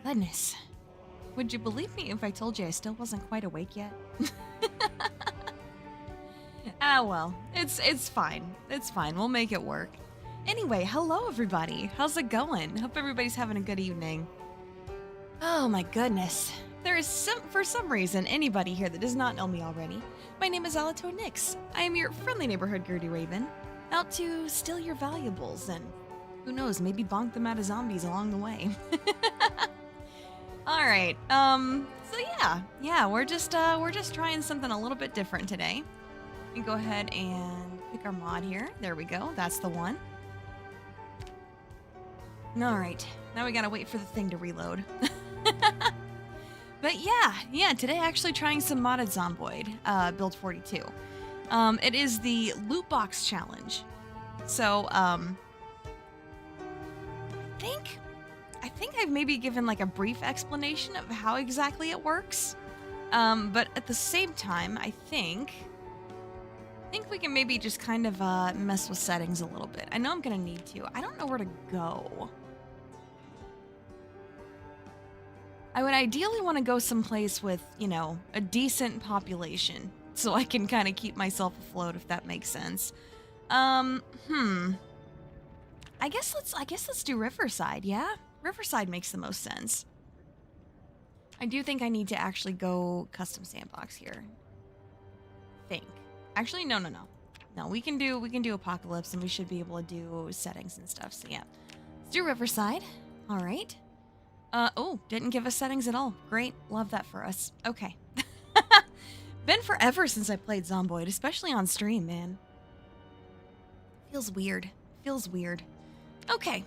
goodness. Would you believe me if I told you I still wasn't quite awake yet? Ah, well, it's fine. It's fine. We'll make it work. Anyway, hello everybody. How's it going? Hope everybody's having a good evening. Oh my goodness. There is for some reason, anybody here that does not know me already. My name is Alato Nix. I am your friendly neighborhood Gertie Raven, out to steal your valuables and who knows, maybe bonk them out of zombies along the way. All right. So yeah, we're just trying something a little bit different today. We go ahead and pick our mod here. There we go. That's the one. All right. Now we gotta wait for the thing to reload. But yeah, today actually trying some modded Zomboid, build 42. It is the lootbox challenge. So, I think I've maybe given like a brief explanation of how exactly it works. But at the same time, I think we can maybe just kind of mess with settings a little bit. I know I'm gonna need to. I don't know where to go. I would ideally want to go someplace with, you know, a decent population so I can kind of keep myself afloat, if that makes sense. I guess let's do Riverside, yeah? Riverside makes the most sense. I do think I need to actually go custom sandbox here. Actually, no. No, we can do Apocalypse and we should be able to do settings and stuff. So yeah. Let's do Riverside. All right. Oh, didn't give us settings at all. Great. Love that for us. Okay. Been forever since I played Zomboid, especially on stream, man. Feels weird. Okay.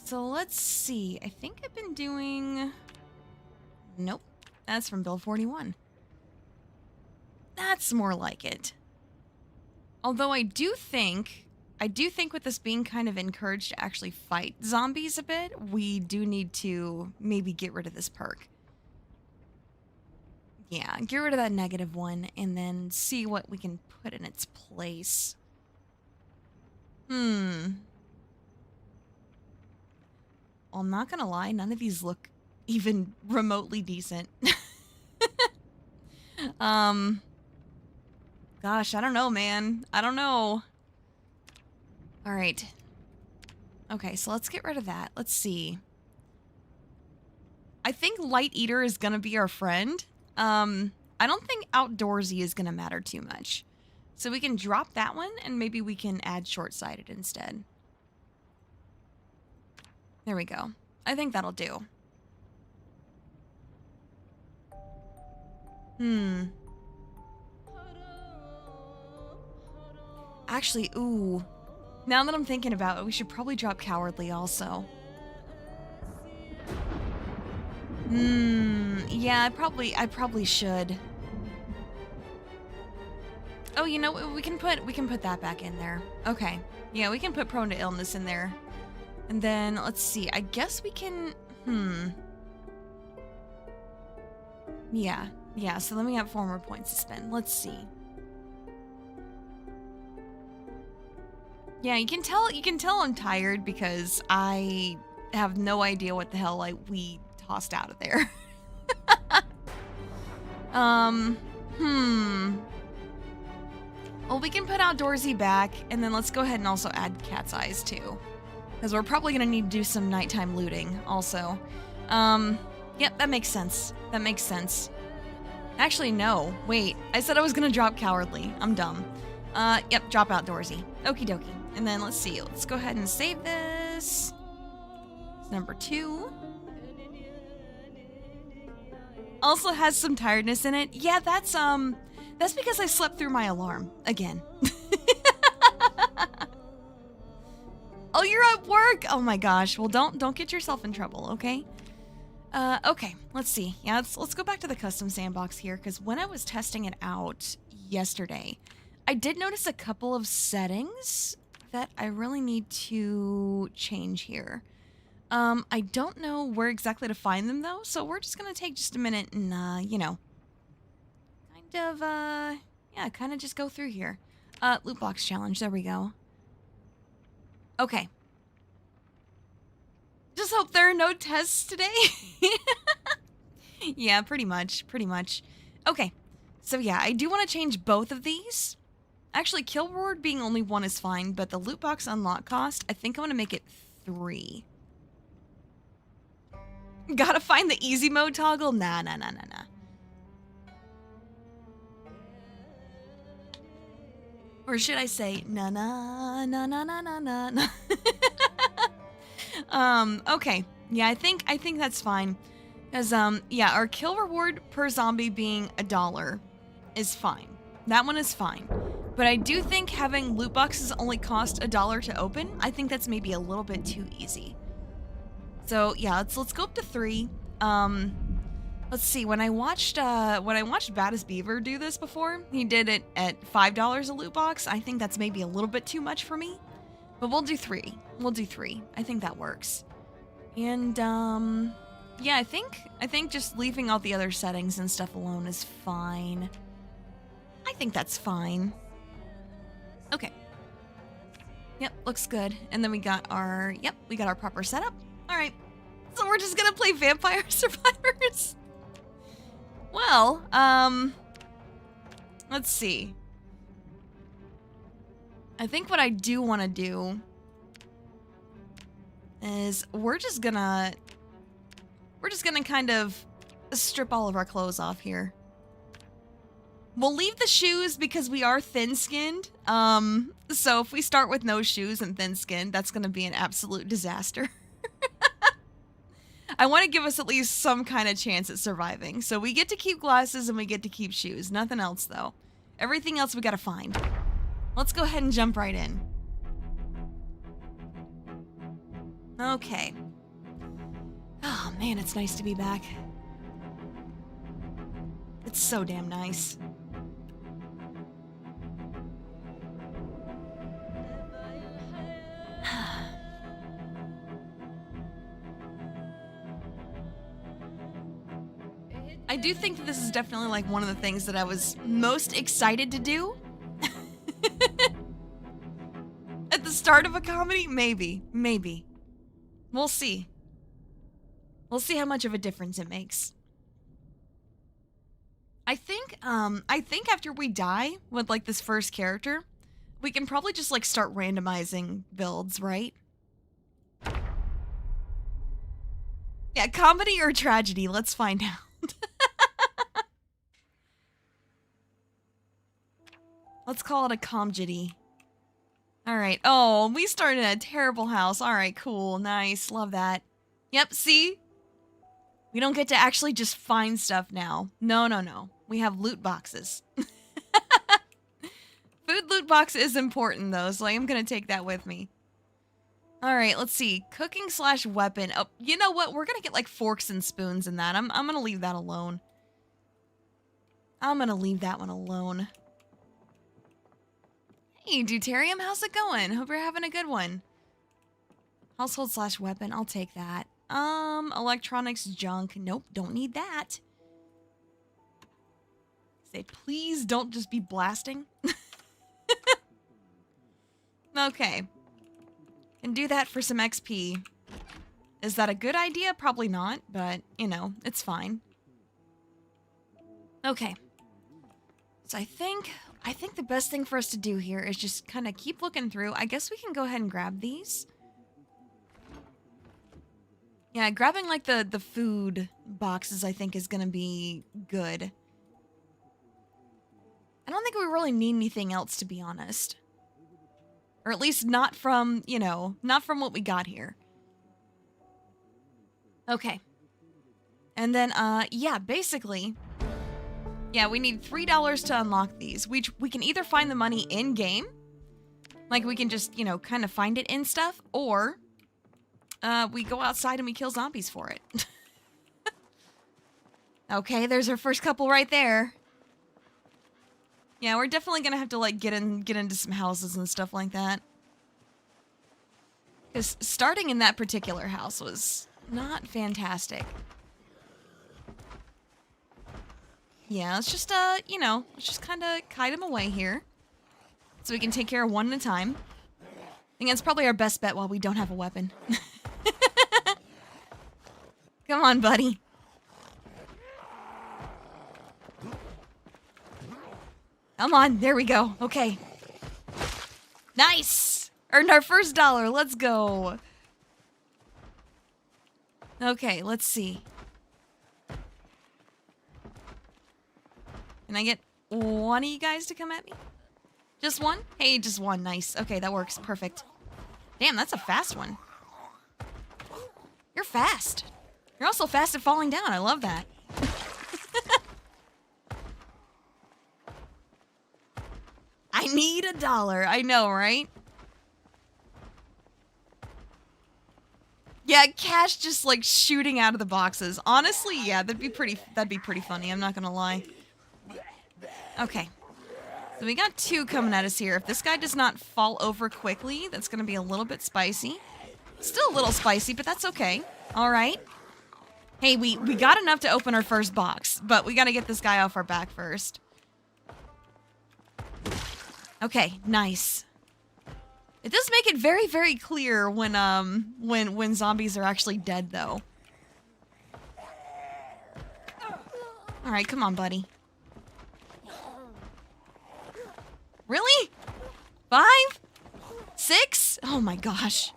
So let's see. I think I've been doing... Nope. That's from build 41. That's more like it. Although I do think with this being kind of encouraged to actually fight zombies a bit, we do need to maybe get rid of this perk. Yeah, get rid of that negative one and then see what we can put in its place. Well, I'm not gonna lie, none of these look even remotely decent. Gosh, I don't know, man. I don't know. All right. Okay, so let's get rid of that. Let's see. I think Light Eater is gonna be our friend. I don't think Outdoorsy is gonna matter too much. So we can drop that one and maybe we can add Short-Sighted instead. There we go. I think that'll do. Actually, ooh. Now that I'm thinking about it, we should probably drop Cowardly also. Yeah, I probably should. Oh, you know, we can put that back in there. Okay. Yeah, we can put Prone to Illness in there. And then, let's see, I guess we can, Yeah, so then we have 4 more points to spend. Let's see. Yeah, you can tell I'm tired because I have no idea what the hell we tossed out of there. Well, we can put Outdoorsy back, and then let's go ahead and also add Cat's Eyes too. Because we're probably gonna need to do some nighttime looting also. Yep, that makes sense. Actually, no. Wait, I said I was gonna drop Cowardly. I'm dumb. Yep, drop Outdoorsy. Okie dokie. And then let's see. Let's go ahead and save this. It's number 2. Also has some tiredness in it. Yeah, that's because I slept through my alarm again. Oh, you're at work. Oh my gosh. Well, don't get yourself in trouble, okay? Okay, let's see. Yeah, let's go back to the custom sandbox here, because when I was testing it out yesterday, I did notice a couple of settings that I really need to change here. I don't know where exactly to find them though, so we're just gonna take just a minute and, you know, kind of just go through here. Lootbox challenge, there we go. Okay. Just hope there are no tests today. Yeah, pretty much. Okay, so yeah, I do want to change both of these. Actually, kill reward being only 1 is fine, but the loot box unlock cost, I think I'm going to make it 3. Gotta find the easy mode toggle? Nah. Or should I say, na. Okay. Yeah, I think that's fine. Because, yeah, our kill reward per zombie being $1 is fine. That one is fine. But I do think having loot boxes only cost $1 to open, I think that's maybe a little bit too easy. So yeah, let's go up to 3. Let's see. When I watched Baddest Beaver do this before, he did it at $5 a loot box. I think that's maybe a little bit too much for me, but we'll do 3. I think that works. And yeah, I think just leaving all the other settings and stuff alone is fine. I think that's fine. Okay. Yep, looks good. And then we got our proper setup. All right. So we're just going to play Vampire Survivors. Well, let's see. I think what I do want to do is we're just gonna kind of strip all of our clothes off here. We'll leave the shoes because we are thin-skinned. So if we start with no shoes and thin-skinned, that's going to be an absolute disaster. I want to give us at least some kind of chance at surviving. So we get to keep glasses and we get to keep shoes. Nothing else, though. Everything else we got to find. Let's go ahead and jump right in. Okay. Oh, man, it's nice to be back. It's so damn nice. I do think that this is definitely like one of the things that I was most excited to do. At the start of a comedy? Maybe. We'll see. We'll see how much of a difference it makes. I think after we die with like this first character, we can probably just like start randomizing builds, right? Yeah, comedy or tragedy, let's find out. Let's call it a comjity. Alright. Oh, we started in a terrible house. Alright, cool. Nice. Love that. Yep, see? We don't get to actually just find stuff now. No. We have loot boxes. Food loot box is important, though, so I am going to take that with me. Alright, let's see. Cooking/weapon. Oh, you know what? We're going to get, like, forks and spoons in that. I'm going to leave that alone. I'm going to leave that one alone. Hey, Deuterium, how's it going? Hope you're having a good one. Household/weapon, I'll take that. Electronics junk. Nope, don't need that. Say, please don't just be blasting. Okay. Can do that for some XP. Is that a good idea? Probably not, but, you know, it's fine. Okay. So I think the best thing for us to do here is just kind of keep looking through. I guess we can go ahead and grab these. Yeah, grabbing like the food boxes I think is going to be good. I don't think we really need anything else, to be honest. Or at least not from, you know, not from what we got here. Okay. And then, yeah, basically... Yeah, we need $3 to unlock these. We can either find the money in-game, like we can just, you know, kind of find it in stuff, or we go outside and we kill zombies for it. Okay, there's our first couple right there. Yeah, we're definitely gonna have to, like, get into some houses and stuff like that. Because starting in that particular house was not fantastic. Yeah, let's just, you know, let's just kind of kite him away here. So we can take care of one at a time. I think that's probably our best bet while we don't have a weapon. Come on, buddy. Come on, there we go. Okay. Nice! Earned our first $1. Let's go. Okay, let's see. Can I get one of you guys to come at me? Just one? Hey, just one. Nice. Okay, that works. Perfect. Damn, that's a fast one. You're fast. You're also fast at falling down. I love that. I need $1. I know, right? Yeah, cash just like shooting out of the boxes. Honestly, yeah, that'd be pretty funny. I'm not gonna lie. Okay. So we got 2 coming at us here. If this guy does not fall over quickly, that's gonna be a little bit spicy. Still a little spicy, but that's okay. All right. Hey, we got enough to open our first box, but we gotta get this guy off our back first. Okay, nice. It does make it very, very clear when zombies are actually dead, though. All right, come on, buddy. Really? 5? 6? Oh my gosh.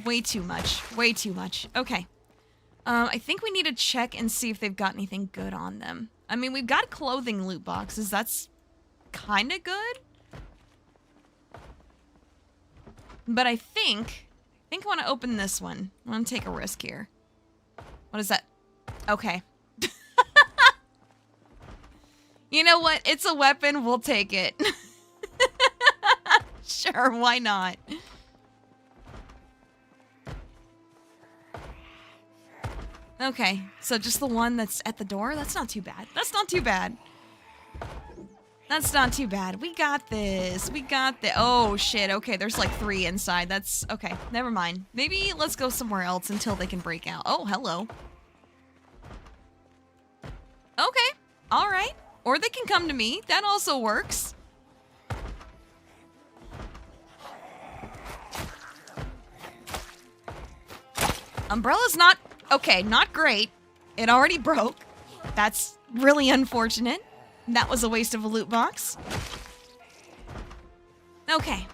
Way too much. Way too much. Okay. I think we need to check and see if they've got anything good on them. I mean, we've got clothing loot boxes. That's kind of good. But I think I want to open this one. I want to take a risk here. What is that? Okay. You know what? It's a weapon. We'll take it. Sure, why not? Okay, so just the one that's at the door? That's not too bad. That's not too bad. That's not too bad. We got this. We got the. Oh, shit. Okay, there's like 3 inside. That's... Okay, never mind. Maybe let's go somewhere else until they can break out. Oh, hello. Okay, all right. Or they can come to me. That also works. Umbrella's not... Okay, not great. It already broke. That's really unfortunate. That was a waste of a loot box. Okay.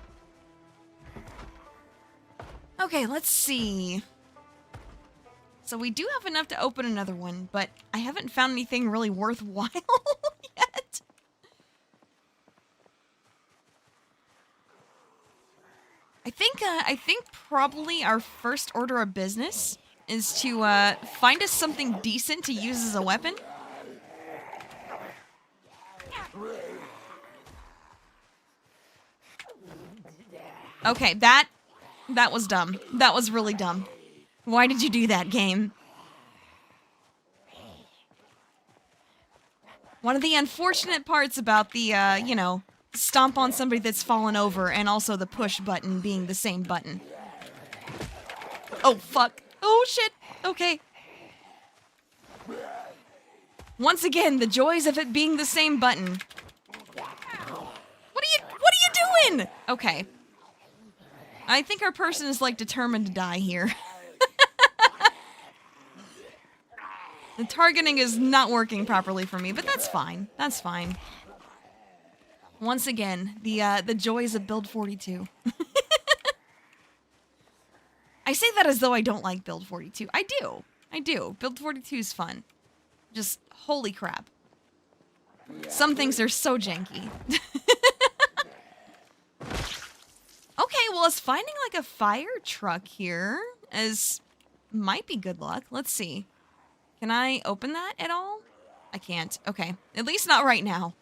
Okay, let's see. So we do have enough to open another one, but I haven't found anything really worthwhile yet. I think probably our first order of business is to find us something decent to use as a weapon. Okay, that was dumb. That was really dumb. Why did you do that, game? One of the unfortunate parts about the, you know, stomp on somebody that's fallen over and also the push button being the same button. Oh, fuck. Oh, shit. Okay. Once again, the joys of it being the same button. What are you doing? Okay. I think our person is, like, determined to die here. The targeting is not working properly for me, but that's fine. That's fine. Once again, the joys of Build 42. I say that as though I don't like Build 42. I do. I do. Build 42 is fun. Just, holy crap. Some things are so janky. Okay, well, is finding, like, a fire truck here might be good luck. Let's see. Can I open that at all? I can't. Okay. At least not right now.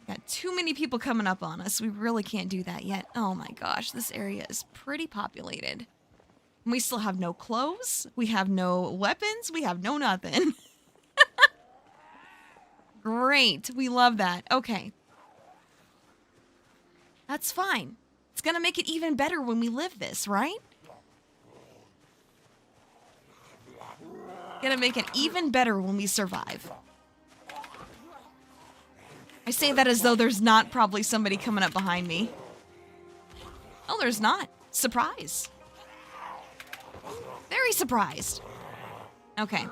Got too many people coming up on us. We really can't do that yet. Oh my gosh, this area is pretty populated. And we still have no clothes. We have no weapons. We have no nothing. Great. We love that. Okay. That's fine. It's gonna make it even better when we live this, right? Gonna make it even better when we survive. I say that as though there's not probably somebody coming up behind me. Oh, there's not. Surprise. Very surprised. Okay.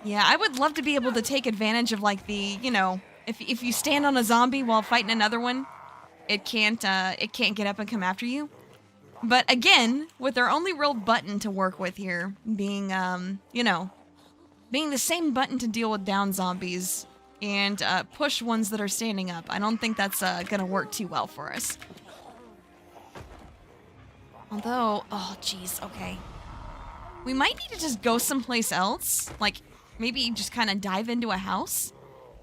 Yeah, I would love to be able to take advantage of like the, you know, if you stand on a zombie while fighting another one, it can't get up and come after you. But again, with our only real button to work with here being, you know, being the same button to deal with down zombies and push ones that are standing up, I don't think that's gonna work too well for us. Although, oh geez, okay. We might need to just go someplace else, like maybe just kind of dive into a house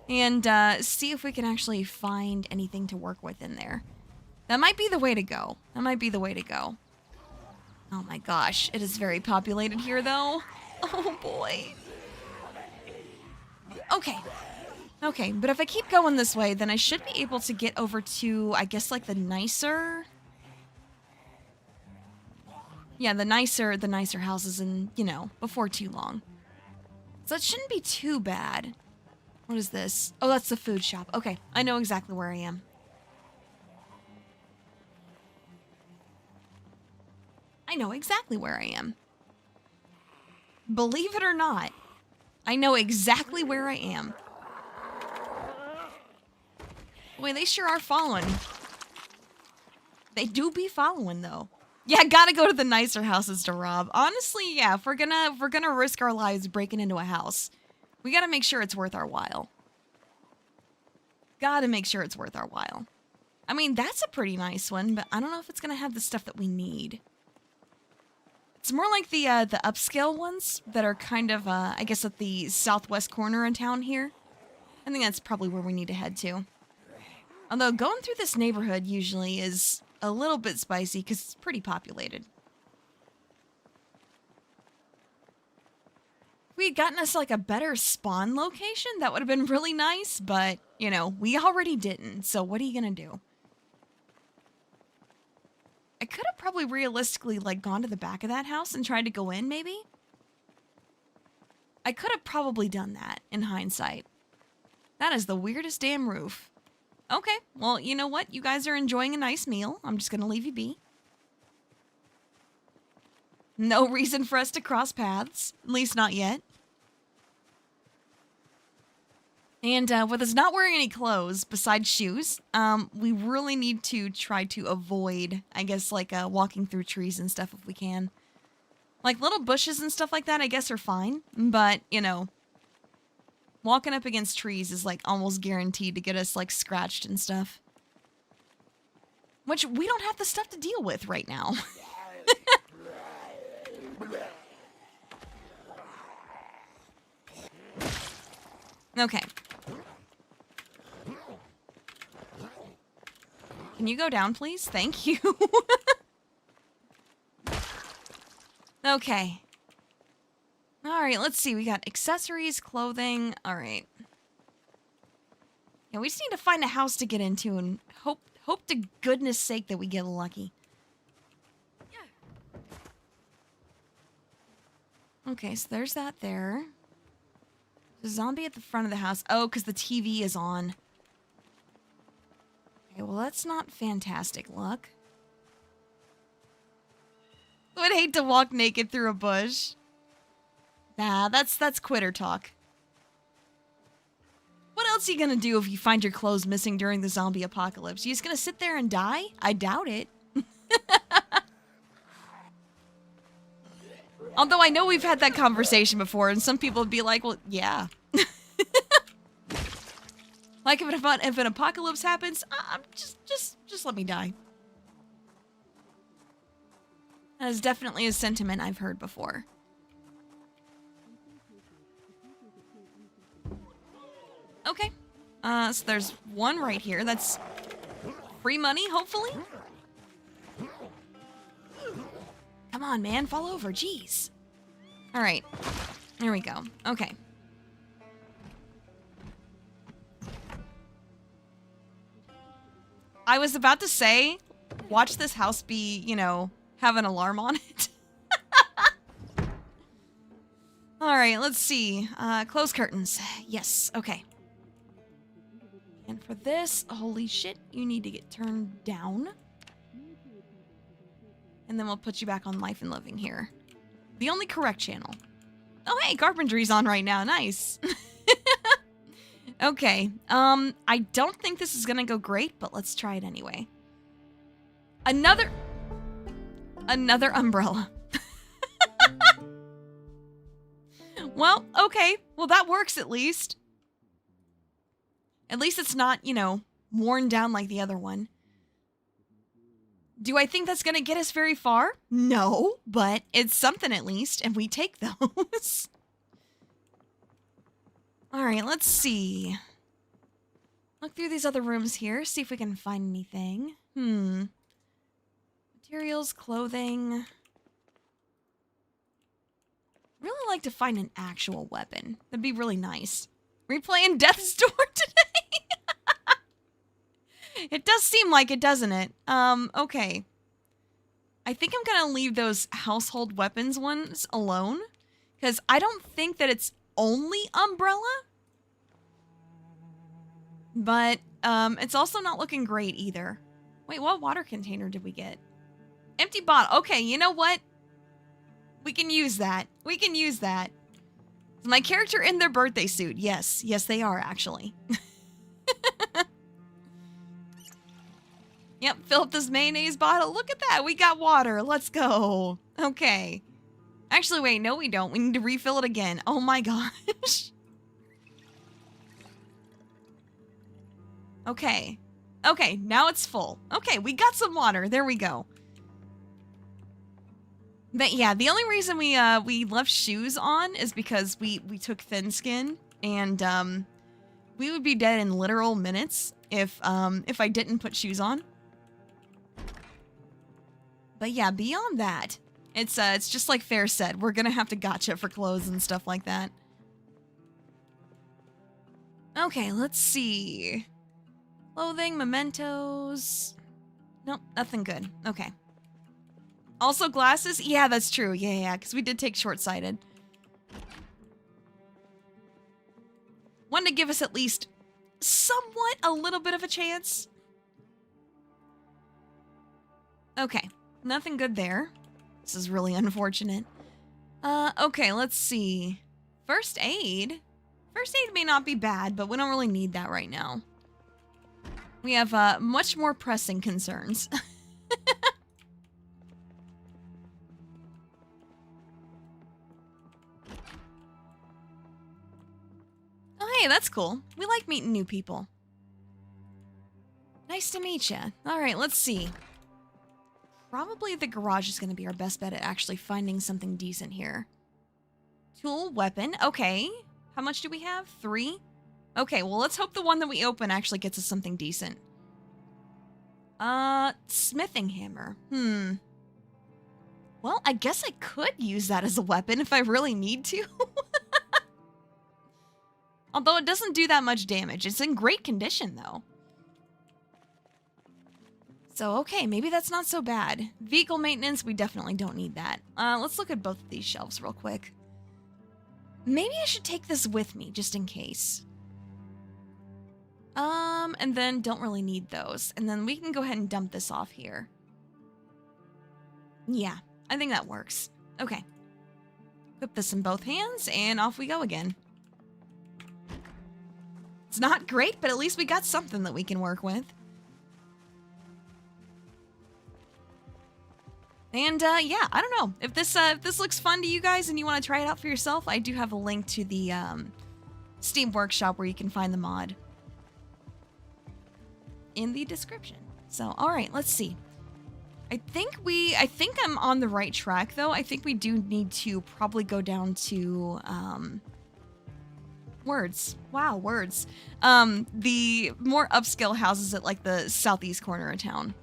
and see if we can actually find anything to work with in there. That might be the way to go. That might be the way to go. Oh my gosh, it is very populated here though. Oh boy. Okay. Okay, but if I keep going this way, then I should be able to get over to, I guess, like the nicer... Yeah, the nicer houses and, you know, before too long. So it shouldn't be too bad. What is this? Oh, that's the food shop. Okay, I know exactly where I am. I know exactly where I am. Believe it or not, I know exactly where I am. Boy, they sure are following. They do be following, though. Yeah, gotta go to the nicer houses to rob. Honestly, yeah, if we're gonna risk our lives breaking into a house, we gotta make sure it's worth our while. Gotta make sure it's worth our while. I mean, that's a pretty nice one, but I don't know if it's gonna have the stuff that we need. It's more like the upscale ones that are kind of, I guess, at the southwest corner of town here. I think that's probably where we need to head to. Although going through this neighborhood usually is a little bit spicy because it's pretty populated. If we had gotten us like a better spawn location, that would have been really nice, but, you know, we already didn't, so what are you gonna do? I could have probably realistically, like, gone to the back of that house and tried to go in, maybe? I could have probably done that, in hindsight. That is the weirdest damn roof. Okay, well, you know what? You guys are enjoying a nice meal. I'm just gonna leave you be. No reason for us to cross paths. At least not yet. And with us not wearing any clothes besides shoes, we really need to try to avoid, I guess, like walking through trees and stuff if we can. Like little bushes and stuff like that, I guess, are fine. But, you know, walking up against trees is like almost guaranteed to get us like scratched and stuff. Which we don't have the stuff to deal with right now. Okay. Can you go down, please? Thank you. Okay. Alright, let's see. We got accessories, clothing. Alright. Yeah, we just need to find a house to get into and hope to goodness sake that we get lucky. Okay, so there's that there. There's a zombie at the front of the house. Oh, because the TV is on. Okay, well, that's not fantastic luck. I would hate to walk naked through a bush. Nah, that's quitter talk. What else are you gonna do if you find your clothes missing during the zombie apocalypse? You just gonna sit there and die? I doubt it. Although I know we've had that conversation before, and some people would be like, well, yeah. Like, if an apocalypse happens, just let me die. That is definitely a sentiment I've heard before. Okay. So there's one right here. That's free money, hopefully. Come on, man. Fall over. Jeez. All right. There we go. Okay. I was about to say, watch this house be, you know, have an alarm on it. All right, let's see. Close curtains. Yes. Okay. And for this, holy shit, you need to get turned down. And then we'll put you back on life and living here. The only correct channel. Oh, hey, carpentry's on right now. Nice. Okay. I don't think this is gonna go great, but let's try it anyway. Another umbrella. Well, okay. Well, that works at least. At least it's not, you know, worn down like the other one. Do I think that's going to get us very far? No, but it's something at least, and we take those. All right, let's see. Look through these other rooms here, see if we can find anything. Materials, clothing. Really like to find an actual weapon. That'd be really nice. Replaying Death's Door today? It does seem like it, doesn't it? Okay. I think I'm gonna leave those household weapons ones alone. Because I don't think that it's only umbrella. But, it's also not looking great either. Wait, what water container did we get? Empty bottle. Okay, you know what? We can use that. We can use that. Is my character in their birthday suit? Yes. Yes, they are, actually. Yep, fill up this mayonnaise bottle. Look at that. We got water. Let's go. Okay. Actually, wait. No, we don't. We need to refill it again. Oh, my gosh. Okay. Okay, now it's full. Okay, we got some water. There we go. But yeah, the only reason we left shoes on is because we took thin skin, and we would be dead in literal minutes if I didn't put shoes on. But yeah, beyond that, it's just like Fair said, we're gonna have to gotcha for clothes and stuff like that. Okay, let's see. Clothing, mementos. Nope, nothing good. Okay. Also glasses? Yeah, that's true. Yeah, because we did take short-sighted. Wanted to give us at least somewhat a little bit of a chance. Okay, nothing good there. This is really unfortunate. Okay, let's see. First aid? First aid may not be bad, but we don't really need that right now. We have much more pressing concerns. Oh, hey, that's cool. We like meeting new people. Nice to meet ya. All right, let's see. Probably the garage is going to be our best bet at actually finding something decent here. Tool, weapon. Okay. How much do we have? 3? Okay, well, let's hope the one that we open actually gets us something decent. Smithing hammer. Well, I guess I could use that as a weapon if I really need to. Although it doesn't do that much damage. It's in great condition, though. So, okay, maybe that's not so bad. Vehicle maintenance, we definitely don't need that. Let's look at both of these shelves real quick. Maybe I should take this with me, just in case. And then don't really need those. And then we can go ahead and dump this off here. Yeah, I think that works. Okay. Put this in both hands, and off we go again. It's not great, but at least we got something that we can work with. And, yeah, I don't know. If this looks fun to you guys and you want to try it out for yourself, I do have a link to the, Steam Workshop where you can find the mod in the description. So, alright, let's see. I think I'm on the right track, though. I think we do need to probably go down to, words. Wow, words. The more upscale houses at, like, the southeast corner of town.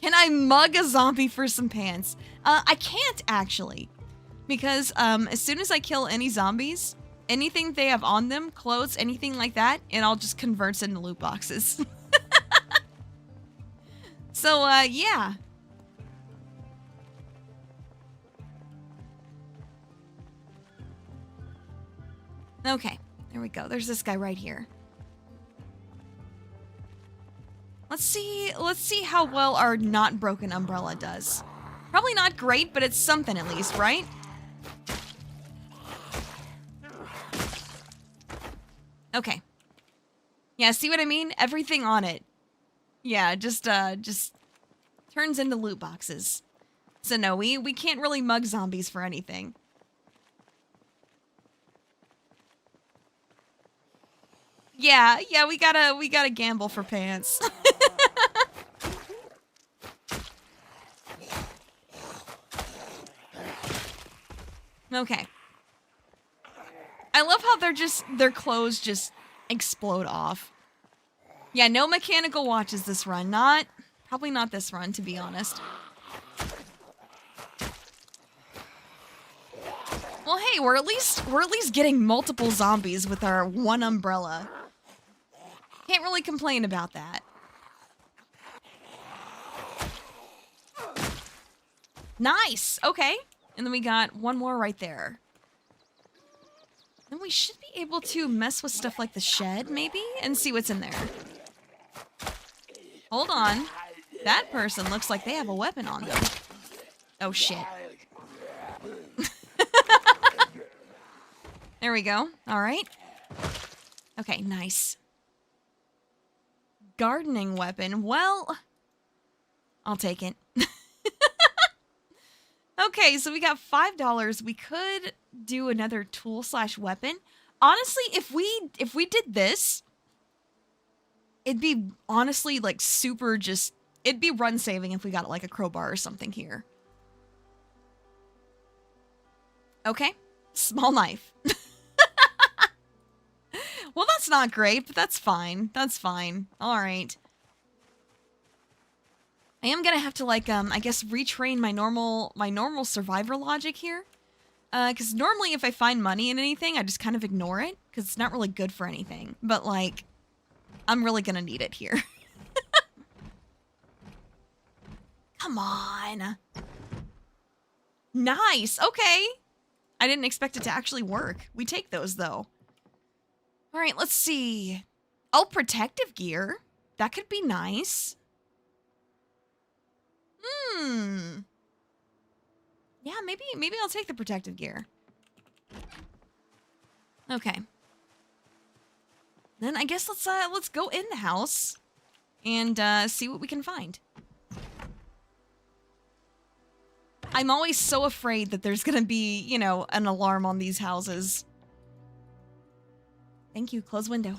Can I mug a zombie for some pants? I can't, actually. Because, as soon as I kill any zombies, anything they have on them, clothes, anything like that, it all just converts into loot boxes. So, yeah. Okay, There we go. There's this guy right here. Let's see how well our not broken umbrella does. Probably not great, but it's something at least, right? Okay. Yeah, see what I mean? Everything on it. Yeah, just turns into loot boxes. So no, we can't really mug zombies for anything. Yeah, we gotta gamble for pants. Okay. I love how their clothes just explode off. Yeah, no mechanical watches this run. Probably not this run, to be honest. Well, hey, we're at least getting multiple zombies with our one umbrella. Can't really complain about that. Nice. Okay. And then we got one more right there. Then we should be able to mess with stuff like the shed, maybe, and see what's in there. Hold on. That person looks like they have a weapon on them. Oh, shit. There we go. All right. Okay, nice. Gardening weapon. Well, I'll take it. Okay, so we got $5. We could do another tool/weapon. Honestly, if we did this, it'd be honestly like super just, it'd be run saving if we got like a crowbar or something here. Okay, small knife. Well, that's not great, but that's fine. That's fine. All right. I am gonna have to like I guess retrain my normal survivor logic here, because normally if I find money in anything, I just kind of ignore it because it's not really good for anything. But like, I'm really gonna need it here. Come on. Nice. Okay. I didn't expect it to actually work. We take those though. All right. Let's see. Oh, protective gear. That could be nice. Yeah, maybe I'll take the protective gear. Okay. Then I guess let's go in the house and see what we can find. I'm always so afraid that there's gonna be, you know, an alarm on these houses. Thank you. Close window.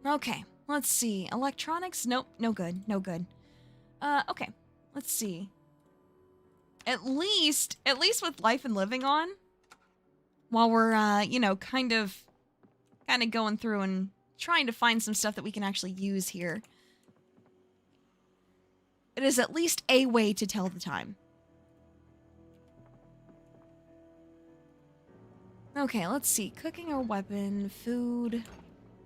Okay. Let's see. Electronics? Nope. No good. No good. Okay. Let's see. At least with life and living on, while we're, you know, kind of going through and trying to find some stuff that we can actually use here. It is at least a way to tell the time. Okay, let's see. Cooking or weapon, food.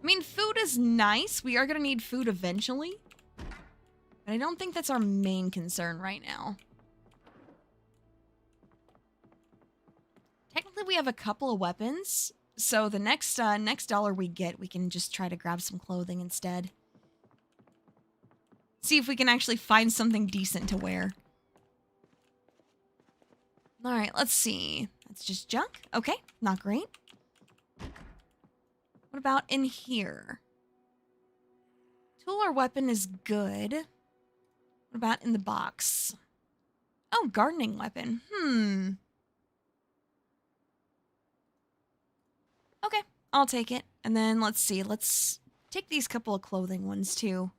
I mean, food is nice. We are going to need food eventually. But I don't think that's our main concern right now. Technically, we have a couple of weapons. So the next dollar we get, we can just try to grab some clothing instead. See if we can actually find something decent to wear. All right, let's see. That's just junk. Okay, not great. What about in here? Tool or weapon is good. What about in the box? Oh, gardening weapon. Okay, I'll take it. And then let's see. Let's take these couple of clothing ones too.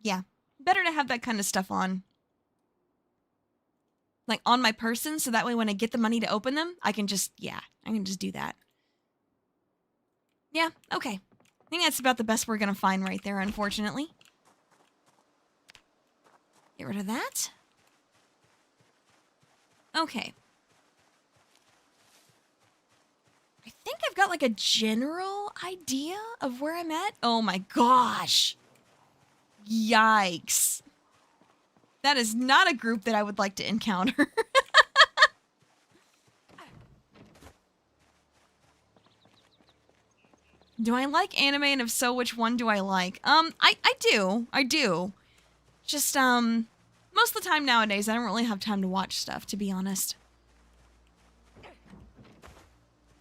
Yeah, better to have that kind of stuff on. Like on my person, so that way when I get the money to open them, I can just do that. Yeah, okay. I think that's about the best we're gonna find right there, unfortunately. Get rid of that. Okay. I think I've got like a general idea of where I'm at. Oh my gosh. Yikes. That is not a group that I would like to encounter. Do I like anime, and if so, which one do I like? I do. Just, most of the time nowadays, I don't really have time to watch stuff, to be honest.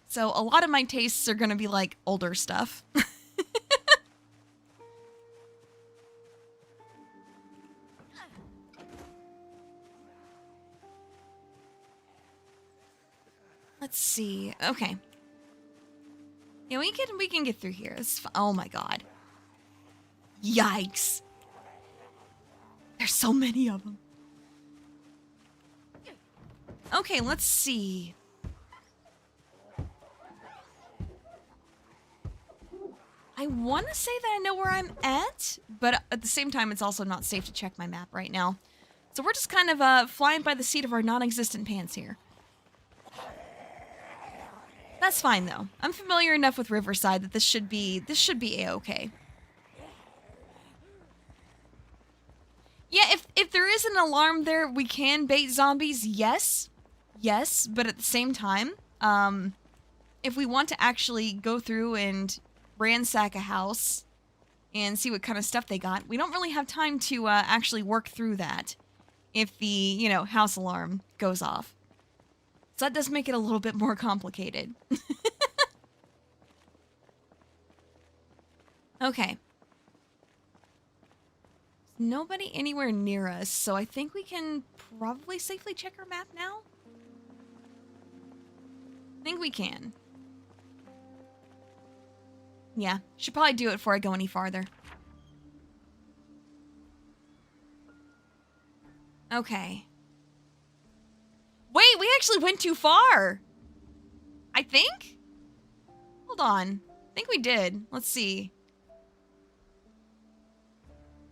So a lot of my tastes are gonna be like older stuff. Let's see. Okay. Yeah, we can get through here. Oh my god. Yikes. There's so many of them. Okay, let's see. I want to say that I know where I'm at, but at the same time, it's also not safe to check my map right now. So we're just kind of flying by the seat of our non-existent pants here. That's fine though. I'm familiar enough with Riverside that this should be a-okay. Yeah, if there is an alarm there, we can bait zombies. Yes, but at the same time, if we want to actually go through and ransack a house and see what kind of stuff they got, we don't really have time to actually work through that if the, you know, house alarm goes off. So that does make it a little bit more complicated. Okay. Nobody anywhere near us, so I think we can probably safely check our map now. I think we can. Yeah, should probably do it before I go any farther. Okay. Wait, we actually went too far! I think? Hold on. I think we did. Let's see.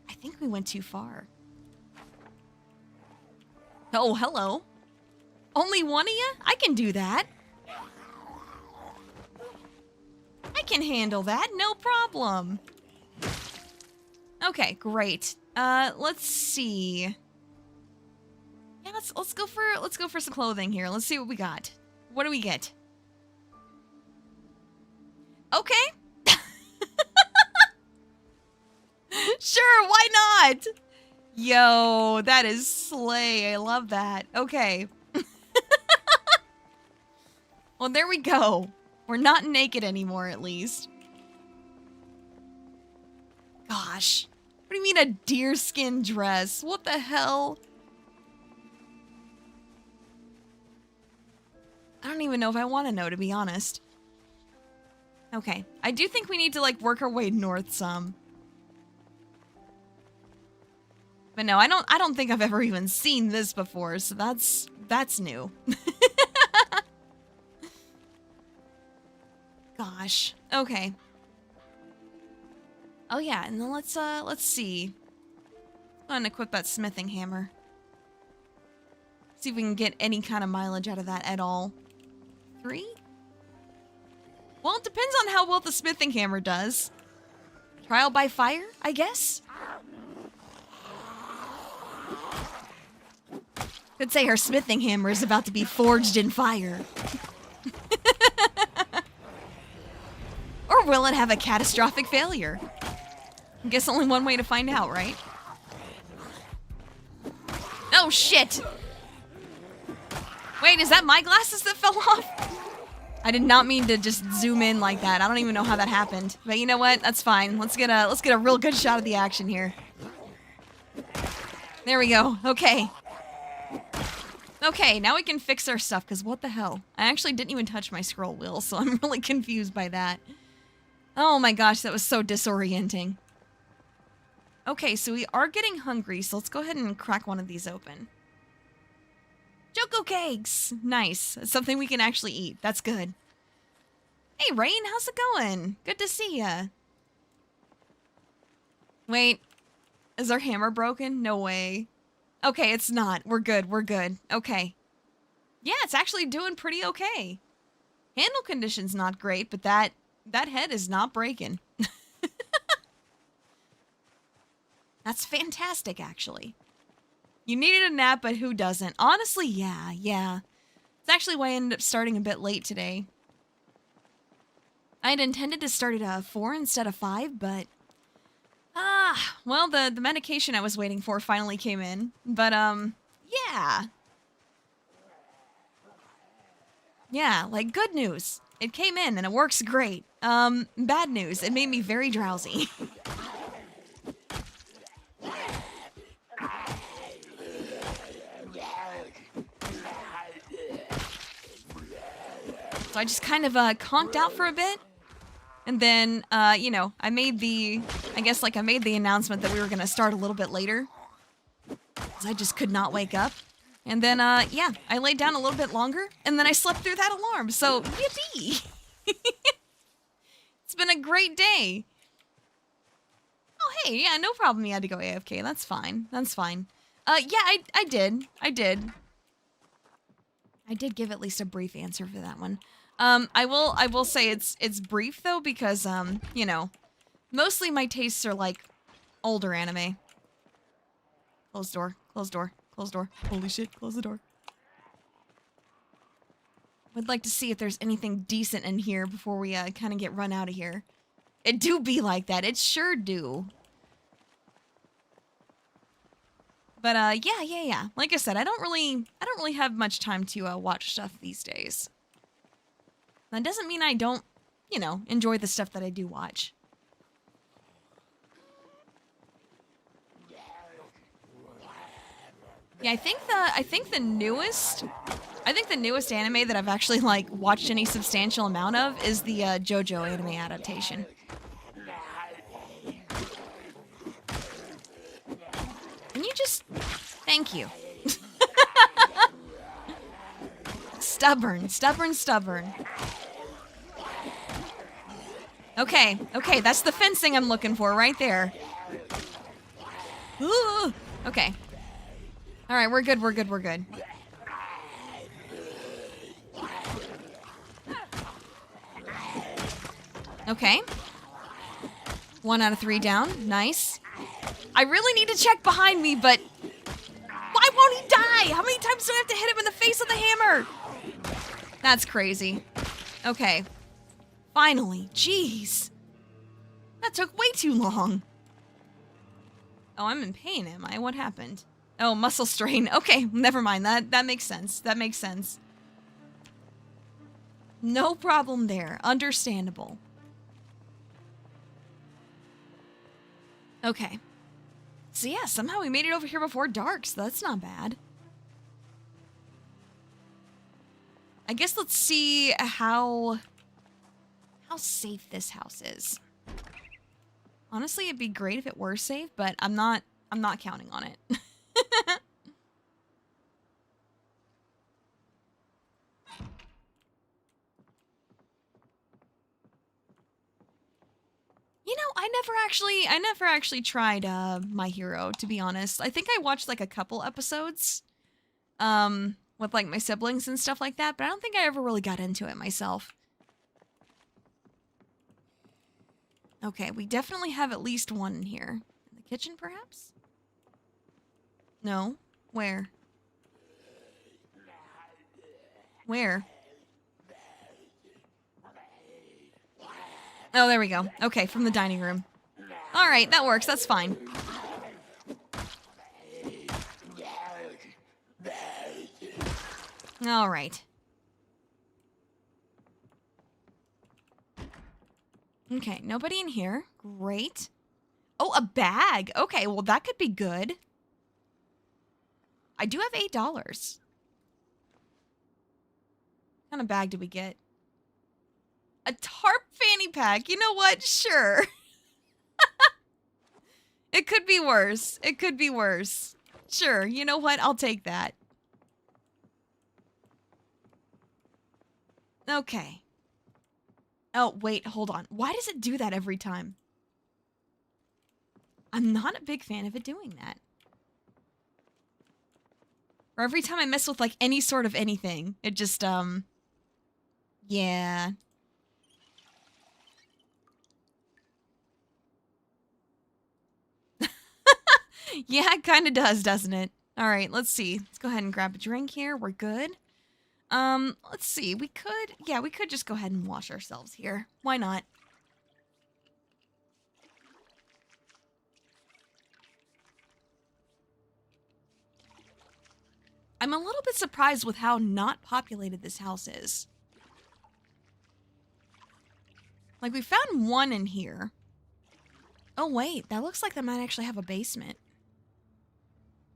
I think we went too far. Oh, hello. Only one of you? I can do that. I can handle that, no problem. Okay, great. Let's see. Yeah, let's go for some clothing here. Let's see what we got. What do we get? Okay. Sure, why not? Yo, that is slay. I love that. Okay. Well, there we go. We're not naked anymore, at least. Gosh. What do you mean a deerskin dress? What the hell? I don't even know if I want to know, to be honest. Okay. I do think we need to, like, work our way north some. But no, I don't think I've ever even seen this before, so that's new. Gosh. Okay. Oh yeah, and then let's see. Go and equip that smithing hammer. See if we can get any kind of mileage out of that at all. 3? Well, it depends on how well the smithing hammer does. Trial by fire, I guess? Could say her smithing hammer is about to be forged in fire. Or will it have a catastrophic failure? I guess only one way to find out, right? Oh, shit! Wait, is that my glasses that fell off? I did not mean to just zoom in like that. I don't even know how that happened. But you know what? That's fine. Let's get a real good shot of the action here. There we go. Okay. Okay, now we can fix our stuff, because what the hell? I actually didn't even touch my scroll wheel, so I'm really confused by that. Oh my gosh, that was so disorienting. Okay, so we are getting hungry, so let's go ahead and crack one of these open. Choco cakes! Nice. It's something we can actually eat. That's good. Hey, Rain, how's it going? Good to see ya. Wait, is our hammer broken? No way. Okay, it's not. We're good. We're good. Okay. Yeah, it's actually doing pretty okay. Handle condition's not great, but that head is not breaking. That's fantastic, actually. You needed a nap, but who doesn't? Honestly, yeah. It's actually why I ended up starting a bit late today. I'd intended to start at 4 instead of 5, but well, the medication I was waiting for finally came in. But yeah. Yeah, like good news. It came in and it works great. Bad news. It made me very drowsy. So I just kind of conked out for a bit. And then, you know, I made the announcement that we were going to start a little bit later. Because I just could not wake up. And then, yeah, I laid down a little bit longer, and then I slept through that alarm, so yippee! It's been a great day. Oh, hey, yeah, no problem you had to go AFK, that's fine, that's fine. Yeah, I did. I did give at least a brief answer for that one. I will say it's brief, though, because, you know, mostly my tastes are, like, older anime. Close door, close door. Close door. Holy shit, close the door. Would like to see if there's anything decent in here before we kind of get run out of here. It do be like that. It sure do. But yeah. Like I said, I don't really have much time to watch stuff these days. That doesn't mean I don't, you know, enjoy the stuff that I do watch. Yeah, I think the newest anime that I've actually like watched any substantial amount of is the JoJo anime adaptation. Can you just thank you? Stubborn. Okay, that's the fencing I'm looking for right there. Ooh, okay. All right, we're good. Okay. 1 out of 3 down. Nice. I really need to check behind me, but why won't he die? How many times do I have to hit him in the face with the hammer? That's crazy. Okay. Finally. Jeez. That took way too long. Oh, I'm in pain, am I? What happened? Oh, muscle strain. Okay, never mind. That makes sense. That makes sense. No problem there. Understandable. Okay. So yeah, somehow we made it over here before dark, so that's not bad. I guess let's see how safe this house is. Honestly, it'd be great if it were safe, but I'm not counting on it. You know, I never actually tried My Hero, to be honest. I think I watched like a couple episodes with like my siblings and stuff like that, but I don't think I ever really got into it myself. Okay, we definitely have at least one in here. In the kitchen, perhaps? No. Where? Where? Oh, there we go. Okay, from the dining room. All right, that works. That's fine. All right. Okay, nobody in here. Great. Oh, a bag. Okay, well, that could be good. I do have $8. What kind of bag did we get? A tarp fanny pack. You know what? Sure. It could be worse. It could be worse. Sure. You know what? I'll take that. Okay. Oh, wait. Hold on. Why does it do that every time? I'm not a big fan of it doing that. Or every time I mess with, like, any sort of anything, it just, yeah. Yeah, it kind of does, doesn't it? All right, let's see. Let's go ahead and grab a drink here. We're good. Let's see. We could just go ahead and wash ourselves here. Why not? I'm a little bit surprised with how not populated this house is. Like, we found one in here. Oh, wait. That looks like that might actually have a basement.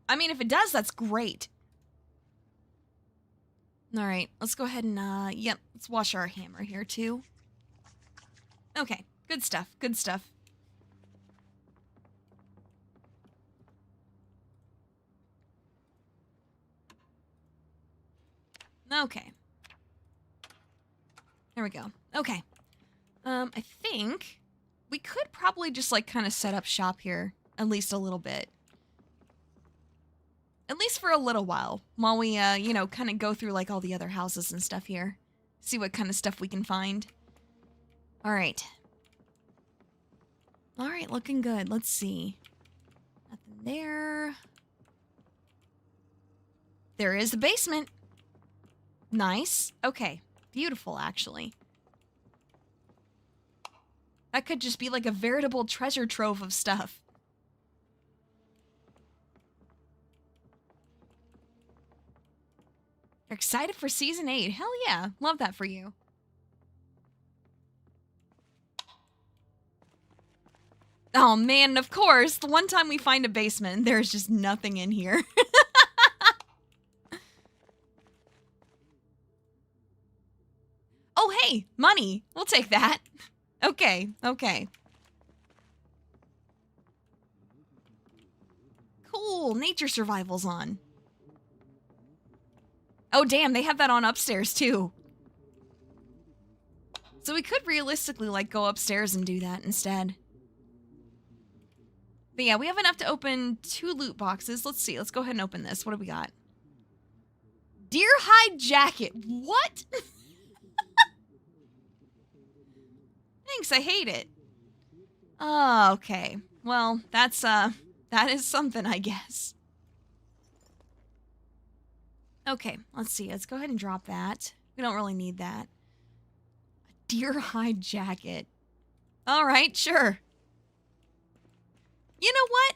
I mean, if it does, that's great. All right. Let's go ahead and, yep. Let's wash our hammer here, too. Okay. Good stuff. Good stuff. Okay. There we go. Okay. I think we could probably just, like, kind of set up shop here at least a little bit. At least for a little while we, you know, kind of go through, like, all the other houses and stuff here. See what kind of stuff we can find. All right. All right, looking good. Let's see. Nothing there. There is the basement. Nice. Okay. Beautiful, actually. That could just be like a veritable treasure trove of stuff. You're excited for Season 8. Hell yeah. Love that for you. Oh man, of course. The one time we find a basement, there's just nothing in here. Oh hey, money. We'll take that. Okay, okay. Cool, nature survival's on. Oh damn, they have that on upstairs too. So we could realistically, like, go upstairs and do that instead. But yeah, we have enough to open 2 loot boxes. Let's see, let's go ahead and open this. What do we got? Deer hide jacket. What? Thanks, I hate it. Oh, okay. Well, that is something, I guess. Okay, let's see. Let's go ahead and drop that. We don't really need that. A deer hide jacket. All right, sure. You know what?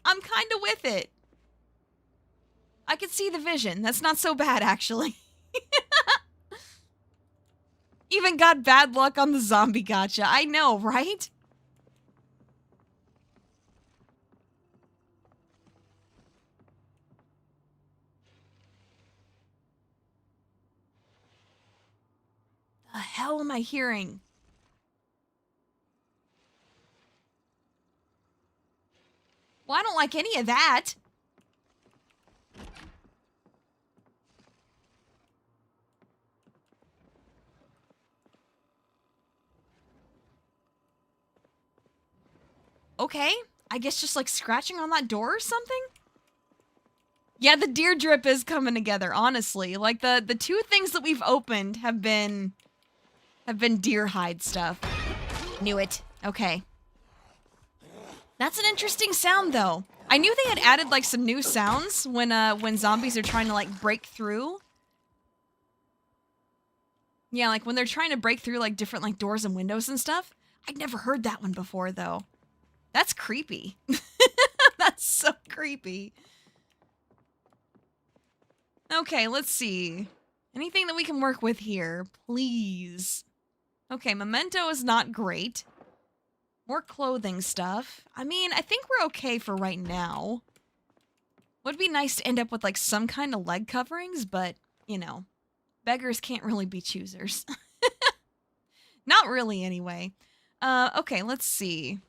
I'm kind of with it. I can see the vision. That's not so bad, actually. Even got bad luck on the zombie gacha. I know, right? The hell am I hearing? Well, I don't like any of that. Okay, I guess just like scratching on that door or something? Yeah, the deer drip is coming together, honestly. Like the 2 things that we've opened have been deer hide stuff. Knew it. Okay. That's an interesting sound though. I knew they had added like some new sounds when zombies are trying to like break through. Yeah, like when they're trying to break through like different like doors and windows and stuff. I'd never heard that one before though. That's creepy. That's so creepy. Okay, let's see. Anything that we can work with here, please. Okay, memento is not great. More clothing stuff. I mean, I think we're okay for right now. Would be nice to end up with like some kind of leg coverings, but, you know, beggars can't really be choosers. Not really, anyway. Okay, let's see.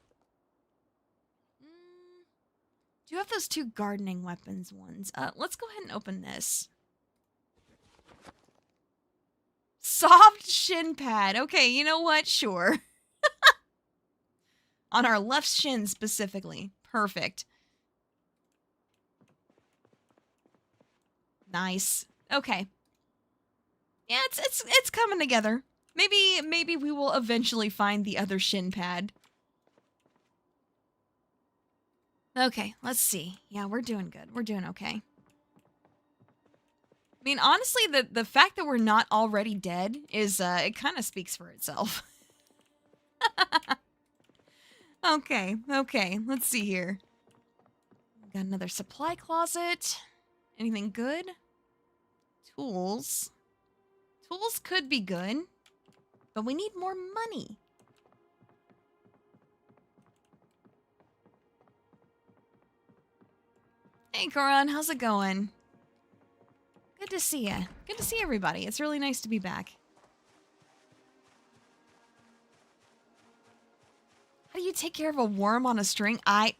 Do you have those 2 gardening weapons ones? Let's go ahead and open this. Soft shin pad. Okay, you know what? Sure. On our left shin specifically. Perfect. Nice. Okay. Yeah, it's coming together. Maybe we will eventually find the other shin pad. Okay, let's see. Yeah, we're doing good. We're doing okay. I mean, honestly, the fact that we're not already dead is, it kind of speaks for itself. Okay, okay, let's see here. Got another supply closet. Anything good? Tools. Tools could be good, but we need more money. Hey, Coron, how's it going? Good to see ya. Good to see everybody. It's really nice to be back. How do you take care of a worm on a string? I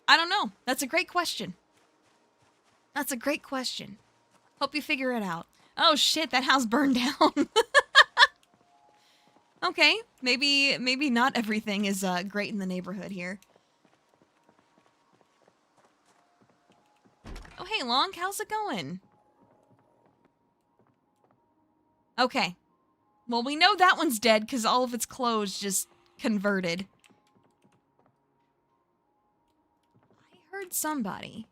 don't know. That's a great question. That's a great question. Hope you figure it out. Oh shit, that house burned down. Okay, maybe not everything is great in the neighborhood here. Oh hey, Long, how's it going? Okay. Well, we know that one's dead because all of its clothes just converted. I heard somebody.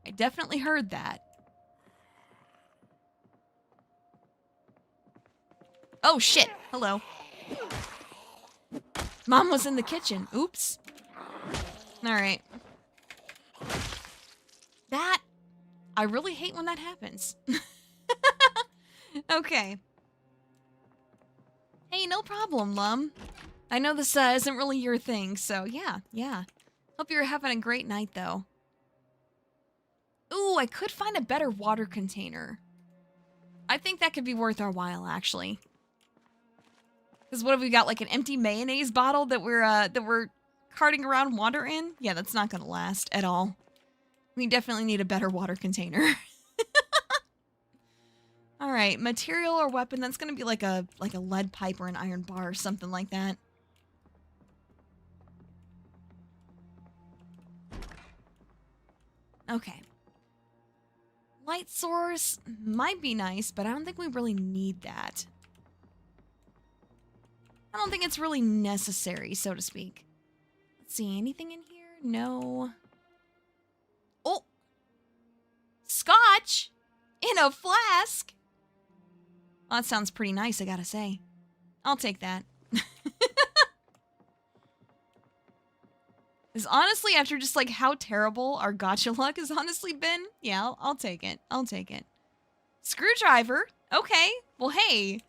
I definitely heard that. Oh shit, hello. Mom was in the kitchen. Oops. Alright. That... I really hate when that happens. Okay. Hey, no problem, Lum. I know this isn't really your thing, so yeah. Hope you're having a great night, though. Ooh, I could find a better water container. I think that could be worth our while, actually. Because what have we got, like an empty mayonnaise bottle that we're carting around water in? Yeah, that's not gonna last at all. We definitely need a better water container. All right, material or weapon. That's gonna be like a lead pipe or an iron bar or something like that. Okay. Light source might be nice, but I don't think we really need that. I don't think it's really necessary, so to speak. Let's see, anything in here? No. Oh! Scotch! In a flask! Well, that sounds pretty nice, I gotta say. I'll take that. Because honestly, after just like how terrible our gacha luck has honestly been, yeah, I'll take it. I'll take it. Screwdriver? Okay. Well, hey.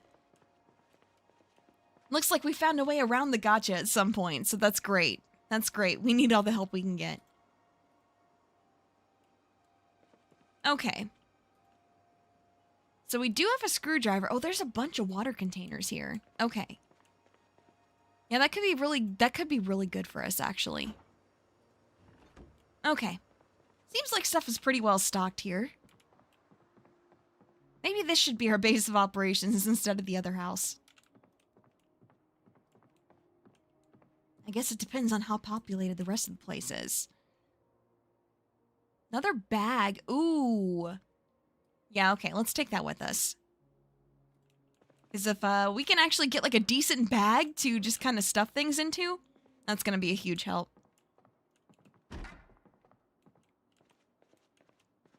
Looks like we found a way around the gacha at some point, so that's great. That's great. We need all the help we can get. Okay. So we do have a screwdriver. Oh, there's a bunch of water containers here. Okay. Yeah, that could be really good for us, actually. Okay. Seems like stuff is pretty well stocked here. Maybe this should be our base of operations instead of the other house. I guess it depends on how populated the rest of the place is. Another bag. Ooh. Yeah, okay, let's take that with us. Because if we can actually get like a decent bag to just kind of stuff things into, that's going to be a huge help.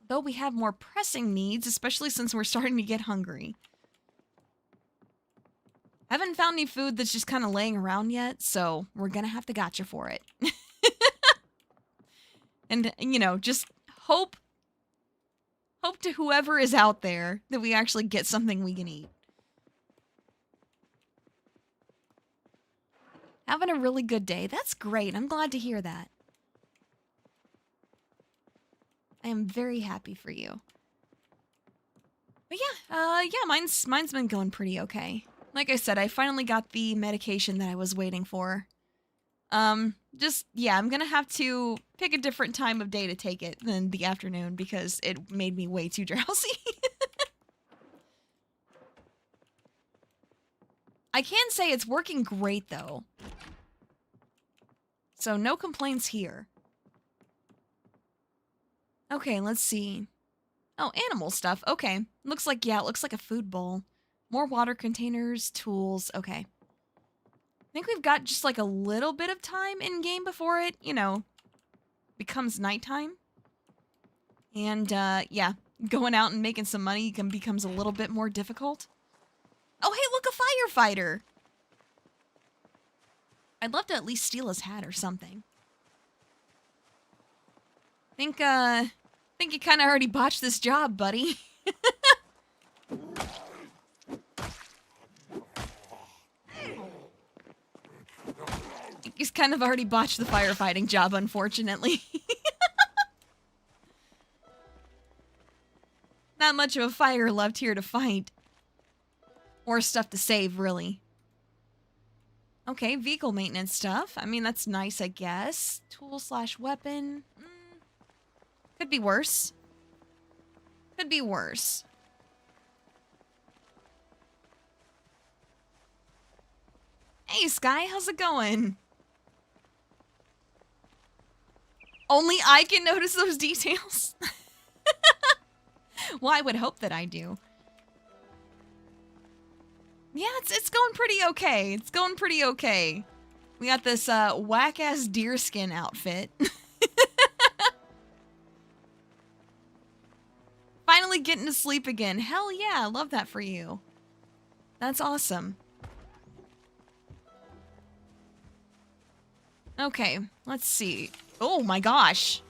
Though we have more pressing needs, especially since we're starting to get hungry. Haven't found any food that's just kind of laying around yet, so we're going to have to gotcha for it. And, you know, just hope to whoever is out there that we actually get something we can eat. Having a really good day. That's great. I'm glad to hear that. I am very happy for you. But yeah, mine's been going pretty okay. Like I said, I finally got the medication that I was waiting for. Yeah, I'm gonna have to pick a different time of day to take it than the afternoon because it made me way too drowsy. I can say it's working great, though. So no complaints here. Okay, let's see. Oh, animal stuff. Okay. Looks like, yeah, it looks like a food bowl. More water containers, tools. Okay. I think we've got just like a little bit of time in game before it, you know, becomes nighttime. And, yeah, going out and making some money becomes a little bit more difficult. Oh, hey, look, a firefighter! I'd love to at least steal his hat or something. Think you kind of already botched this job, buddy. He's kind of already botched the firefighting job, unfortunately. Not much of a fire left here to fight. Or stuff to save, really. Okay, vehicle maintenance stuff. I mean, that's nice, I guess. Tool/weapon. Could be worse. Could be worse. Hey, Sky, how's it going? Only I can notice those details? Well, I would hope that I do. Yeah, it's going pretty okay. It's going pretty okay. We got this whack-ass deerskin outfit. Finally getting to sleep again. Hell yeah, I love that for you. That's awesome. Okay, let's see. Oh my gosh.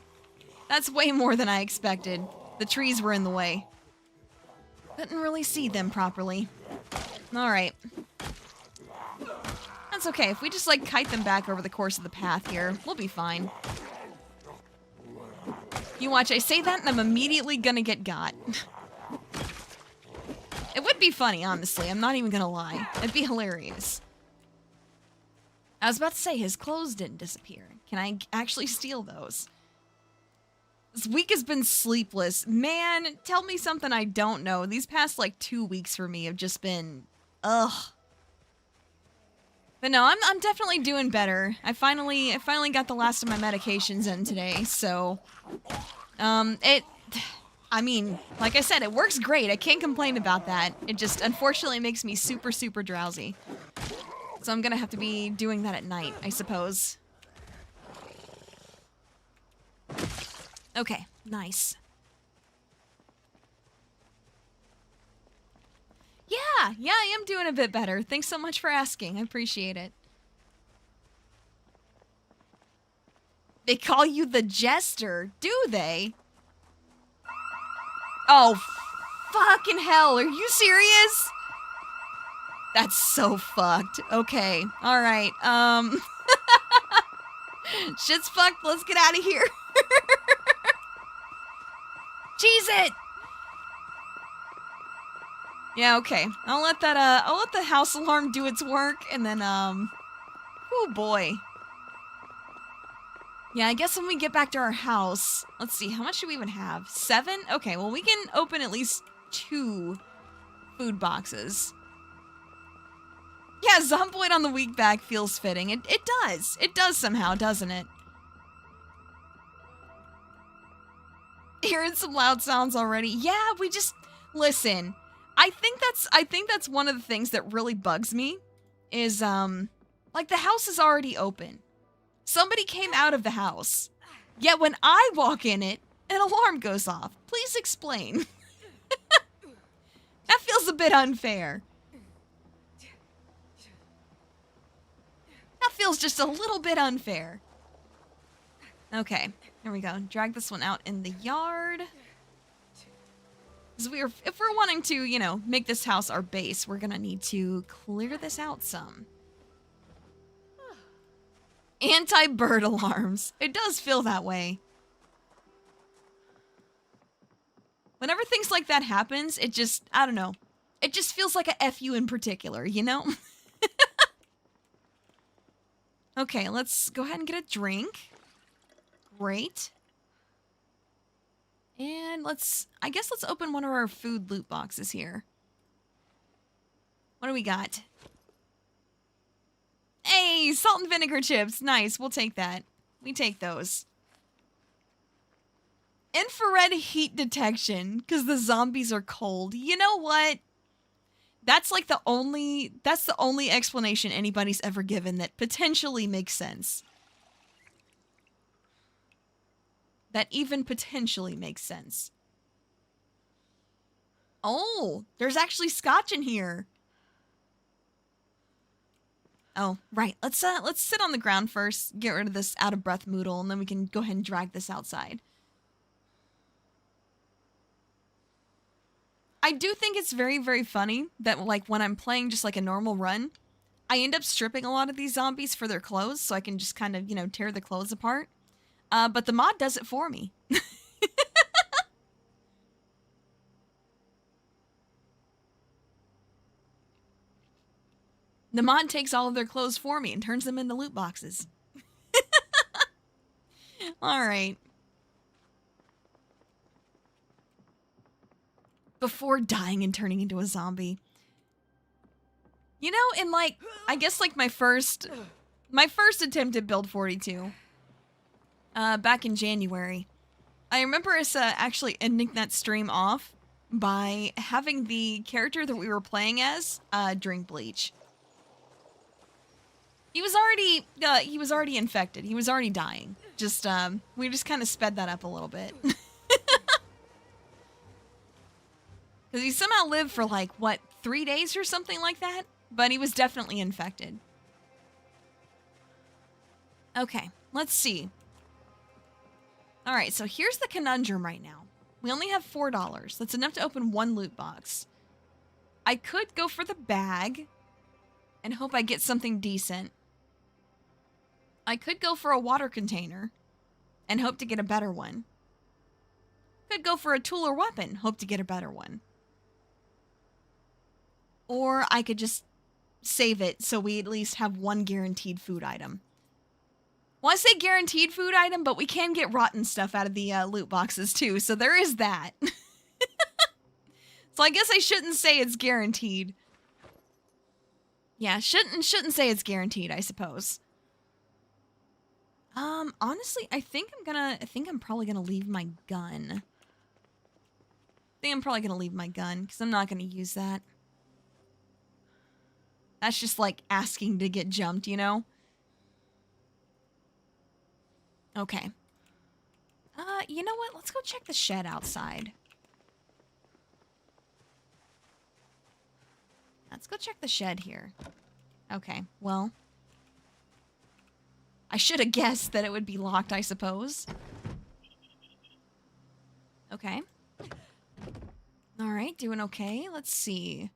That's way more than I expected. The trees were in the way. Couldn't really see them properly. Alright. That's okay. If we just, like, kite them back over the course of the path here, we'll be fine. You watch, I say that and I'm immediately gonna get got. It would be funny, honestly. I'm not even gonna lie. It'd be hilarious. I was about to say, his clothes didn't disappear. Can I actually steal those? This week has been sleepless. Man, tell me something I don't know. These past, like, 2 weeks for me have just been... ugh. But no, I'm definitely doing better. I finally got the last of my medications in today, so... I mean, like I said, it works great. I can't complain about that. It just, unfortunately, makes me super, super drowsy. So I'm gonna have to be doing that at night, I suppose. Okay, nice. Yeah, I am doing a bit better. Thanks so much for asking. I appreciate it. They call you the Jester, do they? Oh, fucking hell, are you serious? That's so fucked. Okay, alright, shit's fucked, let's get out of here. Cheese it! Yeah, okay. I'll let the house alarm do its work, and then, oh boy. Yeah, I guess when we get back to our house, let's see, how much do we even have? 7? Okay, well, we can open at least 2 food boxes. Yeah, Zomboid on the week back feels fitting. It does. It does somehow, doesn't it? Hearing some loud sounds already. Yeah, we just... Listen, I think that's one of the things that really bugs me is, like, the house is already open. Somebody came out of the house. Yet when I walk in it, an alarm goes off. Please explain. That feels a bit unfair. That feels just a little bit unfair. Okay, here we go. Drag this one out in the yard. Because if we're wanting to, you know, make this house our base, we're gonna need to clear this out some. Anti-bird alarms. It does feel that way. Whenever things like that happens, it just, I don't know. It just feels like a F you in particular, you know? Okay, let's go ahead and get a drink. Great. And I guess let's open one of our food loot boxes here. What do we got? Hey, salt and vinegar chips. Nice, we'll take that. We take those. Infrared heat detection, because the zombies are cold. You know what? That's like that's the only explanation anybody's ever given that potentially makes sense. that even potentially makes sense. Oh, there's actually scotch in here. Oh, right. Let's sit on the ground first, get rid of this out of breath Moodle, and then we can go ahead and drag this outside. I do think it's very, very funny that, like, when I'm playing just like a normal run, I end up stripping a lot of these zombies for their clothes, so I can just kind of, you know, tear the clothes apart. But the mod does it for me. The mod takes all of their clothes for me and turns them into loot boxes. All right. Before dying and turning into a zombie. You know, in like, I guess like my first attempt at Build 42, back in January, I remember us actually ending that stream off by having the character that we were playing as drink bleach. He was already infected. He was already dying. Just we just kind of sped that up a little bit. Because he somehow lived for like, what, 3 days or something like that? But he was definitely infected. Okay, let's see. All right, so here's the conundrum right now. We only have $4. That's enough to open one loot box. I could go for the bag and hope I get something decent. I could go for a water container and hope to get a better one. Could go for a tool or weapon, hope to get a better one. Or I could just save it so we at least have one guaranteed food item. Well, I say guaranteed food item, but we can get rotten stuff out of the loot boxes too, so there is that. So I guess I shouldn't say it's guaranteed. Yeah, shouldn't say it's guaranteed, I suppose. Honestly, I think I'm probably gonna leave my gun. Because I'm not gonna use that. That's just like asking to get jumped, you know? Okay. You know what? Let's go check the shed outside. Let's go check the shed here. Okay, well. I should have guessed that it would be locked, I suppose. Okay. Alright, doing okay. Let's see.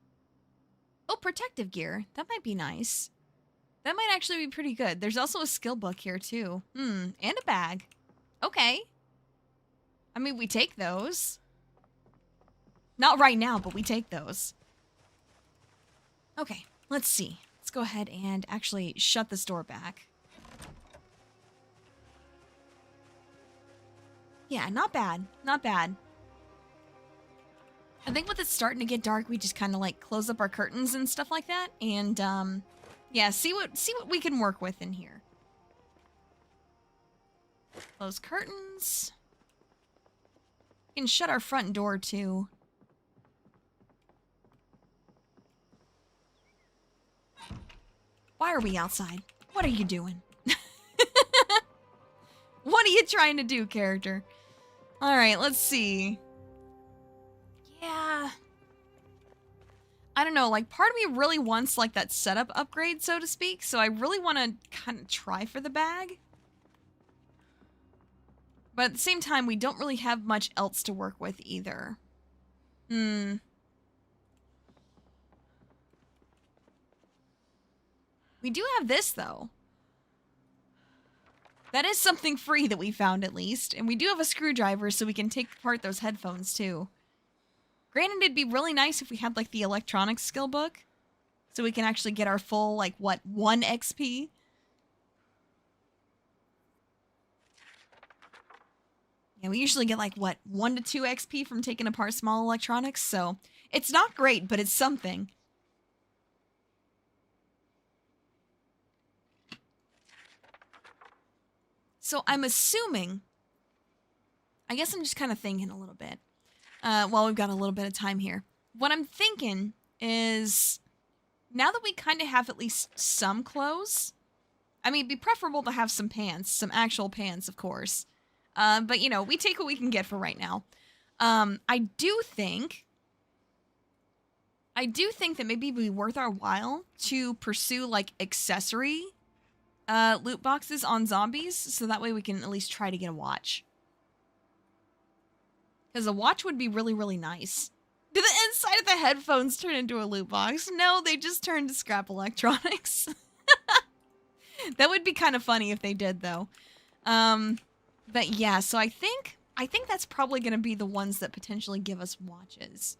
Oh, protective gear. That might be nice. That might actually be pretty good. There's also a skill book here, too. And a bag. Okay. I mean, we take those. Not right now, but we take those. Okay, let's see. Let's go ahead and actually shut this door back. Yeah, not bad. Not bad. I think with it starting to get dark, we just kind of like close up our curtains and stuff like that. And, yeah, see what we can work with in here. Close curtains. We can shut our front door too. Why are we outside? What are you doing? What are you trying to do, character? Alright, let's see. Yeah. I don't know, like, part of me really wants, like, that setup upgrade, so to speak, so I really want to kind of try for the bag. But at the same time, we don't really have much else to work with either. We do have this, though. That is something free that we found, at least. And we do have a screwdriver, so we can take apart those headphones, too. Granted, it'd be really nice if we had, like, the electronics skill book. So we can actually get our full, like, what, 1 XP? Yeah, we usually get, like, what, 1 to 2 XP from taking apart small electronics, so it's not great, but it's something. So I'm assuming, I guess I'm just kind of thinking a little bit, while we've got a little bit of time here. What I'm thinking is, now that we kind of have at least some clothes, I mean, it'd be preferable to have some pants, some actual pants, of course. But, you know, we take what we can get for right now. I do think that maybe it'd be worth our while to pursue, like, accessory loot boxes on zombies, so that way we can at least try to get a watch. Because a watch would be really, really nice. Did the inside of the headphones turn into a loot box? No, they just turned to scrap electronics. That would be kind of funny if they did, though. But yeah, so I think that's probably going to be the ones that potentially give us watches.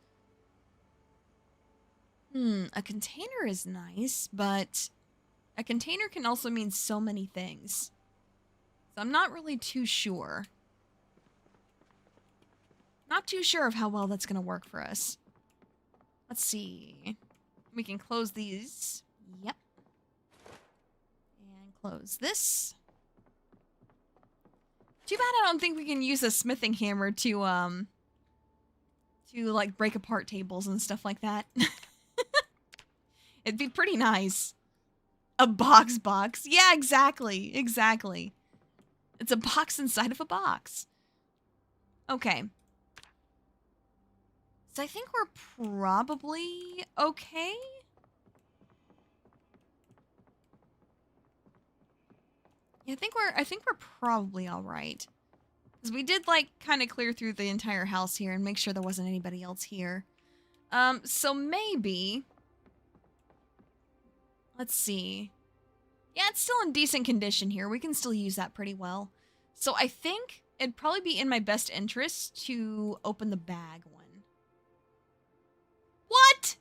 A container is nice, but a container can also mean so many things. So I'm not really too sure. Not too sure of how well that's going to work for us. Let's see. We can close these. Yep. And close this. Too bad I don't think we can use a smithing hammer to like break apart tables and stuff like that. It'd be pretty nice. A box. Yeah, exactly. It's a box inside of a box. Okay. So I think we're probably okay. Yeah, I think we're probably all right. Because we did, like, kind of clear through the entire house here and make sure there wasn't anybody else here. So maybe... Let's see. Yeah, it's still in decent condition here. We can still use that pretty well. So I think it'd probably be in my best interest to open the bag one. What?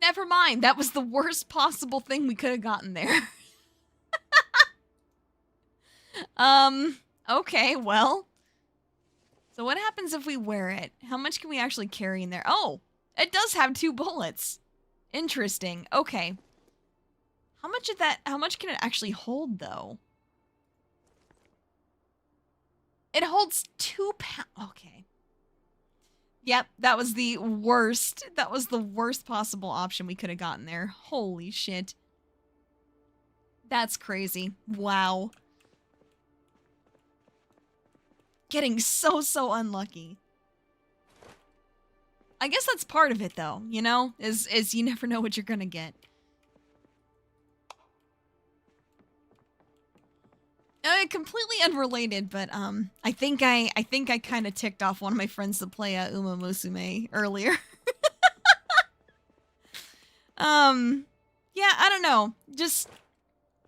Never mind. That was the worst possible thing we could have gotten there. Okay, well. So what happens if we wear it? How much can we actually carry in there? Oh, it does have 2 bullets. Interesting. Okay. How much can it actually hold, though? It holds 2 pounds. Okay. Yep, that was the worst. That was the worst possible option we could have gotten there. Holy shit. That's crazy. Wow. Getting so unlucky. I guess that's part of it, though, you know? Is you never know what you're gonna get. Completely unrelated, but I think I kind of ticked off one of my friends that play Uma Musume earlier. Yeah, I don't know, just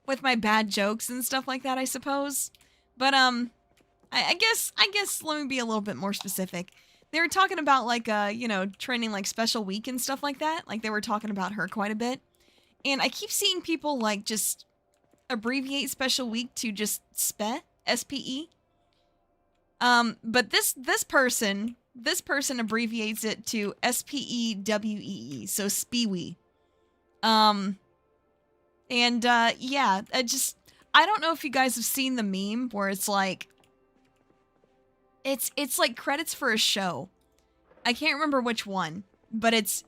with my bad jokes and stuff like that, I suppose. But I guess let me be a little bit more specific. They were talking about, like, you know, training, like, Special Week and stuff like that. Like, they were talking about her quite a bit. And I keep seeing people, like, just abbreviate Special Week to just SPE, S-P-E. But this person abbreviates it to S-P-E-W-E-E, so SPEWE. Yeah, I don't know if you guys have seen the meme where it's like, it's like credits for a show. I can't remember which one, but it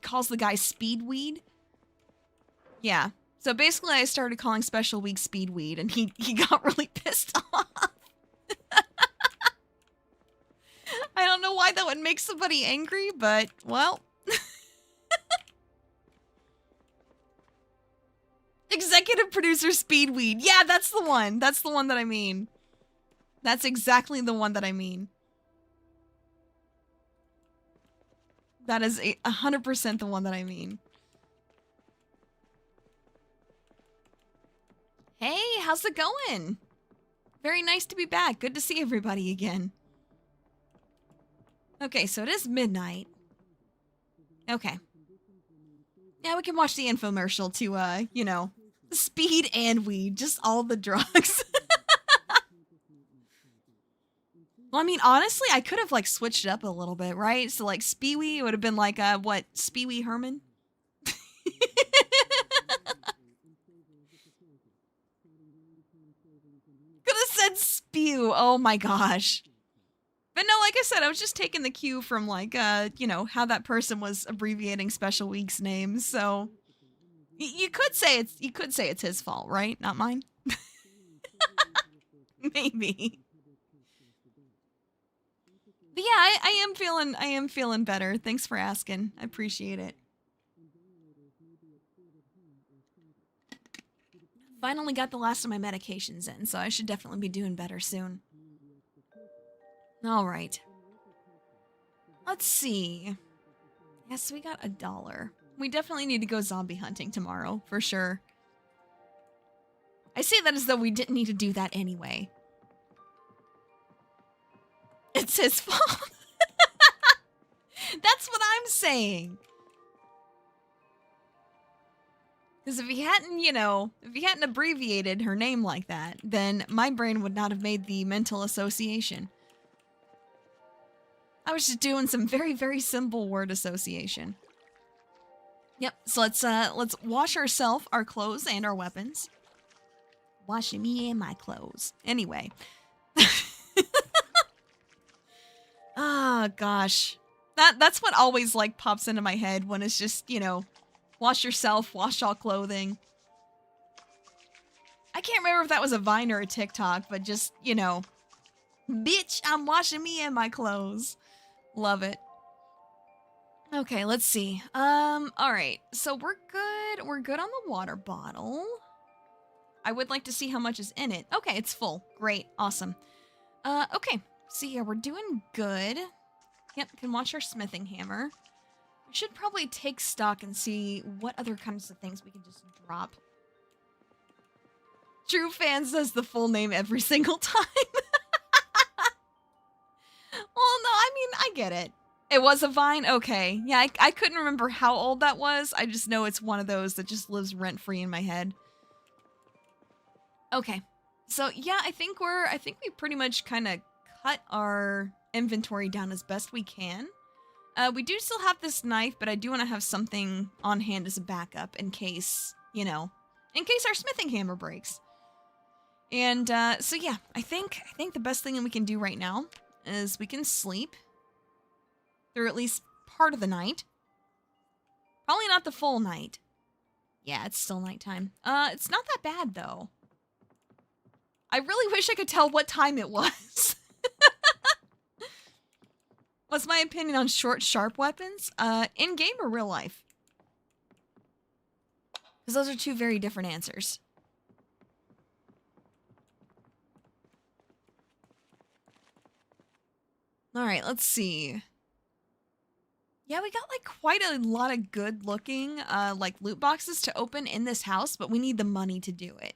calls the guy Speedweed. Yeah. So basically I started calling Special Week Speedweed and he got really pissed off. I don't know why that would make somebody angry, but well. Executive producer Speedweed. Yeah, that's the one. That's the one that I mean. That's exactly the one that I mean. That is 100% the one that I mean. Hey, how's it going? Very nice to be back. Good to see everybody again. Okay, so it is midnight. Okay. Yeah, we can watch the infomercial to, you know, speed and weed. Just all the drugs. Well, I mean, honestly, I could have, like, switched it up a little bit, right? So, like, Speewee, it would have been like, what, Speewee Herman? Could have said spew. Oh my gosh. But no, like I said, I was just taking the cue from, like, you know, how that person was abbreviating Special Week's names. So you could say it's his fault, right? Not mine. Maybe. But yeah, I am feeling better. Thanks for asking. I appreciate it. Finally got the last of my medications in, so I should definitely be doing better soon. All right. Let's see. Yes, we got $1. We definitely need to go zombie hunting tomorrow, for sure. I say that as though we didn't need to do that anyway. It's his fault. That's what I'm saying. Because if he hadn't, you know, if he hadn't abbreviated her name like that, then my brain would not have made the mental association. I was just doing some very, very simple word association. Yep, so let's wash ourselves, our clothes, and our weapons. Washing me and my clothes. Anyway. Ah, gosh. That's what always, like, pops into my head when it's just, you know, wash yourself, wash all clothing. I can't remember if that was a Vine or a TikTok, but just, you know, bitch, I'm washing me and my clothes. Love it. Okay, let's see. All right. So we're good. We're good on the water bottle. I would like to see how much is in it. Okay, it's full. Great. Awesome. Okay. So yeah, we're doing good. Yep, can watch our smithing hammer. We should probably take stock and see what other kinds of things we can just drop. True fan says the full name every single time. Well, no, I mean, I get it. It was a Vine? Okay. Yeah, I couldn't remember how old that was. I just know it's one of those that just lives rent-free in my head. Okay. So, yeah, I think we pretty much kind of cut our inventory down as best we can. We do still have this knife, but I do want to have something on hand as a backup in case, you know, in case our smithing hammer breaks. And, so yeah, I think the best thing that we can do right now is we can sleep through at least part of the night. Probably not the full night. Yeah, it's still nighttime. It's not that bad, though. I really wish I could tell what time it was. What's my opinion on short, sharp weapons? In-game or real life? Because those are two very different answers. Alright, let's see. Yeah, we got, like, quite a lot of good-looking, like, loot boxes to open in this house, but we need the money to do it.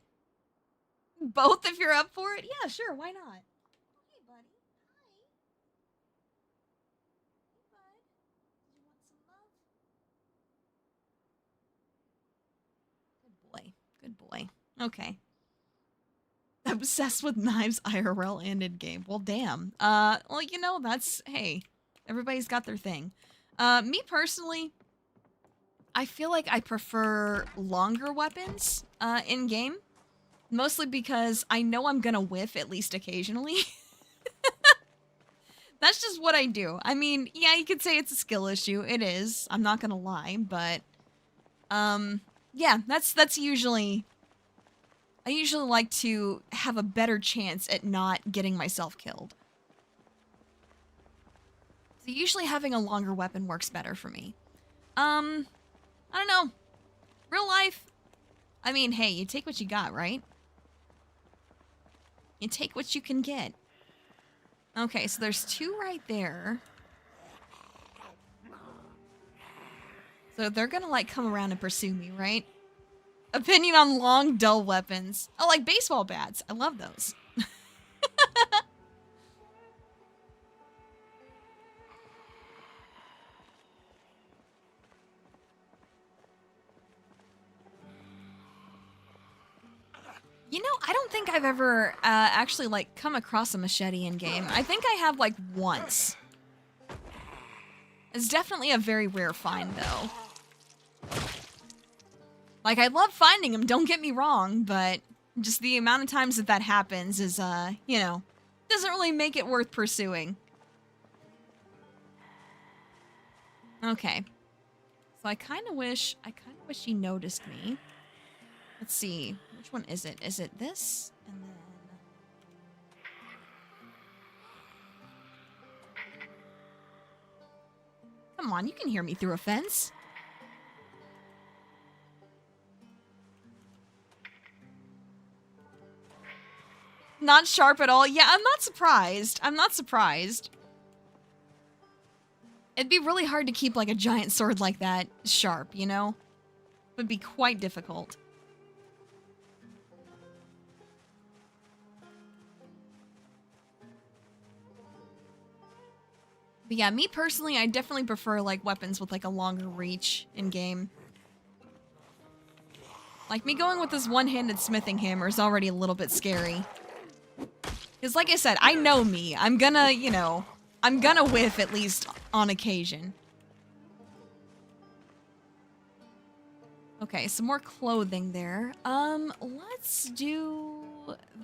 Both if you're up for it? Yeah, sure, why not? Hey, buddy. Hi. Hey, bud. You want some love? Good boy. Good boy. Okay. Obsessed with knives IRL and in-game. Well, damn. Well, you know, that's, hey, everybody's got their thing. Me personally, I feel like I prefer longer weapons, in-game. Mostly because I know I'm gonna whiff at least occasionally. That's just what I do. I mean, yeah, you could say it's a skill issue. It is. I'm not gonna lie, but, yeah, that's usually... I usually like to have a better chance at not getting myself killed. So usually having a longer weapon works better for me. I don't know. Real life, I mean, hey, you take what you got, right? You take what you can get. Okay, so there's two right there. So they're gonna, like, come around and pursue me, right? Opinion on long, dull weapons. Oh, like baseball bats. I love those. You know, I don't think I've ever actually, like, come across a machete in game. I think I have, like, once. It's definitely a very rare find, though. Like, I love finding them, don't get me wrong, but just the amount of times that happens is, you know, doesn't really make it worth pursuing. Okay. So I kind of wish he noticed me. Let's see. Which one is it? Is it this? And then... Come on, you can hear me through a fence. Not sharp at all. Yeah, I'm not surprised. I'm not surprised. It'd be really hard to keep like a giant sword like that sharp, you know? It would be quite difficult. But yeah, me personally, I definitely prefer like weapons with like a longer reach in game. Like me going with this one-handed smithing hammer is already a little bit scary. Because like I said, I know me. I'm gonna, you know, I'm gonna whiff at least on occasion. Okay, some more clothing there. Let's do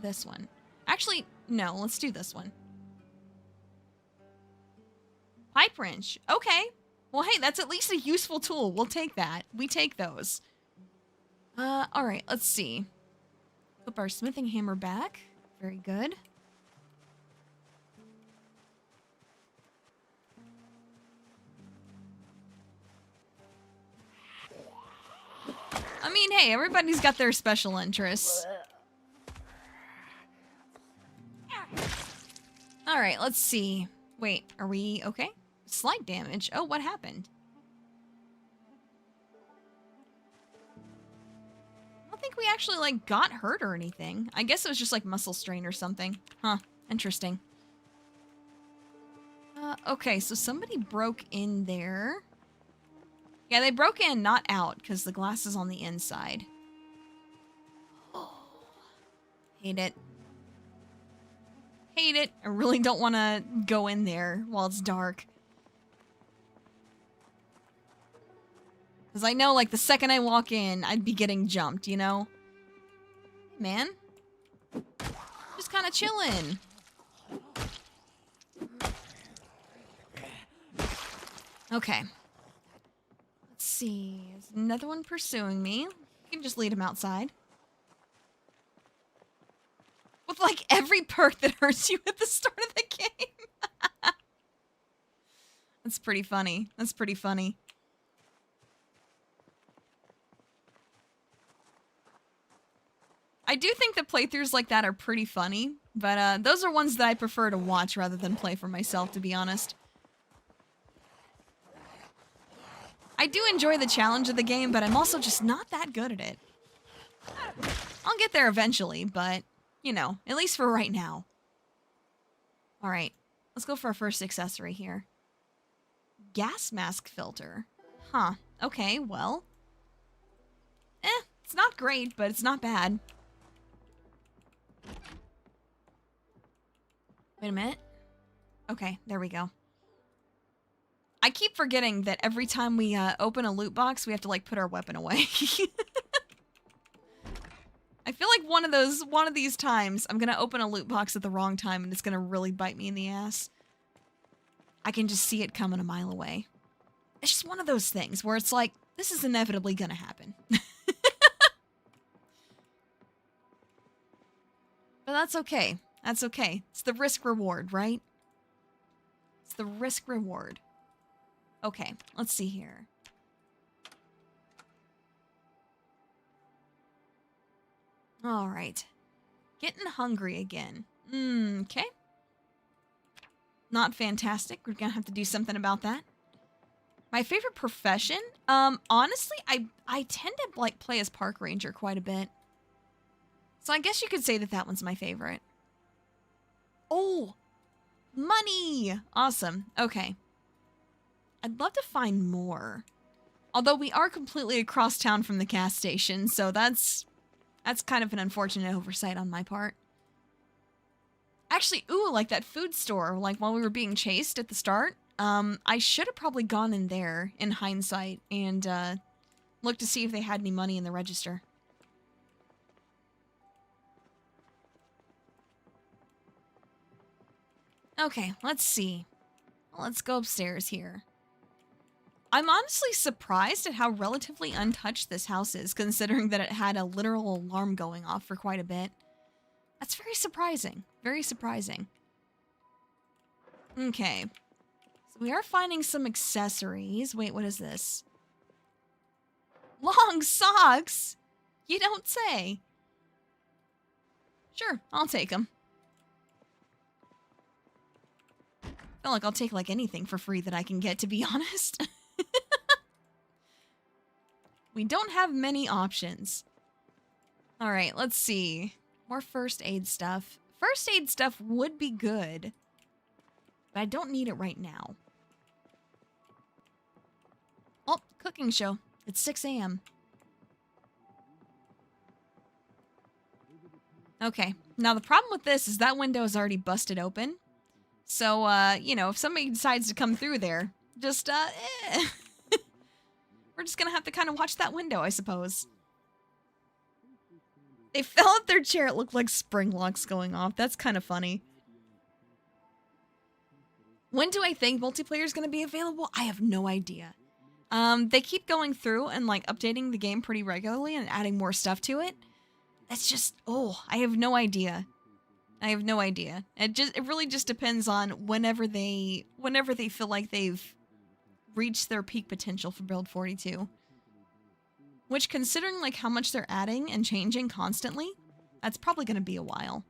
this one. Actually, no, let's do this one. Pipe wrench. Okay. Well, hey, that's at least a useful tool. We'll take that. We take those. All right, let's see. Flip our smithing hammer back. Very good. I mean, hey, everybody's got their special interests. All right, let's see. Wait, are we okay? Slight damage. Oh, what happened? I don't think we actually, like, got hurt or anything. I guess it was just, like, muscle strain or something. Huh, interesting. Okay, so somebody broke in there. Yeah, they broke in, not out, because the glass is on the inside. Oh, hate it. Hate it. I really don't want to go in there while it's dark. Because I know, like, the second I walk in, I'd be getting jumped, you know? Man. Just kind of chilling. Okay. Let's see. There's another one pursuing me. You can just lead him outside. With, like, every perk that hurts you at the start of the game. That's pretty funny. That's pretty funny. I do think that playthroughs like that are pretty funny, but those are ones that I prefer to watch rather than play for myself, to be honest. I do enjoy the challenge of the game, but I'm also just not that good at it. I'll get there eventually, but, you know, at least for right now. Alright, let's go for our first accessory here. Gas mask filter. Huh, okay, well. It's not great, but it's not bad. Wait a minute. Okay, there we go. I keep forgetting that every time we open a loot box, we have to like put our weapon away. I feel like one of these times I'm gonna open a loot box at the wrong time and it's gonna really bite me in the ass. I can just see it coming a mile away. It's just one of those things where it's like, this is inevitably gonna happen. But that's okay. That's okay. It's the risk reward, right? It's the risk reward. Okay, let's see here. All right. Getting hungry again. Okay. Not fantastic. We're gonna have to do something about that. My favorite profession? Honestly, I tend to like play as park ranger quite a bit. So I guess you could say that that one's my favorite. Oh, money! Awesome. Okay. I'd love to find more. Although we are completely across town from the gas station, so that's kind of an unfortunate oversight on my part. Actually, ooh, like that food store, like while we were being chased at the start, I should have probably gone in there in hindsight and looked to see if they had any money in the register. Okay, let's see. Let's go upstairs here. I'm honestly surprised at how relatively untouched this house is, considering that it had a literal alarm going off for quite a bit. That's very surprising. Very surprising. Okay. So we are finding some accessories. Wait, what is this? Long socks? You don't say. Sure, I'll take them. I feel like I'll take like anything for free that I can get, to be honest. We don't have many options. All right, let's see. More first aid stuff. First aid stuff would be good, but I don't need it right now. Oh, cooking show. It's 6 a.m. Okay, now the problem with this is that window is already busted open. So, you know, if somebody decides to come through there, just, we're just gonna have to kind of watch that window, I suppose. They fell off their chair. It looked like spring locks going off. That's kind of funny. When do I think multiplayer is going to be available? I have no idea. They keep going through and like updating the game pretty regularly and adding more stuff to it. It's just, oh, I have no idea. I have no idea. It really just depends on whenever they feel like they've reached their peak potential for Build 42. Which, considering like how much they're adding and changing constantly, that's probably going to be a while.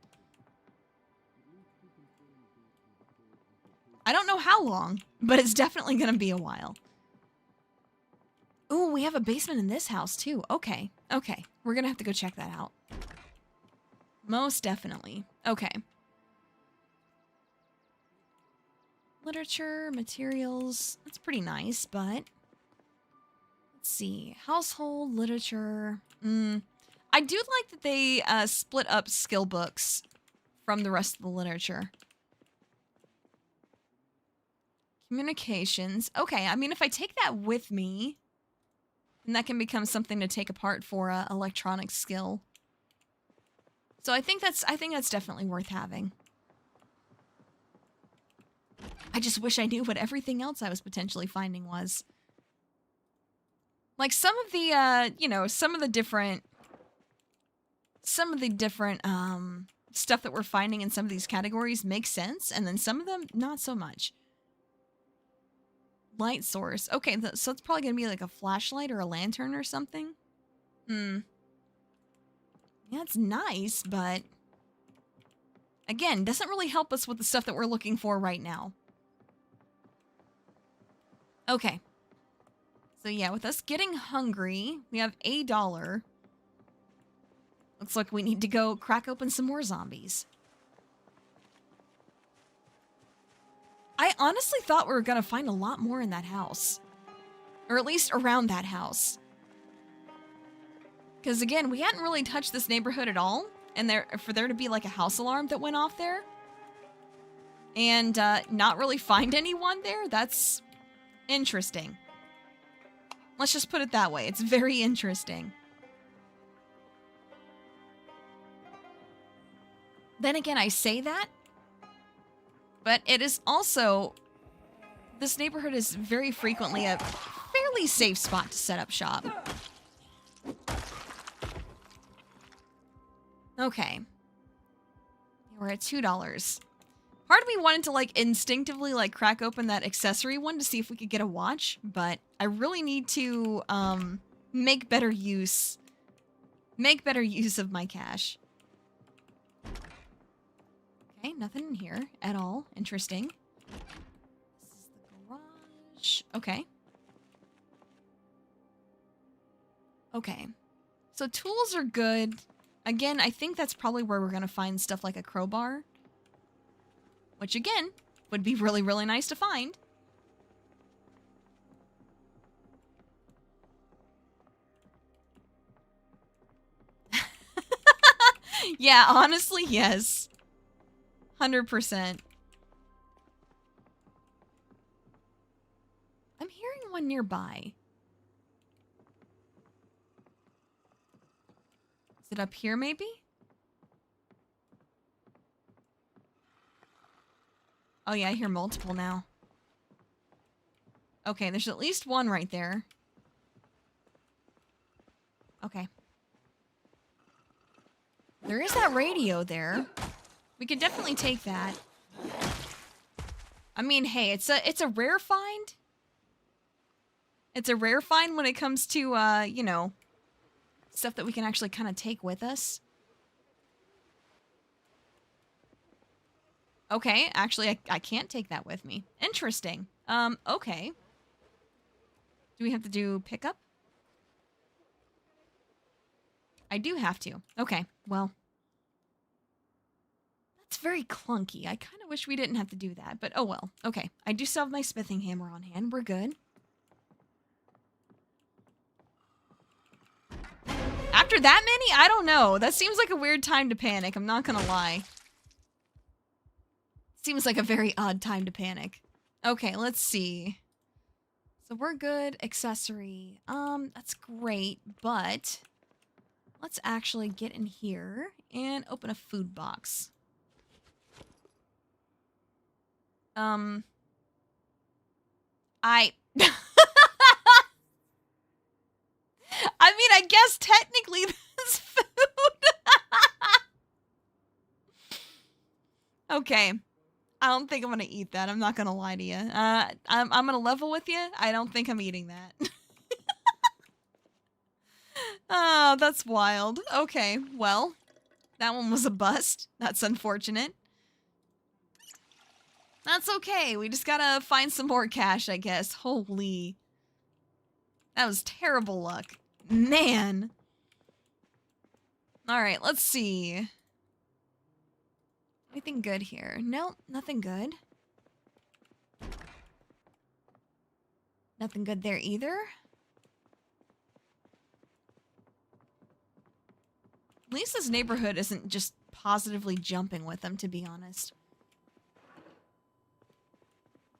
I don't know how long, but it's definitely going to be a while. Ooh, we have a basement in this house too. Okay, okay. We're going to have to go check that out. Most definitely. Okay. Literature, materials. That's pretty nice, but... Let's see. Household, literature. I do like that they split up skill books from the rest of the literature. Communications. Okay, I mean, if I take that with me, then that can become something to take apart for electronic skill. So I think that's definitely worth having. I just wish I knew what everything else I was potentially finding was. Like some of the, you know, some of the different stuff that we're finding in some of these categories makes sense, and then some of them, not so much. Light source. Okay, so it's probably going to be like a flashlight or a lantern or something. Yeah, it's nice, but again, doesn't really help us with the stuff that we're looking for right now. Okay. So yeah, with us getting hungry, we have $1. Looks like we need to go crack open some more zombies. I honestly thought we were going to find a lot more in that house. Or at least around that house. Because again, we hadn't really touched this neighborhood at all. And for there to be like a house alarm that went off there. And not really find anyone there, that's interesting. Let's just put it that way. It's very interesting. Then again, I say that, but it is also, this neighborhood is very frequently a fairly safe spot to set up shop. Okay. We're at $2. Part of me wanted to like instinctively like crack open that accessory one to see if we could get a watch, but I really need to make better use of my cash. Okay, nothing in here at all. Interesting. This is the garage. Okay. Okay. So tools are good. Again, I think that's probably where we're going to find stuff like a crowbar. Which, again, would be really, really nice to find. Yeah, honestly, yes. 100%. I'm hearing one nearby. Is it up here, maybe? Oh yeah, I hear multiple now. Okay, there's at least one right there. Okay. There is that radio there. We could definitely take that. I mean, hey, it's a rare find. It's a rare find when it comes to, you know, stuff that we can actually kind of take with us. Okay, actually, I can't take that with me. Interesting. Okay. Do we have to do pickup? I do have to. Okay, well. That's very clunky. I kind of wish we didn't have to do that, but oh well. Okay, I do still have my smithing hammer on hand. We're good. After that many? I don't know. That seems like a weird time to panic. I'm not gonna lie. Seems like a very odd time to panic. Okay, let's see. So we're good. Accessory. That's great, but let's actually get in here and open a food box. I mean, I guess technically that's food. Okay. I don't think I'm gonna eat that. I'm not gonna lie to you. I'm gonna level with you. I don't think I'm eating that. Oh, that's wild. Okay, well, that one was a bust. That's unfortunate. That's okay. We just gotta find some more cash, I guess. Holy. That was terrible luck. Man. Alright, let's see. Anything good here? Nope, nothing good. Nothing good there either. At least this neighborhood isn't just positively jumping with them, to be honest.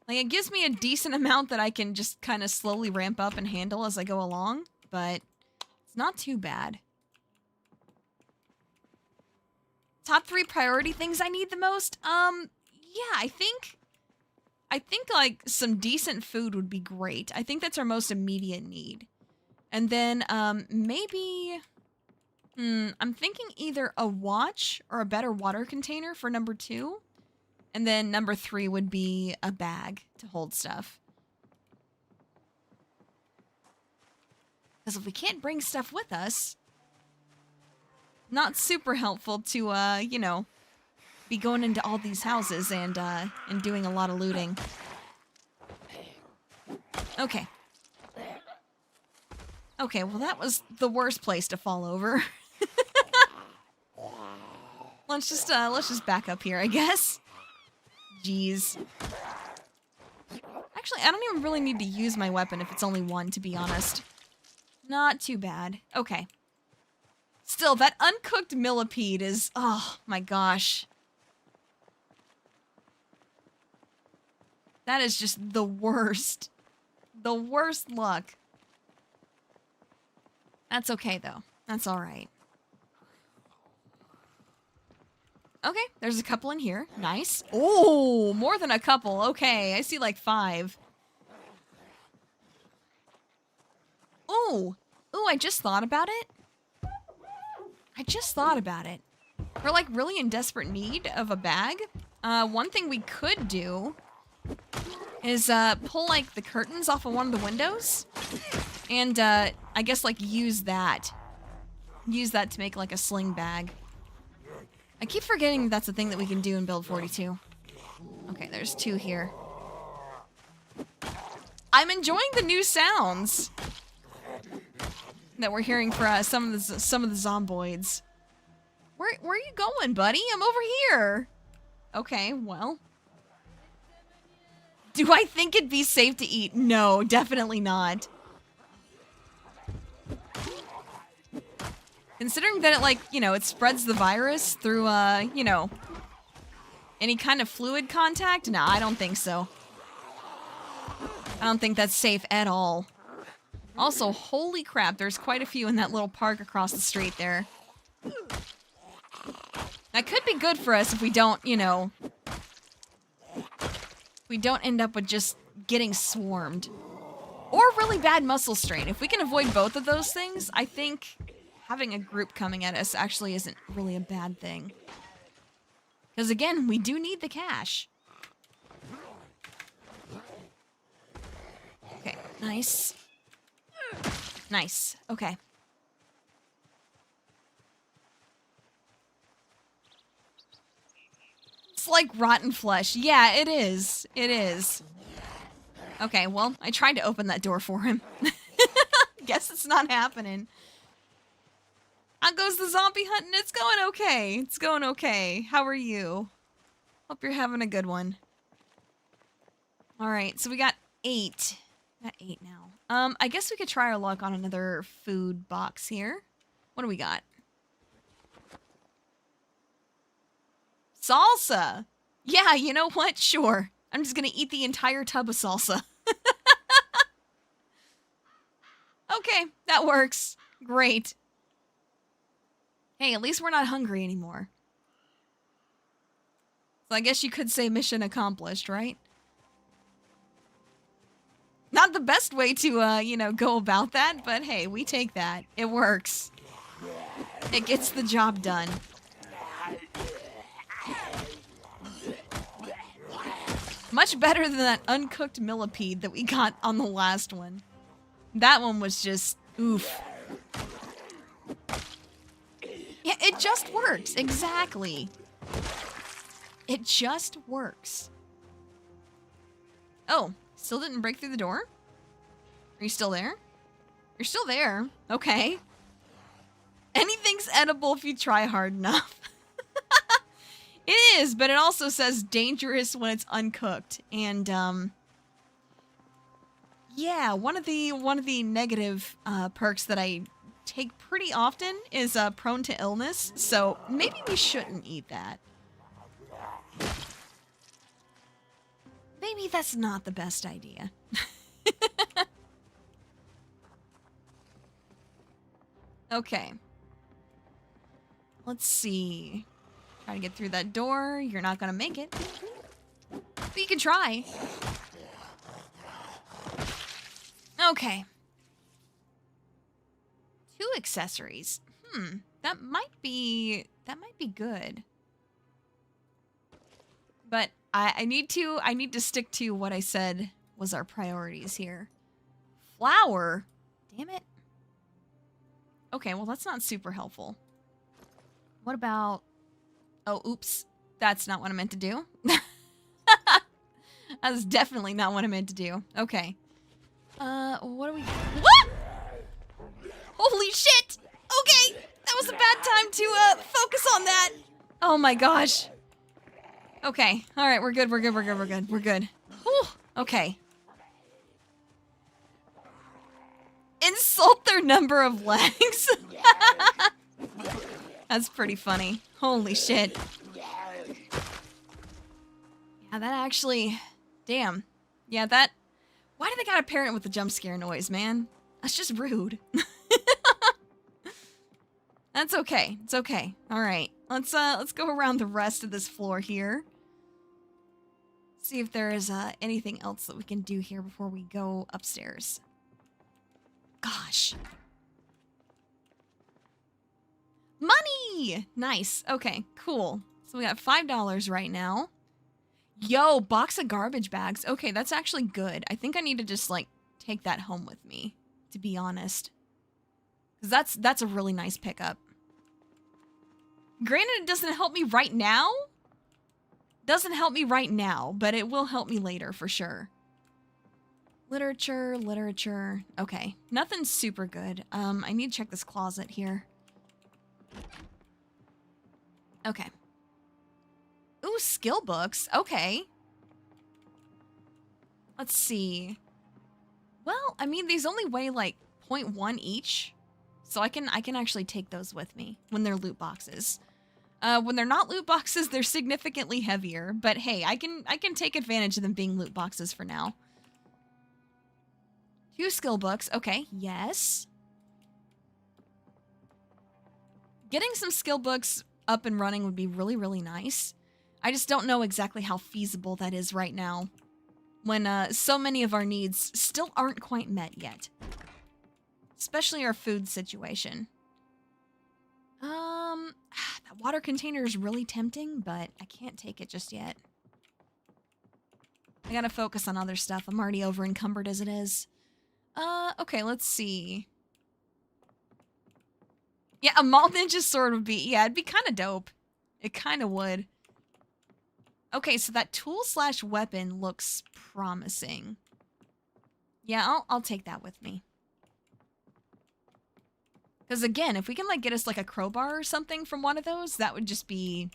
Like, it gives me a decent amount that I can just kind of slowly ramp up and handle as I go along, but it's not too bad. Top 3 priority things I need the most? Yeah, I think like some decent food would be great. I think that's our most immediate need. And then, maybe, I'm thinking either a watch or a better water container for number 2. And then number 3 would be a bag to hold stuff. Because if we can't bring stuff with us, not super helpful to, you know, be going into all these houses and doing a lot of looting. Okay. Okay, well that was the worst place to fall over. Let's just back up here, I guess. Jeez. Actually, I don't even really need to use my weapon if it's only one, to be honest. Not too bad. Okay. Still, that uncooked millipede is... Oh, my gosh. That is just the worst. The worst luck. That's okay, though. That's alright. Okay, there's a couple in here. Nice. Oh, more than a couple. Okay, I see like 5. Ooh. Ooh, I just thought about it. We're like really in desperate need of a bag. One thing we could do is pull like the curtains off of one of the windows. And I guess like use that. Use that to make like a sling bag. I keep forgetting that's a thing that we can do in build 42. Okay, there's 2 here. I'm enjoying the new sounds that we're hearing for some of the zomboids. Where are you going, buddy? I'm over here. Okay, well. Do I think it'd be safe to eat? No, definitely not. Considering that it, like, you know, it spreads the virus through, you know, any kind of fluid contact? No, I don't think so. I don't think that's safe at all. Also, holy crap, there's quite a few in that little park across the street there. That could be good for us if we don't, you know... we don't end up with just getting swarmed. Or really bad muscle strain. If we can avoid both of those things, I think... having a group coming at us actually isn't really a bad thing. Because again, we do need the cash. Nice. Nice. Okay. It's like rotten flesh. Yeah, it is. It is. Okay, well, I tried to open that door for him. Guess it's not happening. How goes the zombie hunting? It's going okay. It's going okay. How are you? Hope you're having a good one. Alright, so we got 8. Got 8 now. I guess we could try our luck on another food box here. What do we got? Salsa! Yeah, you know what? Sure. I'm just gonna eat the entire tub of salsa. Okay, that works. Great. Hey, at least we're not hungry anymore. So I guess you could say mission accomplished, right? Not the best way to, you know, go about that, but hey, we take that. It works. It gets the job done. Much better than that uncooked millipede that we got on the last one. That one was just, oof. Yeah, it just works. Exactly. It just works. Oh, still didn't break through the door? Are you still there? You're still there. Okay. Anything's edible if you try hard enough. It is, but it also says dangerous when it's uncooked. And, yeah, one of the negative perks that I take pretty often is prone to illness, so maybe we shouldn't eat that. Maybe that's not the best idea. Okay. Let's see. Try to get through that door. You're not gonna make it. But you can try. Okay. 2 accessories. That might be good. But I need to stick to what I said was our priorities here. Flour? Damn it. Okay, well that's not super helpful. What about... Oh, oops. That's not what I meant to do. That's definitely not what I meant to do. Okay. What do we... What? Holy shit! Okay! That was a bad time to, focus on that! Oh my gosh. Okay. Alright, we're good, we're good, we're good, we're good, we're good. Whew. Okay. Insult their number of legs. That's pretty funny. Holy shit. Yeah, that actually... Damn. Yeah, that... Why do they gotta pair it with the jump scare noise, man? That's just rude. That's okay. It's okay. Alright. Let's go around the rest of this floor here. See if there is anything else that we can do here before we go upstairs. Gosh. Money! Nice. Okay, cool. So we got $5 right now. Yo, box of garbage bags. Okay, that's actually good. I think I need to just, like, take that home with me, to be honest. Because that's a really nice pickup. Granted, it doesn't help me right now. Doesn't help me right now, but it will help me later for sure. Literature, literature. Okay, nothing super good. I need to check this closet here. Okay. Ooh, skill books. Okay. Let's see. Well, I mean, these only weigh like 0.1 each. So I can actually take those with me when they're loot boxes. When they're not loot boxes, they're significantly heavier. But hey, I can take advantage of them being loot boxes for now. 2 skill books. Okay, yes. Getting some skill books up and running would be really, really nice. I just don't know exactly how feasible that is right now, when so many of our needs still aren't quite met yet. Especially our food situation. That water container is really tempting, but I can't take it just yet. I gotta focus on other stuff. I'm already over encumbered as it is. Okay, let's see. Yeah, a mall ninja sword would be, yeah, it'd be kind of dope. It kind of would. Okay, so that tool slash weapon looks promising. Yeah, I'll take that with me. Because again, if we can like get us like a crowbar or something from one of those, that would just be,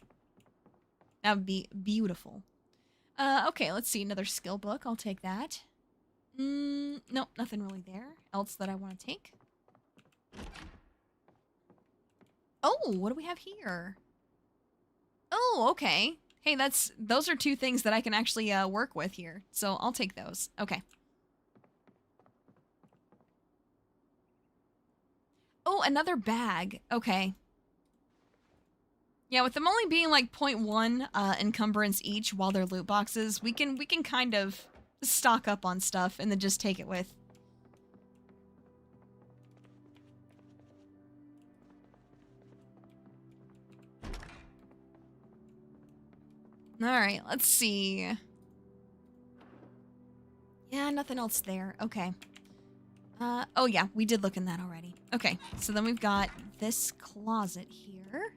that would be beautiful. Okay, let's see, another skill book. I'll take that. Nope, nothing really there else that I want to take. Oh, what do we have here? Oh, okay. Hey, those are two things that I can actually work with here. So I'll take those. Okay. Oh, another bag. Okay. Yeah, with them only being like 0.1 encumbrance each while they're loot boxes, we can kind of stock up on stuff and then just take it with. All right, let's see. Yeah, nothing else there. Okay. Oh yeah, we did look in that already. Okay, so then we've got this closet here.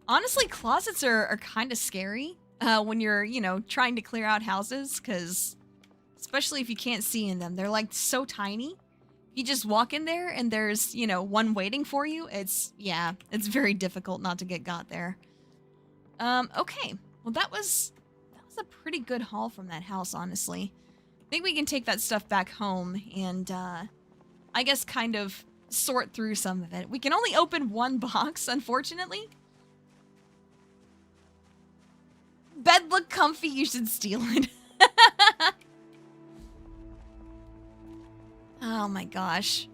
Honestly, closets are kind of scary when you're, you know, trying to clear out houses, because especially if you can't see in them, they're like so tiny. You just walk in there and there's, you know, one waiting for you. It's very difficult not to get got there. Okay. Well, that was a pretty good haul from that house, honestly. I think we can take that stuff back home and, I guess kind of sort through some of it. We can only open one box, unfortunately. Bed look comfy, you should steal it. Oh my gosh.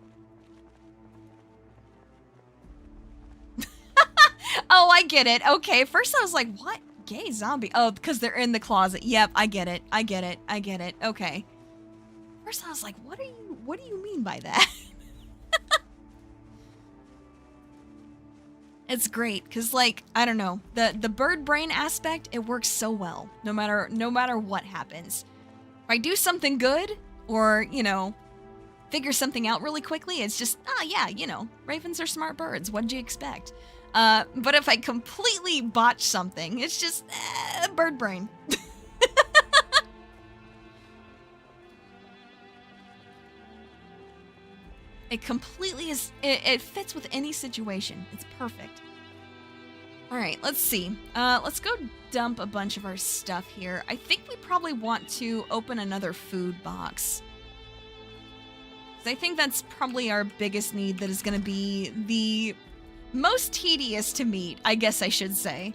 Oh, I get it. Okay, first I was like, what? Gay zombie? Oh, because they're in the closet. Yep, I get it. I get it. I get it. Okay. First I was like, what do you mean by that? It's great, because like, I don't know, the bird brain aspect, it works so well, no matter what happens. If I do something good, or, you know, figure something out really quickly, it's just, yeah, you know, ravens are smart birds, what did you expect? But if I completely botch something, it's just, bird brain. It completely is, it fits with any situation. It's perfect. All right, let's see. Let's go dump a bunch of our stuff here. I think we probably want to open another food box. I think that's probably our biggest need that is going to be the most tedious to meet, I guess I should say.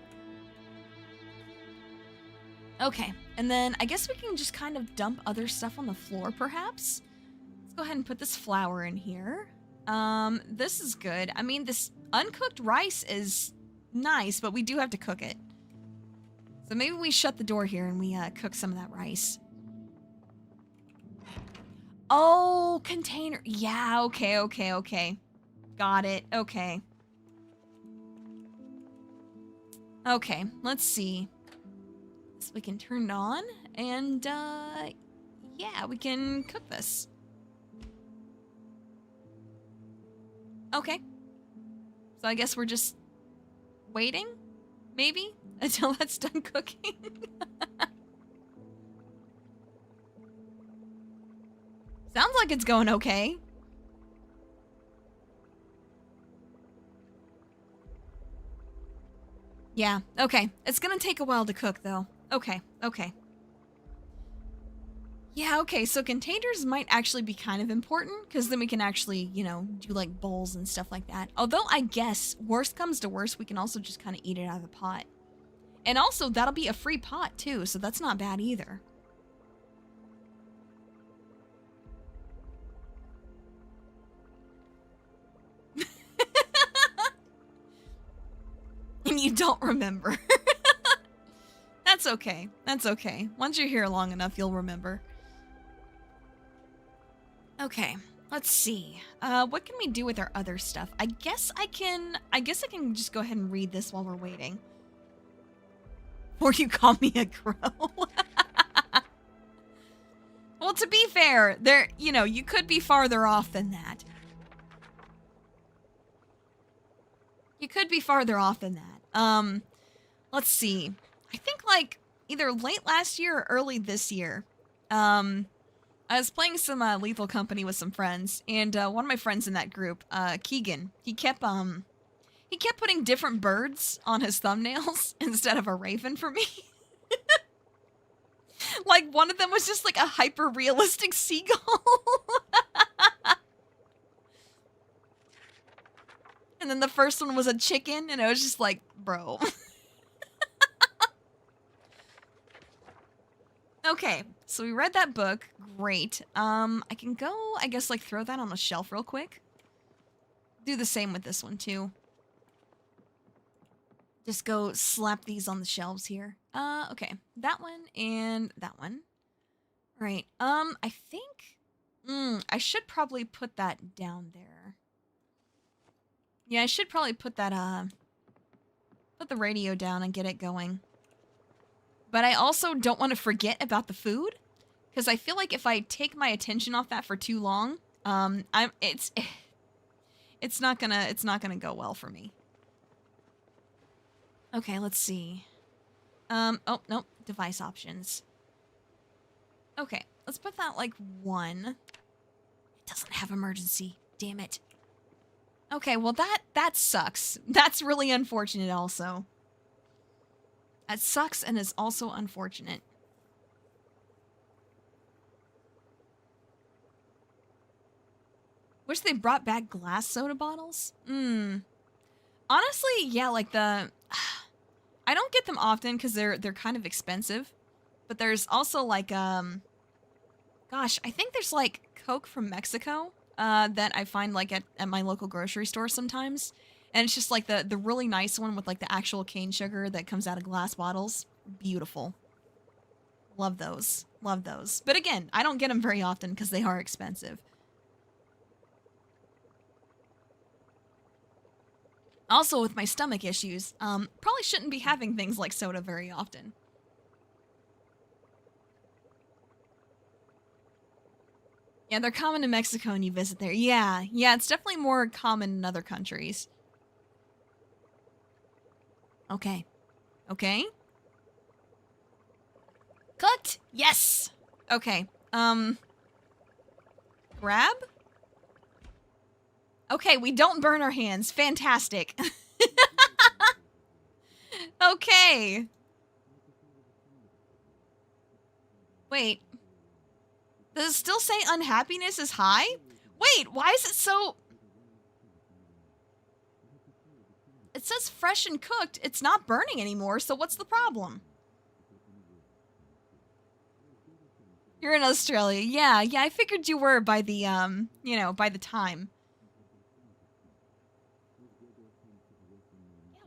Okay, and then I guess we can just kind of dump other stuff on the floor, perhaps? Let's go ahead and put this flour in here. This is good. I mean, this uncooked rice is nice, but we do have to cook it. So maybe we shut the door here and we cook some of that rice. Oh, container. Yeah, okay. Got it. Okay. Okay, let's see. So we can turn it on and, yeah, we can cook this. Okay. So I guess we're just waiting, maybe, until that's done cooking. Sounds like it's going okay. Yeah, okay. It's gonna take a while to cook, though. Okay. Yeah, okay, so containers might actually be kind of important, because then we can actually, you know, do, like, bowls and stuff like that. Although, I guess, worst comes to worst, we can also just kind of eat it out of the pot. And also, that'll be a free pot, too, so that's not bad either. And you don't remember. That's okay. That's okay. Once you're here long enough, you'll remember. Okay, let's see. What can we do with our other stuff? I guess I can just go ahead and read this while we're waiting. Or you call me a crow. Well, to be fair, there, you know, you could be farther off than that. You could be farther off than that. Let's see. I think like either late last year or early this year. I was playing some Lethal Company with some friends, and one of my friends in that group, Keegan, he kept putting different birds on his thumbnails instead of a raven for me. Like, one of them was just like a hyper-realistic seagull. And then the first one was a chicken, and I was just like, bro. Okay, so we read that book. Great. I can go, I guess, like, throw that on a shelf real quick. Do the same with this one, too. Just go slap these on the shelves here. Okay. That one and that one. Right. I think... I should probably put that down there. Yeah, I should probably put that, put the radio down and get it going. But I also don't want to forget about the food, because I feel like if I take my attention off that for too long, it's not gonna go well for me. Okay, let's see. Oh, nope, device options. Okay, let's put that like 1. It doesn't have emergency, damn it. Okay, well that sucks. That's really unfortunate also. That sucks and is also unfortunate. Wish they brought back glass soda bottles? Honestly, yeah, like the... I don't get them often because they're kind of expensive. But there's also like, gosh, I think there's like Coke from Mexico that I find like at my local grocery store sometimes. And it's just like the really nice one with like the actual cane sugar that comes out of glass bottles. Beautiful. Love those. Love those. But again, I don't get them very often because they are expensive. Also, with my stomach issues, probably shouldn't be having things like soda very often. Yeah, they're common in Mexico and you visit there. Yeah, it's definitely more common in other countries. Okay. Okay. Cooked! Yes! Okay. Grab? Okay, we don't burn our hands. Fantastic. Okay. Wait. Does it still say unhappiness is high? Wait, why is it so... It says fresh and cooked. It's not burning anymore, so what's the problem? You're in Australia. Yeah, I figured you were by the, you know, by the time. Yeah,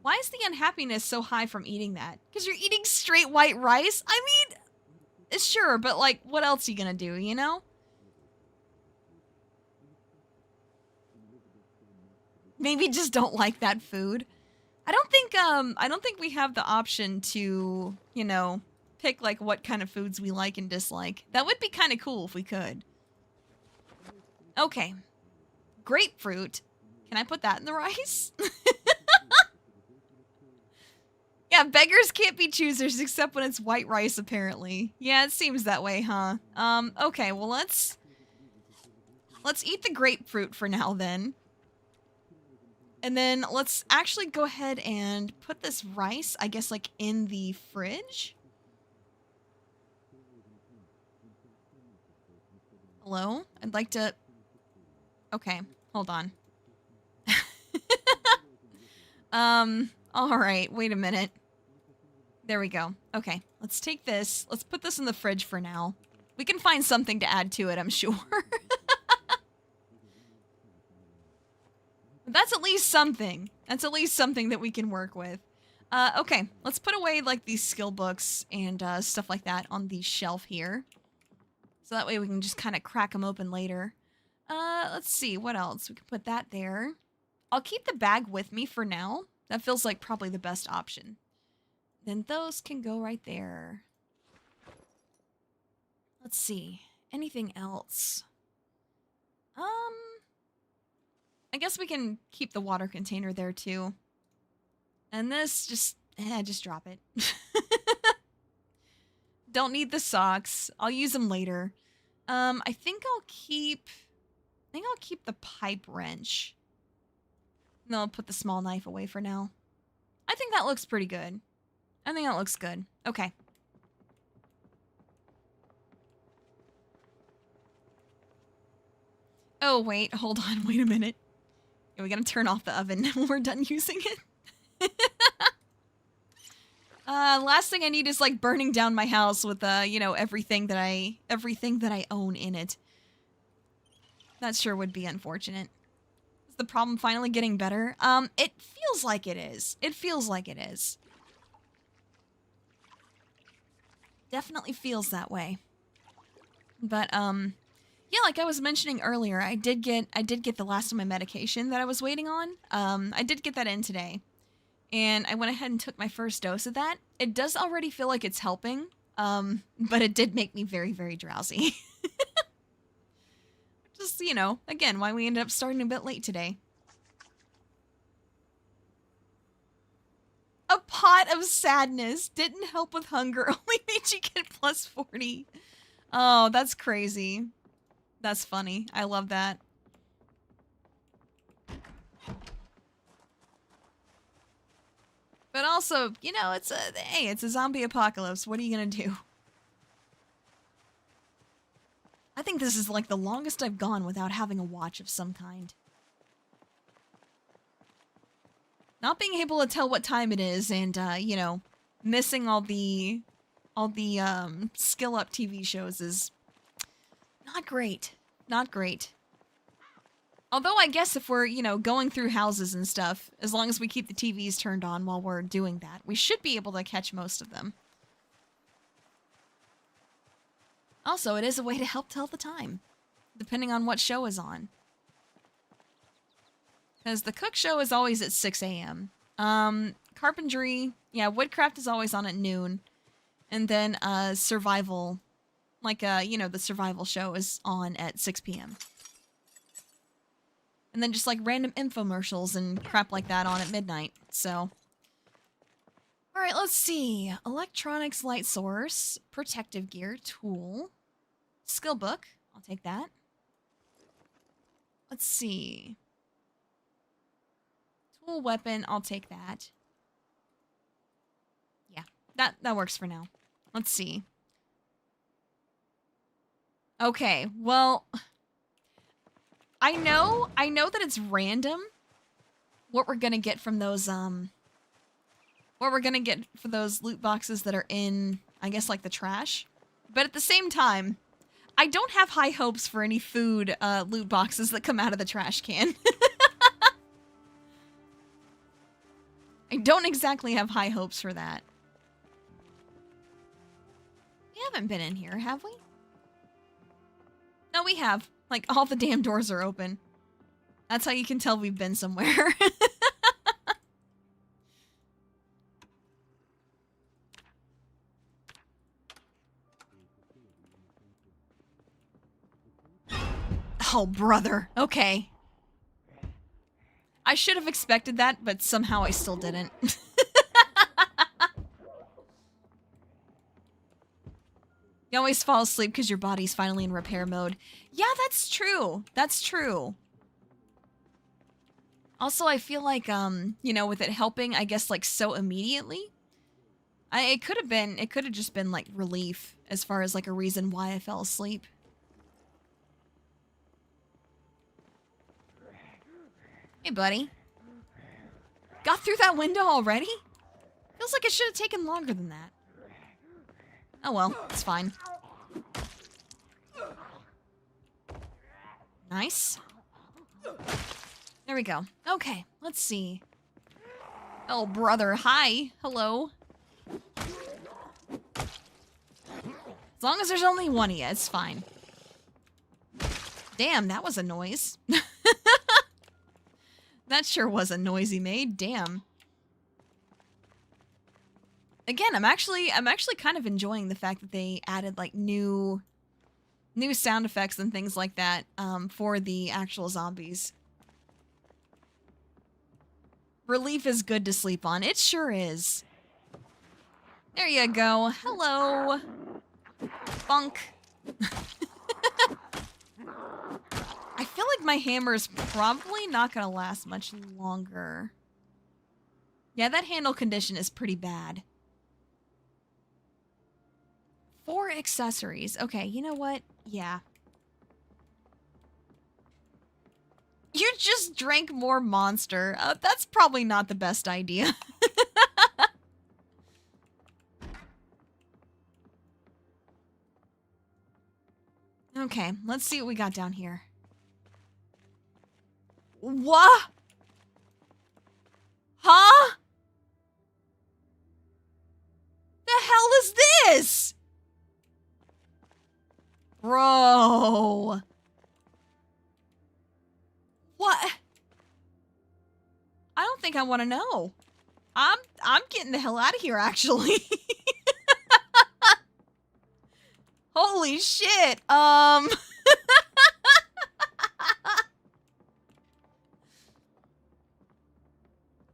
why is the unhappiness so high from eating that? Because you're eating straight white rice? I mean, sure, but like, what else are you gonna do, you know? Maybe just don't like that food. I don't think we have the option to, you know, pick like what kind of foods we like and dislike. That would be kind of cool if we could. Okay. Grapefruit. Can I put that in the rice? Yeah, beggars can't be choosers except when it's white rice, apparently. Yeah, it seems that way, huh? Okay, well let's eat the grapefruit for now then. And then let's actually go ahead and put this rice, I guess, like in the fridge. Hello? I'd like to... Okay, hold on. Alright, wait a minute. There we go. Okay, let's take this. Let's put this in the fridge for now. We can find something to add to it, I'm sure. That's at least something. That's at least something that we can work with. Okay, let's put away, like, these skill books and stuff like that on the shelf here. So that way we can just kind of crack them open later. Let's see, what else? We can put that there. I'll keep the bag with me for now. That feels like probably the best option. Then those can go right there. Let's see. Anything else? I guess we can keep the water container there too. And this, just drop it. Don't need the socks. I'll use them later. I think I'll keep the pipe wrench. No, I'll put the small knife away for now. I think that looks pretty good. I think that looks good. Okay. Oh, wait. Hold on. Wait a minute. Yeah, we gotta turn off the oven when we're done using it. Last thing I need is, like, burning down my house with, you know, everything that I own in it. That sure would be unfortunate. Is the problem finally getting better? It feels like it is. It feels like it is. Definitely feels that way. But, yeah, like I was mentioning earlier, I did get the last of my medication that I was waiting on. I did get that in today. And I went ahead and took my first dose of that. It does already feel like it's helping, but it did make me very, very drowsy. Just, you know, again, why we ended up starting a bit late today. A pot of sadness didn't help with hunger, only made you get plus 40. Oh, that's crazy. That's funny. I love that. But also, you know, it's a zombie apocalypse. What are you gonna do? I think this is like the longest I've gone without having a watch of some kind. Not being able to tell what time it is and, you know, missing all the skill up TV shows is not great. Not great. Although I guess if we're, you know, going through houses and stuff, as long as we keep the TVs turned on while we're doing that, we should be able to catch most of them. Also, it is a way to help tell the time, depending on what show is on. Because the cook show is always at 6 a.m. Carpentry, yeah, woodcraft is always on at noon. And then, survival, like, you know, the survival show is on at 6 p.m. And then just, like, random infomercials and crap like that on at midnight, so. Alright, let's see. Electronics light source, protective gear, tool, skill book, I'll take that. Let's see. Tool, weapon, I'll take that. Yeah, that works for now. Let's see. Okay, well, I know that it's random what we're gonna get from those, what we're gonna get for those loot boxes that are in, I guess, like, the trash. But at the same time, I don't have high hopes for any food, loot boxes that come out of the trash can. I don't exactly have high hopes for that. We haven't been in here, have we? No, we have. Like, all the damn doors are open. That's how you can tell we've been somewhere. Oh, brother. Okay. I should have expected that, but somehow I still didn't. You always fall asleep because your body's finally in repair mode. Yeah, that's true. That's true. Also, I feel like, you know, with it helping, I guess, like, so immediately. It could have just been, like, relief as far as, like, a reason why I fell asleep. Hey, buddy. Got through that window already? Feels like it should have taken longer than that. Oh well, it's fine. Nice. There we go. Okay, let's see. Oh, brother, hi. Hello. As long as there's only one of you, it's fine. Damn, that was a noise. That sure was a noise he made. Damn. Again, I'm actually kind of enjoying the fact that they added, like, new new sound effects and things like that for the actual zombies. Relief is good to sleep on. It sure is. There you go. Hello. Bunk. I feel like my hammer's probably not gonna last much longer. Yeah, that handle condition is pretty bad. 4 accessories. Okay, you know what? Yeah. You just drank more Monster. That's probably not the best idea. Okay, let's see what we got down here. What? Huh? The hell is this? Bro. What? I don't think I want to know. I'm getting the hell out of here, actually. Holy shit.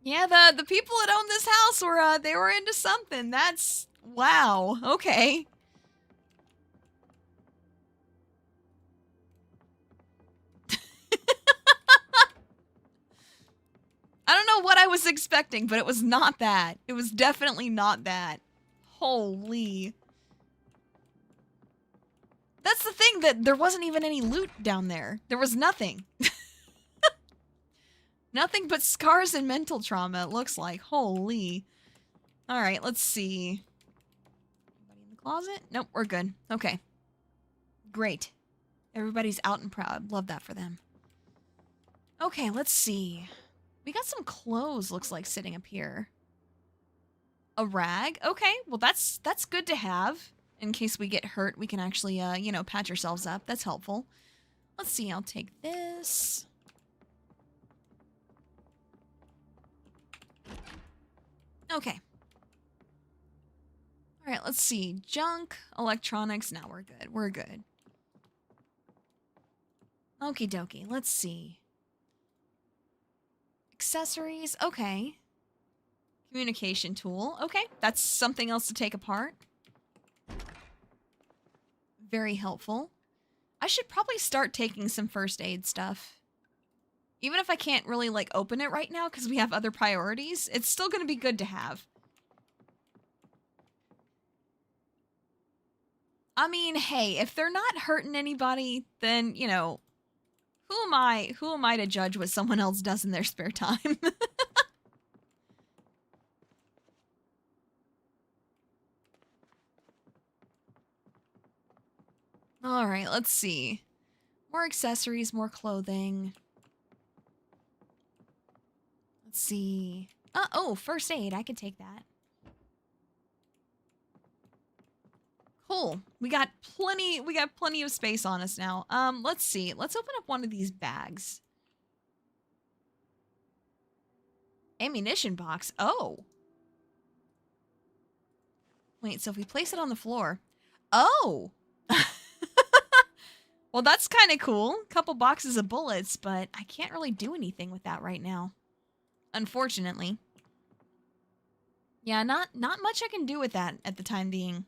Yeah, the people that own this house were they were into something. That's wow. Okay. I don't know what I was expecting, but it was not that. It was definitely not that. Holy. That's the thing, that there wasn't even any loot down there. There was nothing. Nothing but scars and mental trauma, it looks like. Holy. Alright, let's see. Anybody in the closet? Nope, we're good. Okay. Great. Everybody's out and proud. Love that for them. Okay, let's see. We got some clothes, looks like, sitting up here. A rag? Okay, well that's good to have. In case we get hurt, we can actually, you know, patch ourselves up. That's helpful. Let's see, I'll take this. Okay. Alright, let's see. Junk, electronics. Now we're good. We're good. Okie dokie. Let's see. Accessories. Okay. Communication tool. Okay, that's something else to take apart. Very helpful. I should probably start taking some first aid stuff. Even if I can't really, like, open it right now because we have other priorities, it's still going to be good to have. I mean, hey, if they're not hurting anybody, then, you know, who am I to judge what someone else does in their spare time? All right, let's see. More accessories, more clothing. Let's see. Oh, first aid. I could take that. Cool. We got plenty of space on us now. Let's see. Let's open up one of these bags. Ammunition box. Oh. Wait, so if we place it on the floor. Oh. Well, that's kind of cool. Couple boxes of bullets, but I can't really do anything with that right now. Unfortunately. Yeah, not much I can do with that at the time being.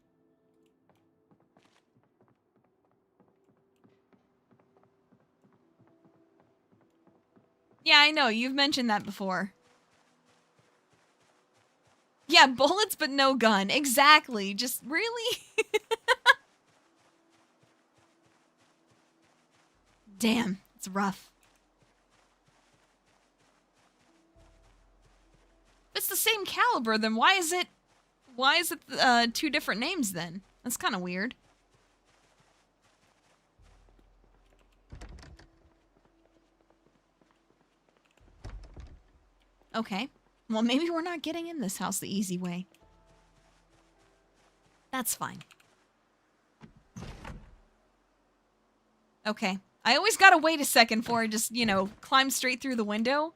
Yeah, I know. You've mentioned that before. Yeah, bullets but no gun. Exactly. Just really? Damn, it's rough. If it's the same caliber, then why is it 2 different names then? That's kind of weird. Okay. Well, maybe we're not getting in this house the easy way. That's fine. Okay. I always gotta wait a second before I just, you know, climb straight through the window.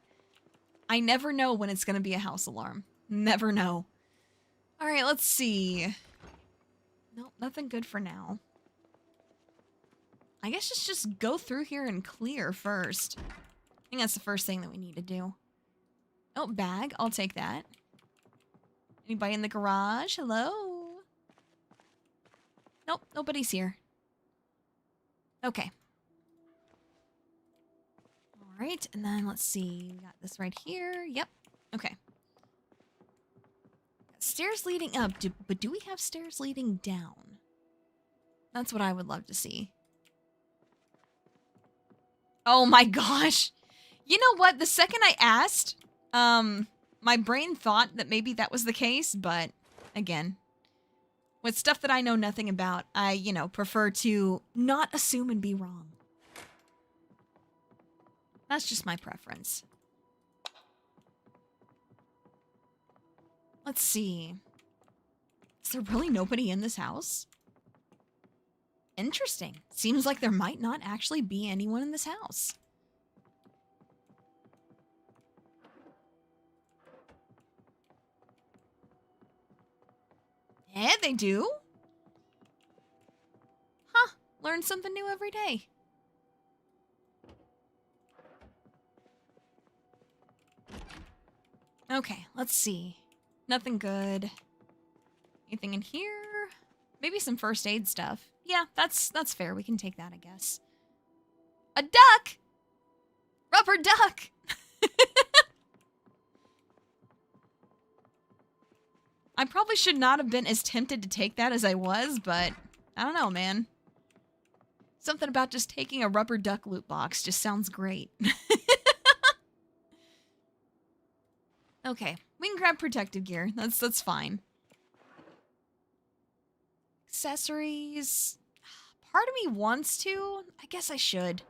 I never know when it's gonna be a house alarm. Never know. Alright, let's see. Nope, nothing good for now. I guess just go through here and clear first. I think that's the first thing that we need to do. Oh, bag. I'll take that. Anybody in the garage? Hello? Nope, nobody's here. Okay. All right, and then let's see. We got this right here. Yep. Okay. Stairs leading up, but do we have stairs leading down? That's what I would love to see. Oh my gosh. You know what? The second I asked, my brain thought that maybe that was the case, but again, with stuff that I know nothing about, I, you know, prefer to not assume and be wrong. That's just my preference. Let's see. Is there really nobody in this house? Interesting. Seems like there might not actually be anyone in this house. Yeah, they do. Huh. Learn something new every day. Okay, let's see. Nothing good. Anything in here? Maybe some first aid stuff. Yeah, that's fair. We can take that, I guess. A duck! Rubber duck! I probably should not have been as tempted to take that as I was, but I don't know, man. Something about just taking a rubber duck loot box just sounds great. Okay, we can grab protective gear. That's fine. Accessories. Part of me wants to. I guess I should.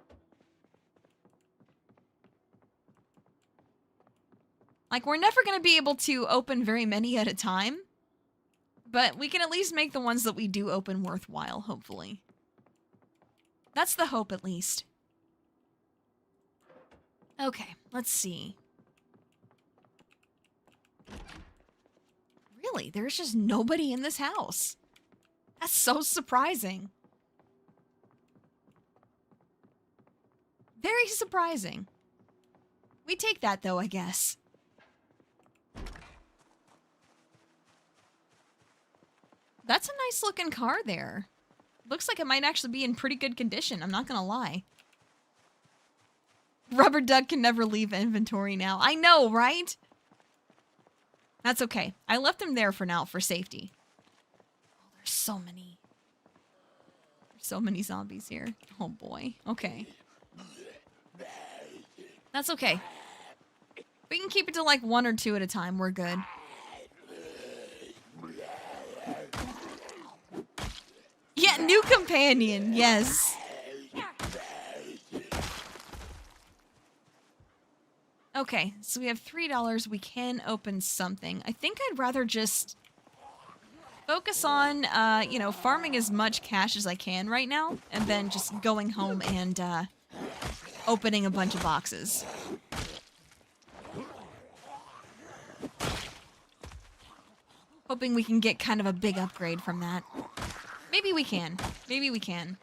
Like, we're never going to be able to open very many at a time. But we can at least make the ones that we do open worthwhile, hopefully. That's the hope, at least. Okay, let's see. Really, there's just nobody in this house. That's so surprising. Very surprising. We take that, though, I guess. That's a nice looking car there. Looks like it might actually be in pretty good condition, I'm not gonna lie. Rubber duck can never leave inventory now. I know, right? That's okay. I left him there for now, for safety. Oh, there's so many. There's so many zombies here. Oh boy. Okay. That's okay. We can keep it to like 1 or 2 at a time. We're good. Yeah, new companion. Yes. Okay, so we have $3. We can open something. I think I'd rather just focus on, you know, farming as much cash as I can right now, and then just going home and opening a bunch of boxes. Hoping we can get kind of a big upgrade from that. Maybe we can. Maybe we can.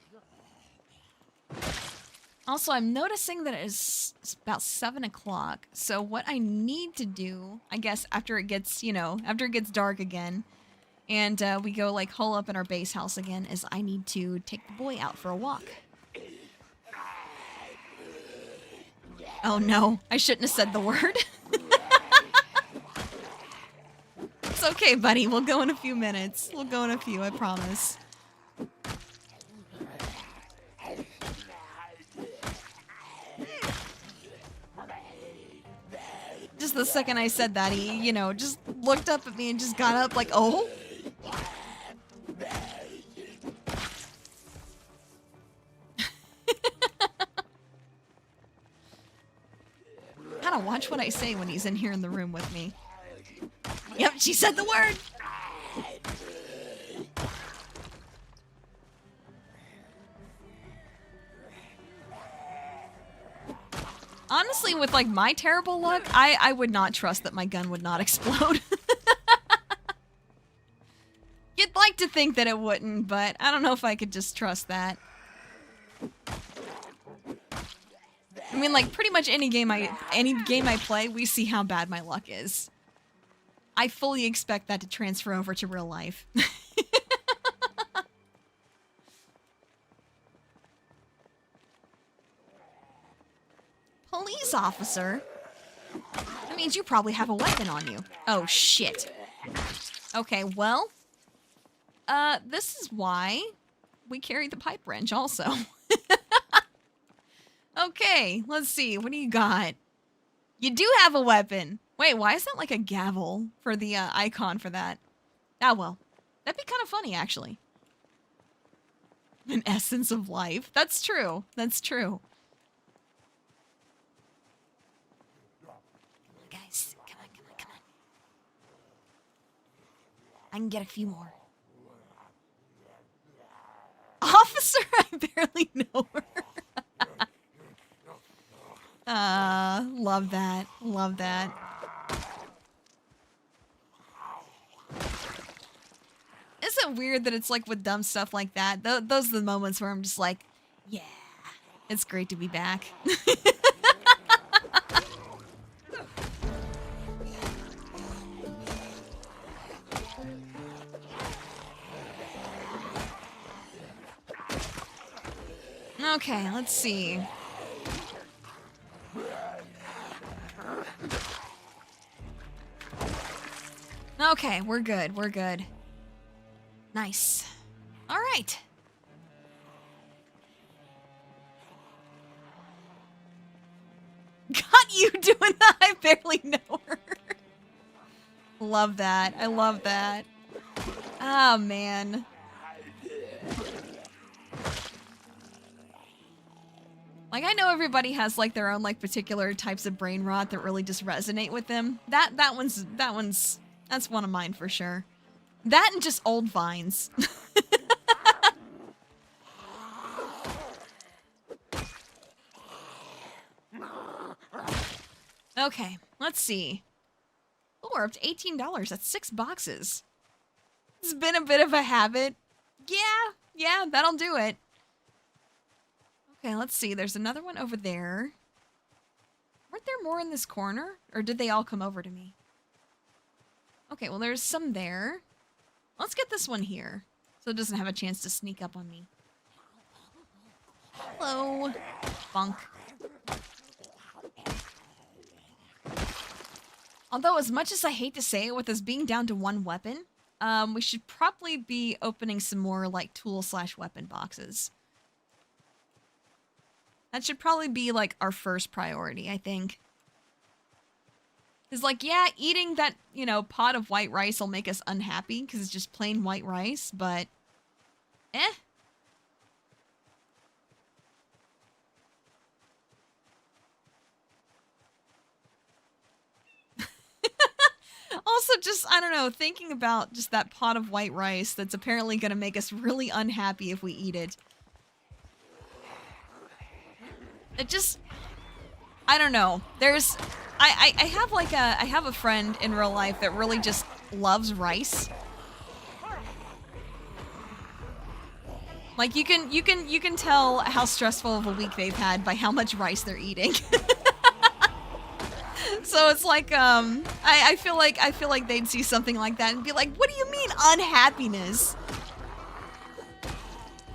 Also, I'm noticing that it's about 7 o'clock. So what I need to do, I guess, after it gets, you know, after it gets dark again, and we go, like, hole up in our base house again, is I need to take the boy out for a walk. Oh, no. I shouldn't have said the word. It's okay, buddy. We'll go in a few minutes. We'll go in a few, I promise. Just the second I said that, he, you know, just looked up at me and just got up like, oh? Gotta watch what I say when he's in here in the room with me. Yep, she said the word! Honestly, with, like, my terrible luck, I would not trust that my gun would not explode. You'd like to think that it wouldn't, but I don't know if I could just trust that. I mean, like, pretty much any game I play, we see how bad my luck is. I fully expect that to transfer over to real life. Police officer? That means you probably have a weapon on you. Oh, shit. Okay, well, this is why we carry the pipe wrench also. Okay, let's see. What do you got? You do have a weapon. Wait, why is that like a gavel for the icon for that? Ah, well. That'd be kind of funny, actually. An essence of life. That's true. That's true. Guys, come on, come on, come on. I can get a few more. Officer, I barely know her. Love that. Love that. Is it weird that it's like with dumb stuff like that? Those are the moments where I'm just like, yeah, it's great to be back. Okay, let's see. Okay, we're good. We're good. Nice. All right. Got you doing that. I barely know her. Love that. I love that. Oh, man. Like, I know everybody has, like, their own, like, particular types of brain rot that really just resonate with them. That's one of mine for sure. That and just old vines. Okay, let's see. Oh, we're up to $18. That's 6 boxes. It's been a bit of a habit. Yeah, that'll do it. Okay, let's see. There's another one over there. Weren't there more in this corner? Or did they all come over to me? Okay, well, there's some there. Let's get this one here, so it doesn't have a chance to sneak up on me. Hello, bunk. Although, as much as I hate to say it, with us being down to 1 weapon, we should probably be opening some more, like, tool/weapon boxes. That should probably be, like, our first priority, I think. It's like, yeah, eating that, you know, pot of white rice will make us unhappy because it's just plain white rice, but eh. Also, just, I don't know, thinking about just that pot of white rice that's apparently going to make us really unhappy if we eat it. It just, I don't know. There's... I have like I have a friend in real life that really just loves rice. Like you can tell how stressful of a week they've had by how much rice they're eating. So it's like I feel like they'd see something like that and be like, "What do you mean unhappiness?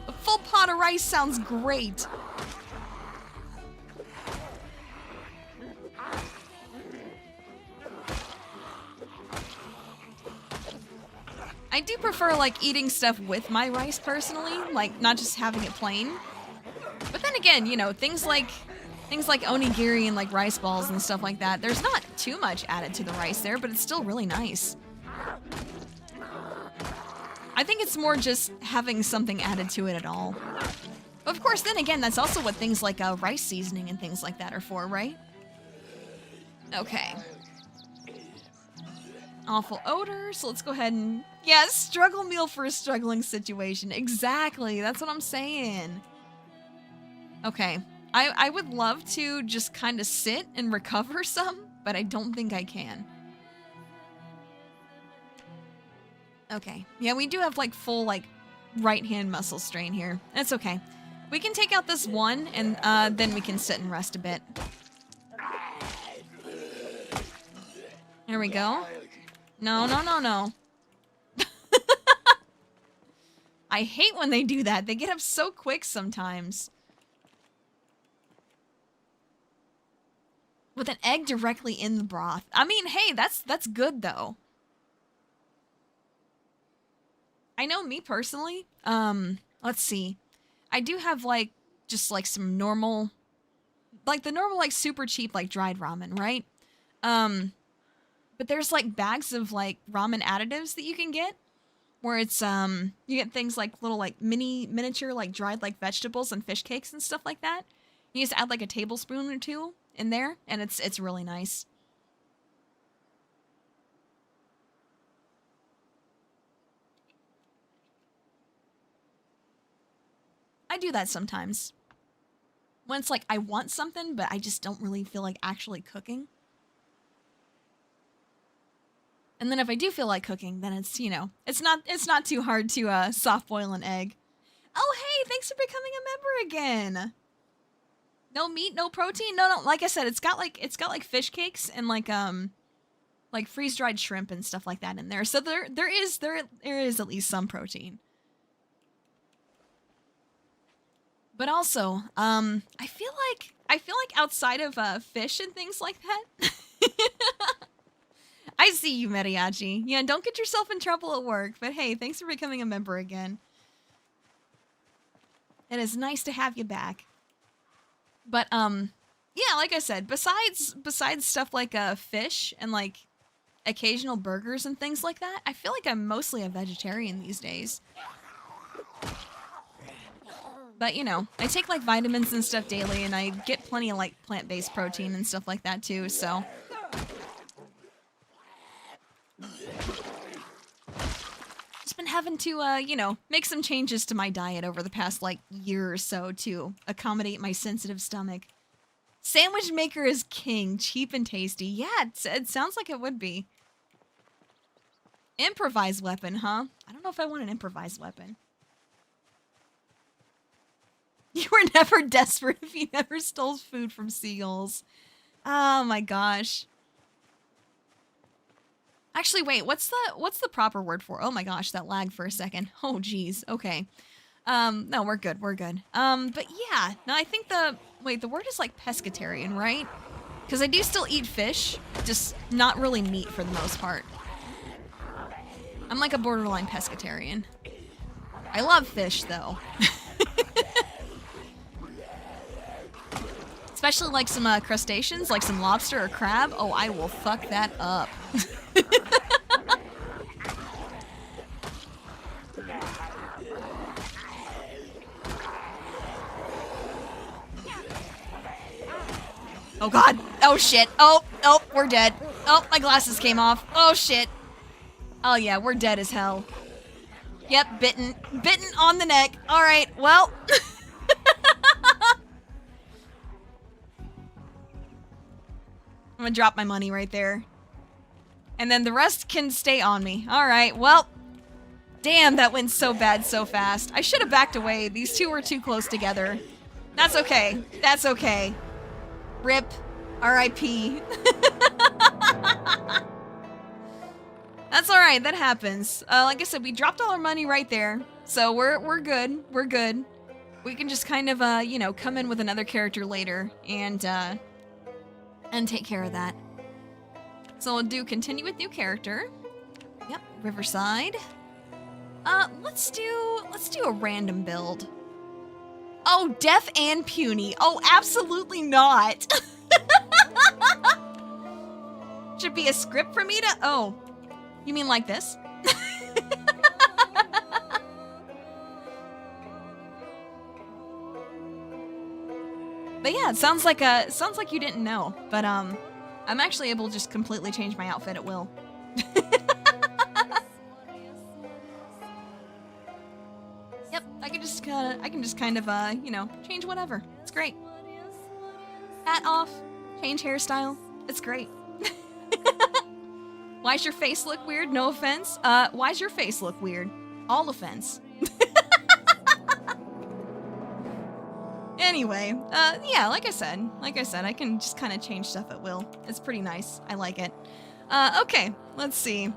A full pot of rice sounds great." I do prefer, like, eating stuff with my rice, personally. Like, not just having it plain. But then again, you know, things like onigiri and, like, rice balls and stuff like that, there's not too much added to the rice there, but it's still really nice. I think it's more just having something added to it at all. But of course, then again, that's also what things like rice seasoning and things like that are for, right? Okay. Awful odor, so let's go ahead and... Yeah, struggle meal for a struggling situation. Exactly, that's what I'm saying. Okay, I would love to just kind of sit and recover some, but I don't think I can. Okay, yeah, we do have, like, full, like, right-hand muscle strain here. That's okay. We can take out this one, and then we can sit and rest a bit. There we go. No, no, no, no. I hate when they do that. They get up so quick sometimes. With an egg directly in the broth. I mean, hey, that's good though. I know me personally, let's see. I do have like just like some normal, like the normal like super cheap like dried ramen, right? But there's like bags of like ramen additives that you can get where it's you get things like little like miniature like dried like vegetables and fish cakes and stuff like that. You just add like a tablespoon or two in there and it's really nice. I do that sometimes. When it's like I want something but I just don't really feel like actually cooking. And then if I do feel like cooking, then it's, you know, it's not too hard to soft boil an egg. Oh, hey, thanks for becoming a member again. No meat, no protein. No, like I said, it's got like fish cakes and like freeze-dried shrimp and stuff like that in there. So there is at least some protein. But also, I feel like outside of fish and things like that. I see you, Mariachi. Yeah, don't get yourself in trouble at work. But hey, thanks for becoming a member again. It is nice to have you back. But yeah, like I said, besides stuff like fish and like occasional burgers and things like that, I feel like I'm mostly a vegetarian these days. But you know, I take like vitamins and stuff daily, and I get plenty of like plant-based protein and stuff like that too. So. Just been having to, you know, make some changes to my diet over the past, like, year or so to accommodate my sensitive stomach. Sandwich maker is king, cheap and tasty. Yeah, it sounds like it would be. Improvised weapon, huh? I don't know if I want an improvised weapon. You were never desperate if you never stole food from seagulls. Oh my gosh. Actually, wait, what's the proper word for? Oh my gosh, that lagged for a second. Oh geez, okay. No, we're good, we're good. But yeah, no, I think the word is like pescatarian, right? Because I do still eat fish, just not really meat for the most part. I'm like a borderline pescatarian. I love fish though. Especially like some crustaceans, like some lobster or crab. Oh, I will fuck that up. Oh god. Oh shit. Oh, we're dead. Oh, my glasses came off. Oh shit. Oh yeah, we're dead as hell. Yep, bitten on the neck. All right, well. I'm gonna drop my money right there. And then the rest can stay on me. All right, well. Damn, that went so bad so fast. I should have backed away. These two were too close together. That's okay. That's okay. RIP. R.I.P. That's alright, that happens. Like I said, we dropped all our money right there. So we're good. We're good. We can just kind of, you know, come in with another character later and take care of that. So we'll do continue with new character. Yep, Riverside. Let's do a random build. Oh, deaf and puny. Oh, absolutely not. Should be a script for me to... Oh, you mean like this? But yeah, it sounds like you didn't know. But I'm actually able to just completely change my outfit at will. Yep, I can just kind of you know, change whatever. It's great. Hat off, change hairstyle. It's great. Why's your face look weird? No offense. Why's your face look weird? All offense. Anyway, yeah, like I said, I can just kind of change stuff at will. It's pretty nice. I like it. Okay, let's see.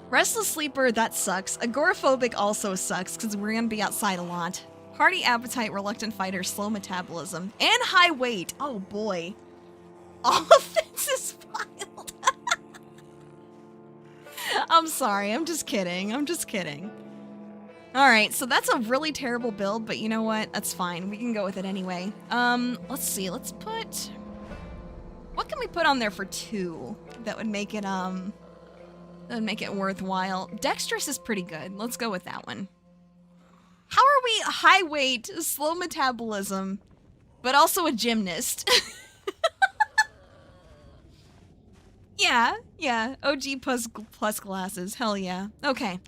Restless sleeper, that sucks. Agoraphobic also sucks because we're gonna be outside a lot. Party appetite, reluctant fighter, slow metabolism, and high weight. Oh boy. All offenses filed. I'm sorry, I'm just kidding. Alright, so that's a really terrible build, but you know what? That's fine. We can go with it anyway. Let's see. Let's put... What can we put on there for 2 that would make it, worthwhile? Dexterous is pretty good. Let's go with that one. How are we high weight, slow metabolism, but also a gymnast? Yeah. OG plus glasses. Hell yeah. Okay.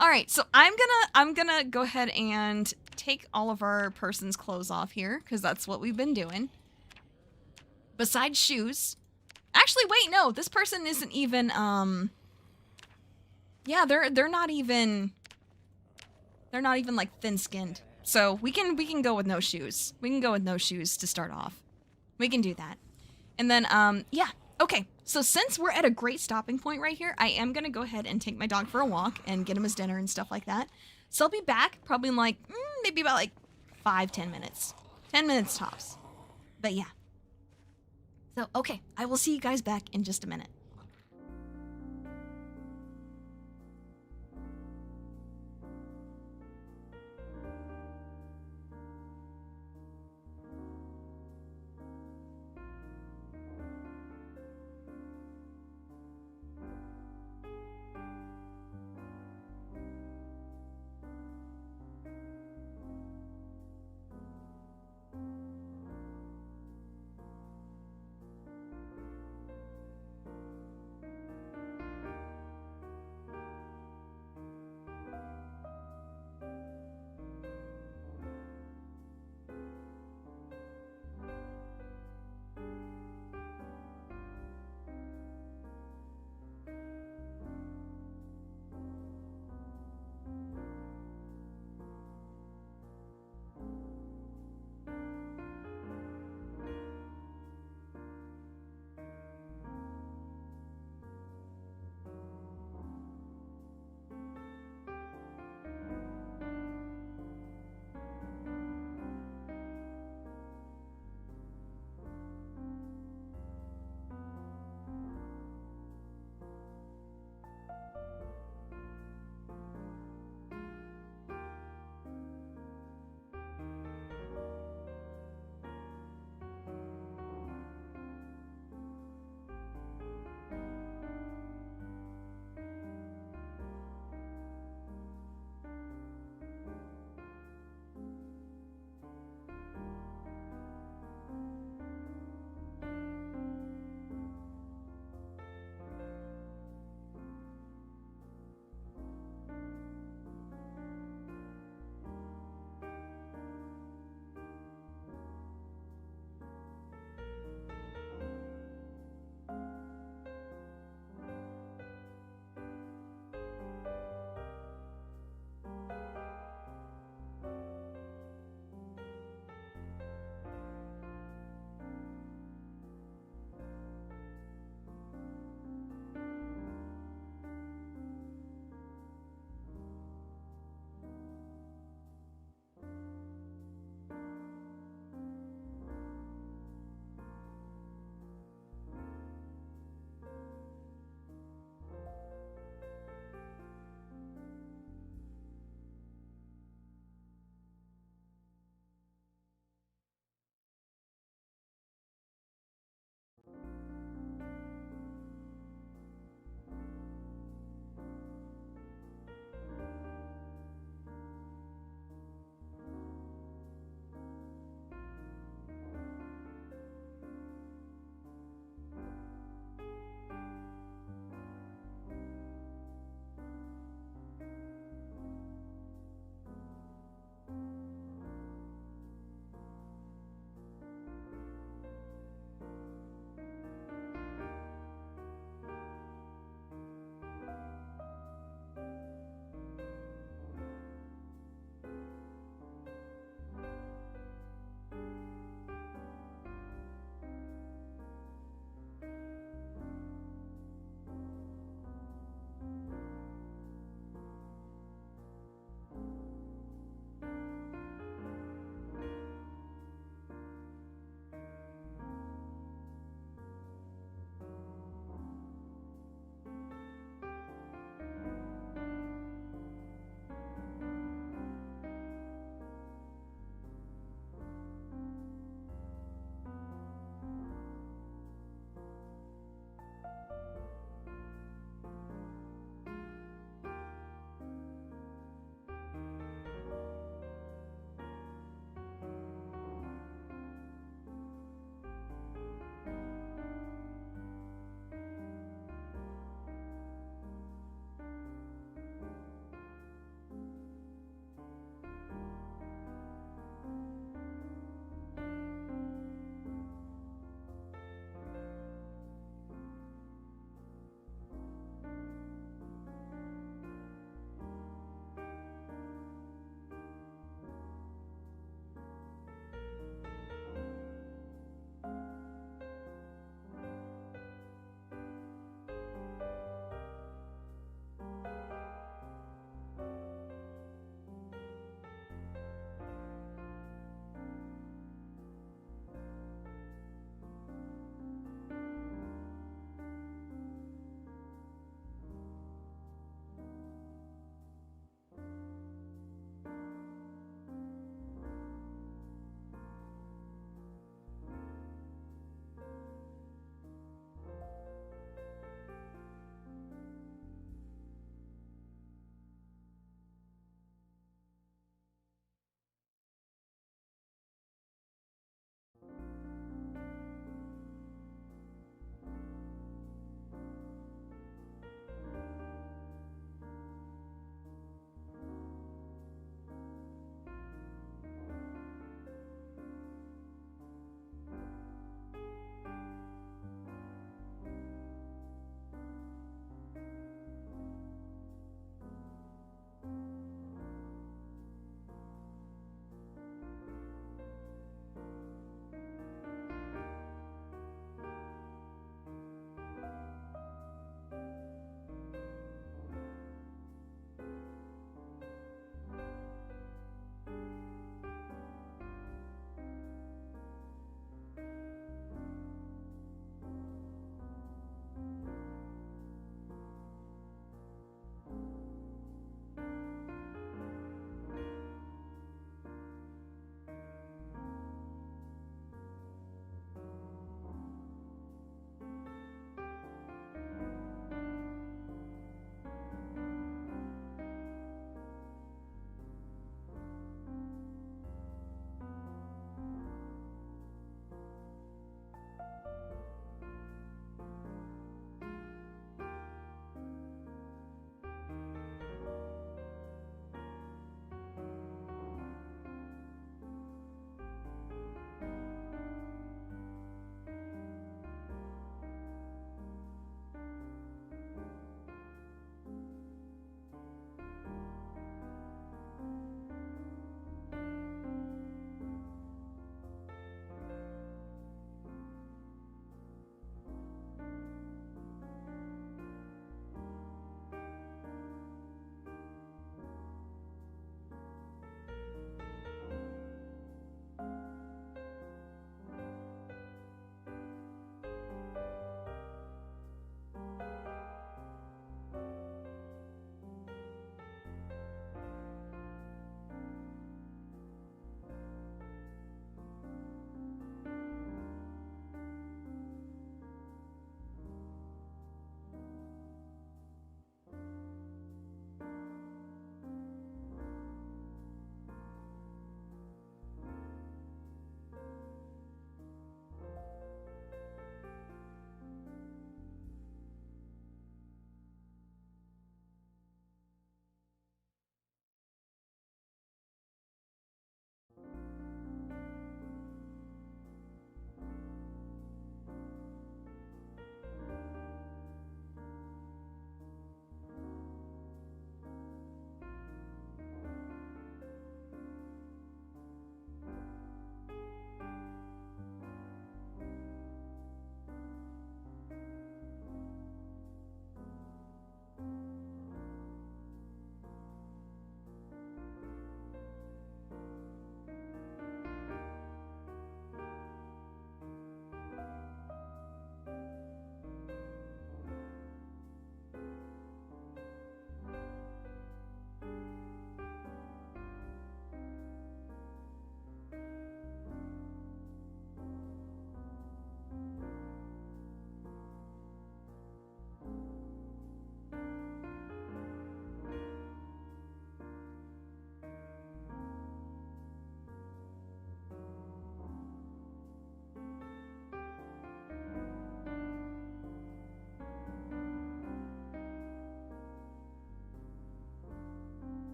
All right, so I'm gonna go ahead and take all of our person's clothes off here because that's what we've been doing. Besides shoes, actually, wait, no, this person isn't even. Yeah, they're not even like thin-skinned. So we can go with no shoes. We can go with no shoes to start off. We can do that, and then yeah. Okay, so since we're at a great stopping point right here, I am going to go ahead and take my dog for a walk and get him his dinner and stuff like that. So I'll be back probably in like, maybe about like 5-10 minutes. 10 minutes tops. But yeah. So, okay, I will see you guys back in just a minute.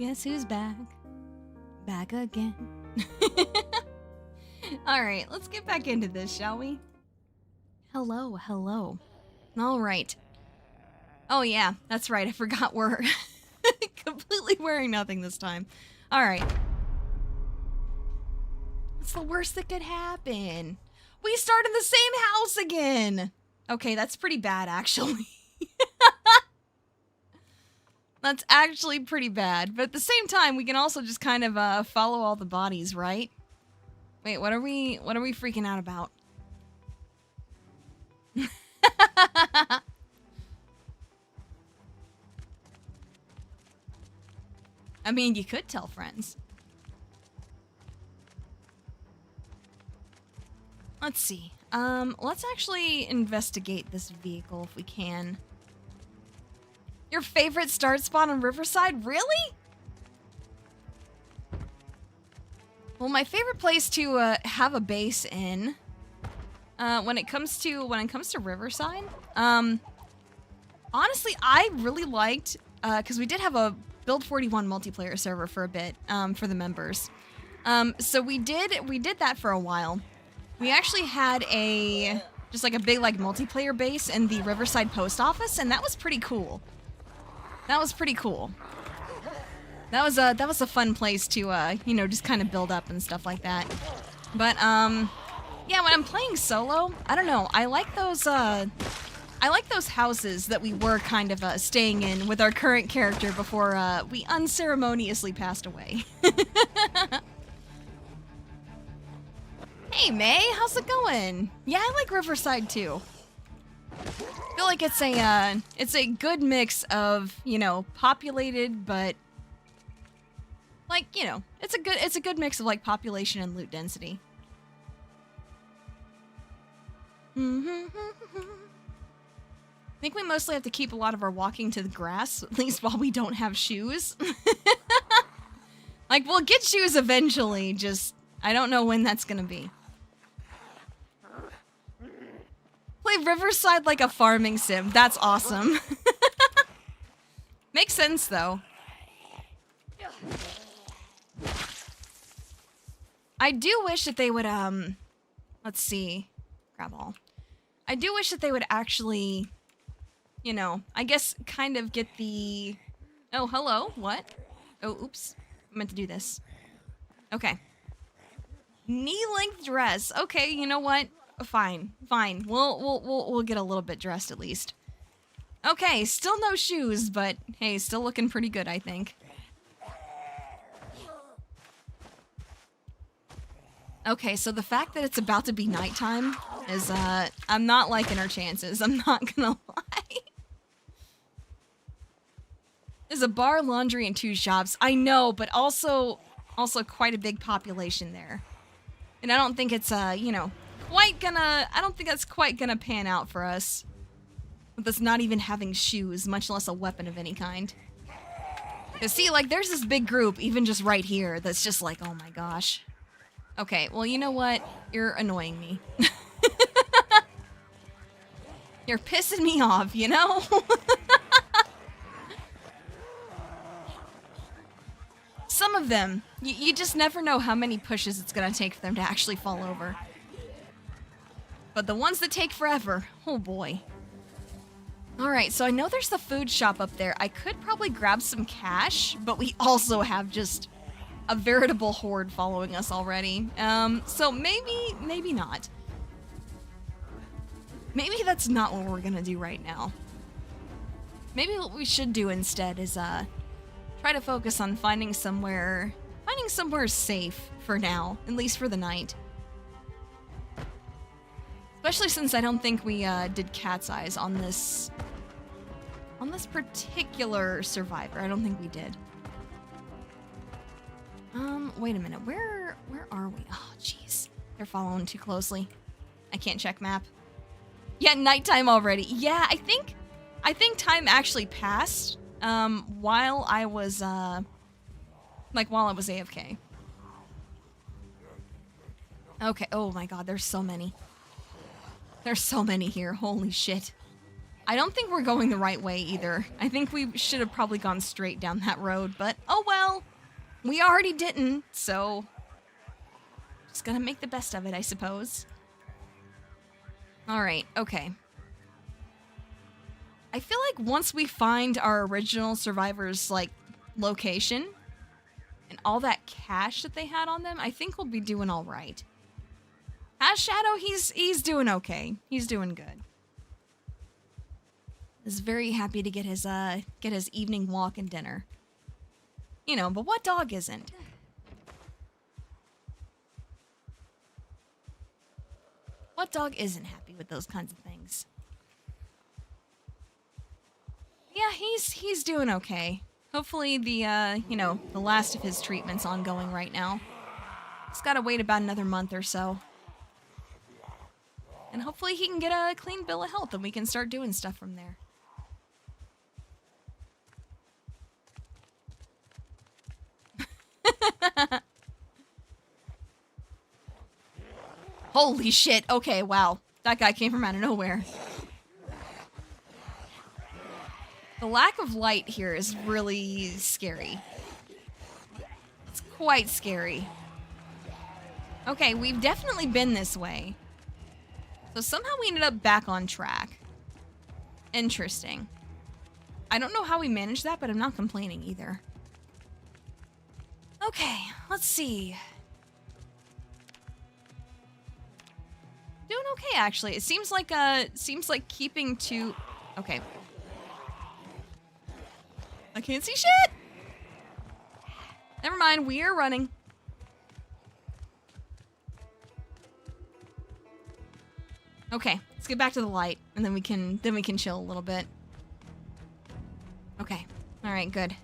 Guess who's back? Back again. Alright, let's get back into this, shall we? Hello, hello. Alright. Oh yeah, that's right, I forgot we're completely wearing nothing this time. Alright. What's the worst that could happen? We start in the same house again! Okay, that's pretty bad, actually. That's actually pretty bad, but at the same time, we can also just kind of follow all the bodies, right? Wait, what are we freaking out about? I mean, you could tell friends. Let's see. Let's actually investigate this vehicle if we can. Your favorite start spot on Riverside? Really? Well, my favorite place to have a base in, when it comes to Riverside, honestly, I really liked, because we did have a Build 41 multiplayer server for a bit, for the members. So we did that for a while. We actually had just like a big like multiplayer base in the Riverside post office, and that was pretty cool. That was pretty cool. That was a fun place to you know, just kind of build up and stuff like that. But yeah, when I'm playing solo, I don't know. I like those houses that we were kind of staying in with our current character before we unceremoniously passed away. Hey May, how's it going? Yeah, I like Riverside too. I feel like it's a good mix of, you know, populated, but like, you know, it's a good mix of like population and loot density. I think we mostly have to keep a lot of our walking to the grass, at least while we don't have shoes. Like, we'll get shoes eventually, just I don't know when that's gonna be. Play Riverside like a farming sim. That's awesome. Makes sense, though. I do wish that they would, let's see. Grab all. I do wish that they would actually, you know, I guess kind of get the... Oh, hello. What? Oh, oops. I meant to do this. Okay. Knee-length dress. Okay, you know what? Fine. Fine. We'll get a little bit dressed at least. Okay, still no shoes, but hey, still looking pretty good, I think. Okay, so the fact that it's about to be nighttime is, I'm not liking our chances. I'm not gonna lie. There's a bar, laundry, and 2 shops. I know, but also quite a big population there. And I don't think it's, you know, I don't think that's quite gonna pan out for us. With us not even having shoes, much less a weapon of any kind. Cause see, like, there's this big group, even just right here, that's just like, oh my gosh. Okay, well, you know what? You're annoying me. You're pissing me off, you know? Some of them, you just never know how many pushes it's gonna take for them to actually fall over. But the ones that take forever, oh boy. Alright, so I know there's the food shop up there. I could probably grab some cash, but we also have just a veritable horde following us already. So maybe not. Maybe that's not what we're gonna do right now. Maybe what we should do instead is, try to focus on finding somewhere safe for now, at least for the night. Especially since I don't think we did cat's eyes on this particular survivor. I don't think we did. Wait a minute. Where are we? Oh, jeez. They're following too closely. I can't check map. Yeah, nighttime already. Yeah, I think time actually passed while I was while I was AFK. Okay. Oh my god, there's so many. There's so many here. Holy shit. I don't think we're going the right way either. I think we should have probably gone straight down that road, but oh well. We already didn't, so just gonna make the best of it, I suppose. Alright, okay. I feel like once we find our original survivors, like, location and all that cash that they had on them, I think we'll be doing all right. As Shadow, he's doing okay. He's doing good. Is very happy to get his evening walk and dinner. You know, but what dog isn't? What dog isn't happy with those kinds of things? Yeah, he's doing okay. Hopefully the, you know, the last of his treatment's ongoing right now. He's gotta wait about another month or so. And hopefully he can get a clean bill of health and we can start doing stuff from there. Holy shit. Okay, wow. That guy came from out of nowhere. The lack of light here is really scary. It's quite scary. Okay, we've definitely been this way. So somehow we ended up back on track. Interesting. I don't know how we managed that, but I'm not complaining either. Okay, let's see. Doing okay, actually. It seems like keeping to... Okay. I can't see shit! Never mind, we are running. Okay, let's get back to the light, and then we can chill a little bit. Okay. Alright, good.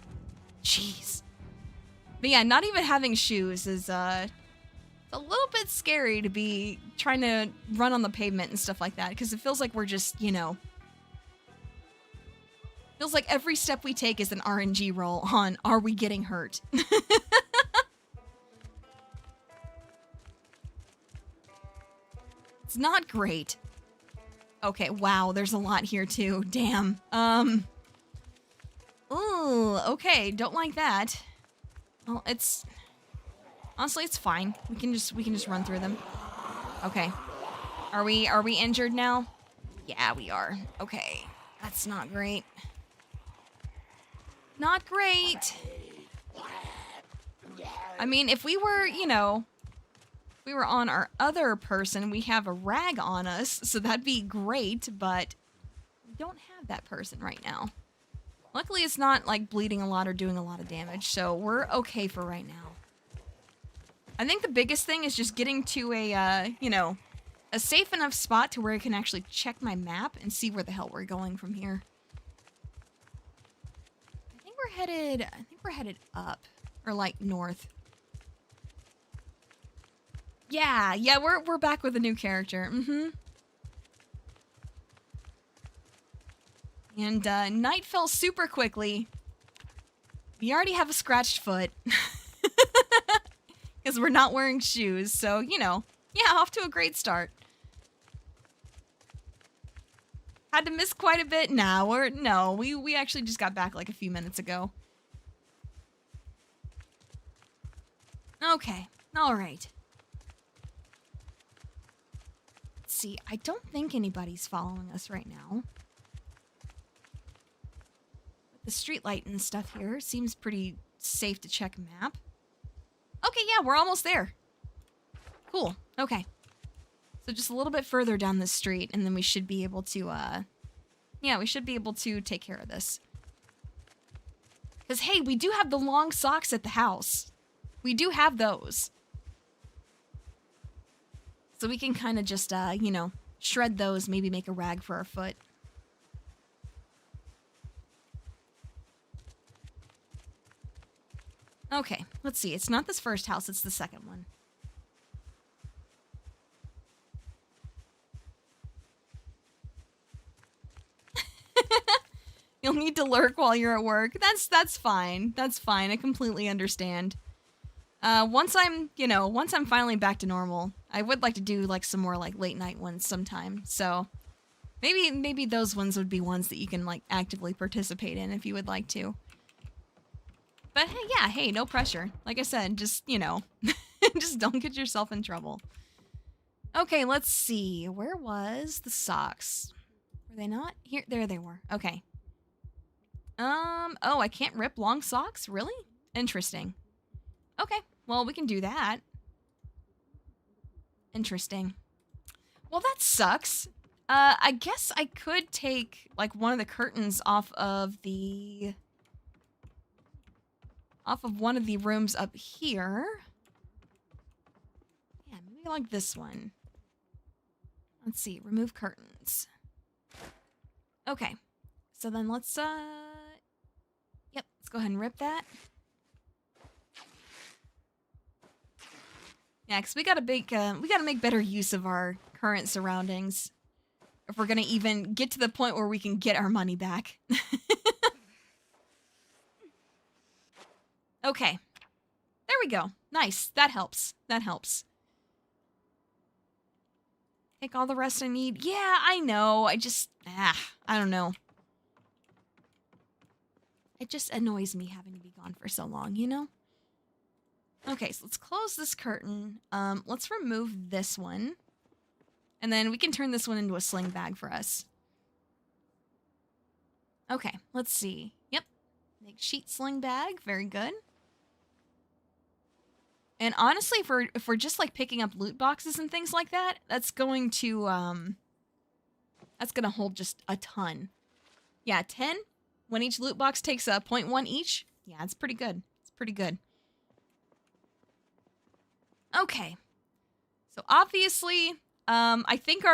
Jeez. But yeah, not even having shoes is, a little bit scary to be trying to run on the pavement and stuff like that, because it feels like we're just, you know... Feels like every step we take is an RNG roll on, are we getting hurt? It's not great. Okay, wow, there's a lot here too. Damn. Ooh, okay, don't like that. Well, it's... Honestly, it's fine. We can just run through them. Okay. Are we injured now? Yeah, we are. Okay. That's not great. Not great. I mean, if we were, you know, if we were on our other person, we have a rag on us, so that'd be great, but we don't have that person right now. Luckily, it's not, like, bleeding a lot or doing a lot of damage, so we're okay for right now. I think the biggest thing is just getting to a, you know, a safe enough spot to where I can actually check my map and see where the hell we're going from here. I think we're headed up, or like north. Yeah, we're back with a new character. And night fell super quickly. We already have a scratched foot. Because we're not wearing shoes, so, you know, yeah, off to a great start. Had to miss quite a bit? No, we actually just got back like a few minutes ago. Okay, alright. Let's see, I don't think anybody's following us right now. The streetlight and stuff here seems pretty safe to check map. Okay, yeah, we're almost there. Cool, okay. So just a little bit further down this street, and then we should be able to, yeah, we should be able to take care of this. Because, hey, we do have the long socks at the house. We do have those. So we can kind of just, you know, shred those, maybe make a rag for our foot. Okay, let's see. It's not this first house, it's the second one. You'll need to lurk while you're at work. That's fine. That's fine. I completely understand. Once I'm finally back to normal, I would like to do like some more like late night ones sometime. So, Maybe those ones would be ones that you can like actively participate in if you would like to. But hey, yeah, hey, no pressure. Like I said, just, you know, just don't get yourself in trouble. Okay, let's see. Where was the socks? Were they not? Here, there they were. Okay. Oh, I can't rip long socks? Really? Interesting. Okay, well, we can do that. Interesting. Well, that sucks. I guess I could take, like, one of the curtains off of one of the rooms up here. Yeah, maybe like this one. Let's see, remove curtains. Okay, so then let's, yep, let's go ahead and rip that. Yeah, because we gotta make better use of our current surroundings if we're gonna even get to the point where we can get our money back. Okay, there we go. Nice, that helps. That helps. Take all the rest I need. Yeah, I know. I don't know. It just annoys me having to be gone for so long, you know? Okay, so let's close this curtain. Let's remove this one. And then we can turn this one into a sling bag for us. Okay, let's see. Yep. Make sheet sling bag. Very good. And honestly, if we're just like picking up loot boxes and things like that, that's going to hold just a ton. Yeah, 10. When each loot box takes a 0.1 each. Yeah, it's pretty good. It's pretty good. Okay. So obviously, I think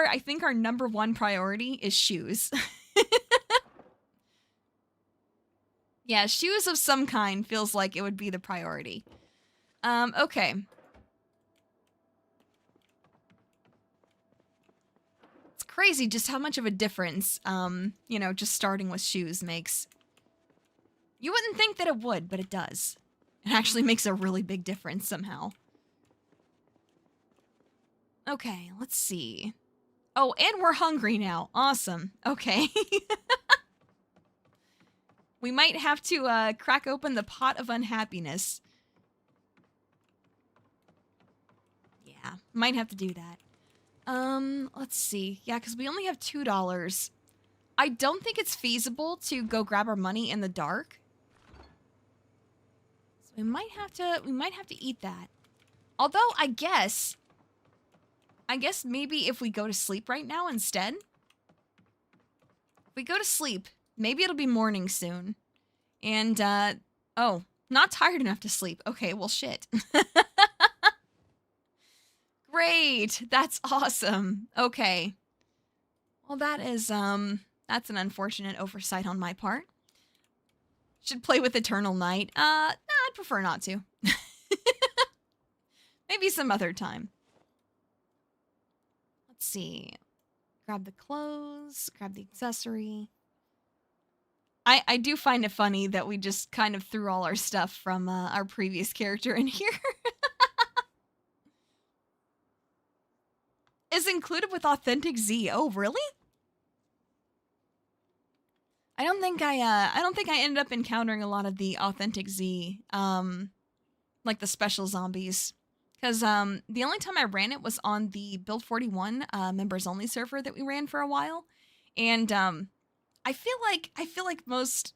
our number one priority is shoes. Yeah, shoes of some kind feels like it would be the priority. Okay. It's crazy just how much of a difference, you know, just starting with shoes makes. You wouldn't think that it would, but it does. It actually makes a really big difference somehow. Okay, let's see. Oh, and we're hungry now. Awesome. Okay. We might have to crack open the pot of unhappiness. Yeah, might have to do that. Let's see. Yeah, because we only have $2. I don't think it's feasible to go grab our money in the dark. So we might have to eat that. Although I guess maybe if we go to sleep right now instead. If we go to sleep, maybe it'll be morning soon. And oh, not tired enough to sleep. Okay, well shit. Great. That's awesome. Okay. Well, that's an unfortunate oversight on my part. Should play with Eternal Night. Nah, I'd prefer not to. Maybe some other time. Let's see. Grab the clothes, grab the accessory. I do find it funny that we just kind of threw all our stuff from our previous character in here. Is included with Authentic Z. Oh, really? I don't think I ended up encountering a lot of the Authentic Z, like the special zombies. Because the only time I ran it was on the Build 41 members only server that we ran for a while. And I feel like most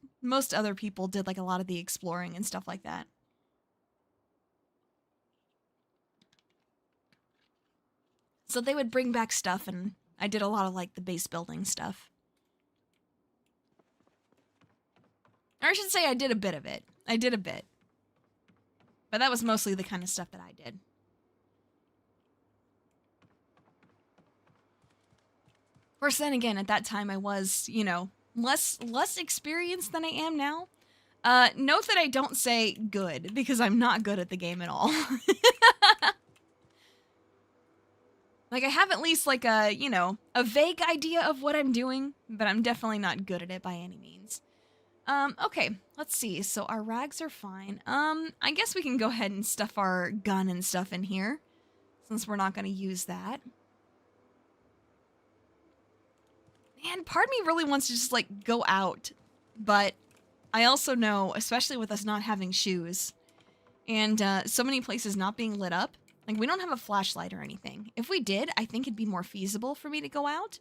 other people did like a lot of the exploring and stuff like that. So they would bring back stuff, and I did a lot of, like, the base building stuff. Or I should say I did a bit of it. I did a bit. But that was mostly the kind of stuff that I did. Of course, then again, at that time I was, you know, less experienced than I am now. Note that I don't say good, because I'm not good at the game at all. Like, I have at least, like, a, you know, a vague idea of what I'm doing, but I'm definitely not good at it by any means. Okay, let's see. So our rags are fine. I guess we can go ahead and stuff our gun and stuff in here, since we're not going to use that. And part of me really wants to just, like, go out. But I also know, especially with us not having shoes, and so many places not being lit up, like, we don't have a flashlight or anything. If we did, I think it'd be more feasible for me to go out.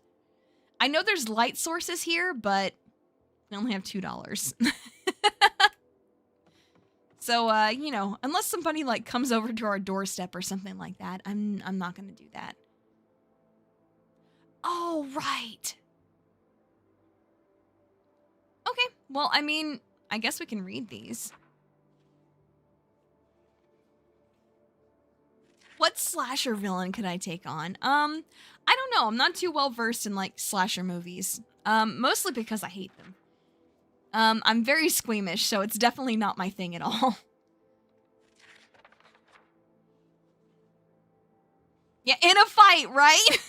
I know there's light sources here, but we only have $2. So, you know, unless somebody, like, comes over to our doorstep or something like that, I'm not gonna do that. Oh, right. Okay, well, I mean, I guess we can read these. What slasher villain could I take on? I don't know. I'm not too well versed in, like, slasher movies. Mostly because I hate them. I'm very squeamish, so it's definitely not my thing at all. Yeah, in a fight, right?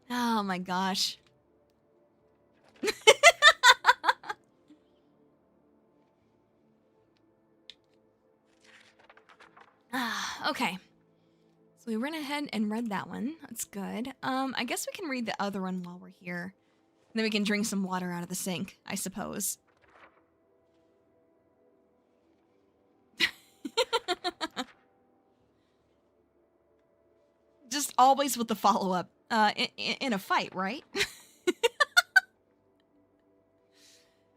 Oh my gosh. Okay. So we went ahead and read that one. That's good. I guess we can read the other one while we're here. And then we can drink some water out of the sink, I suppose. Just always with the follow-up. In a fight, right?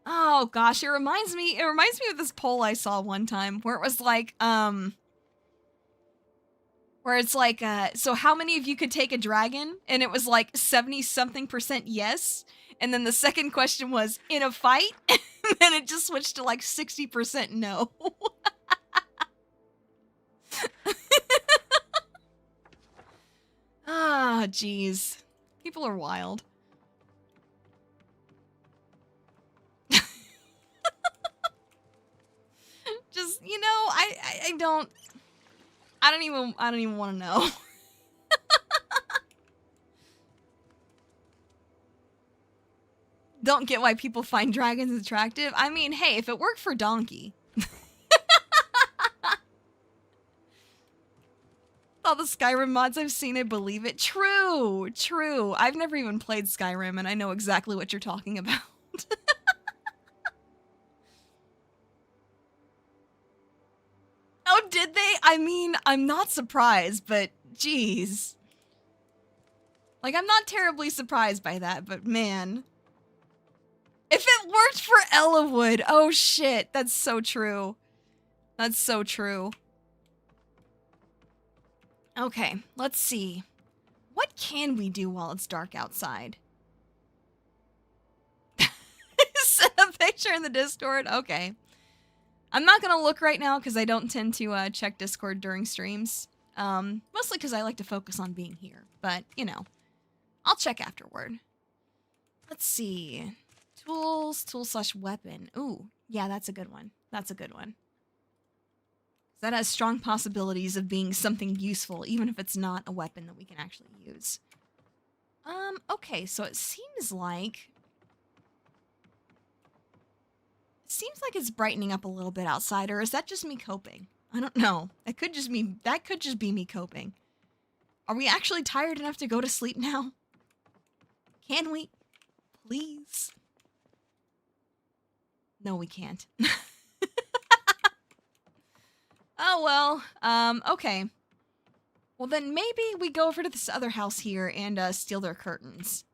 Oh gosh, it reminds me of this poll I saw one time where it was like, where it's like, so how many of you could take a dragon? And it was like 70-something% yes. And then the second question was, in a fight? And then it just switched to like 60% no. Ah, jeez. People are wild. Just, you know, I don't even want to know. Don't get why people find dragons attractive. I mean, hey, if it worked for Donkey. All the Skyrim mods I've seen, I believe it. True, true. I've never even played Skyrim, and I know exactly what you're talking about. Oh, did they? I mean, I'm not surprised, but geez. Like, I'm not terribly surprised by that, but man. If it worked for Ellawood, oh shit, that's so true. That's so true. Okay, let's see. What can we do while it's dark outside? Send a picture in the Discord? Okay. I'm not gonna look right now because I don't tend to check Discord during streams. Mostly because I like to focus on being here. But, you know, I'll check afterward. Let's see. Tools, tool/weapon. Ooh, yeah, that's a good one. That's a good one. That has strong possibilities of being something useful, even if it's not a weapon that we can actually use. Okay, so it seems like it's brightening up a little bit outside, or is that just me coping? I don't know. That could just be me coping. Are we actually tired enough to go to sleep now? Can we? Please? No, we can't. Oh, well, okay. Well, then maybe we go over to this other house here and steal their curtains.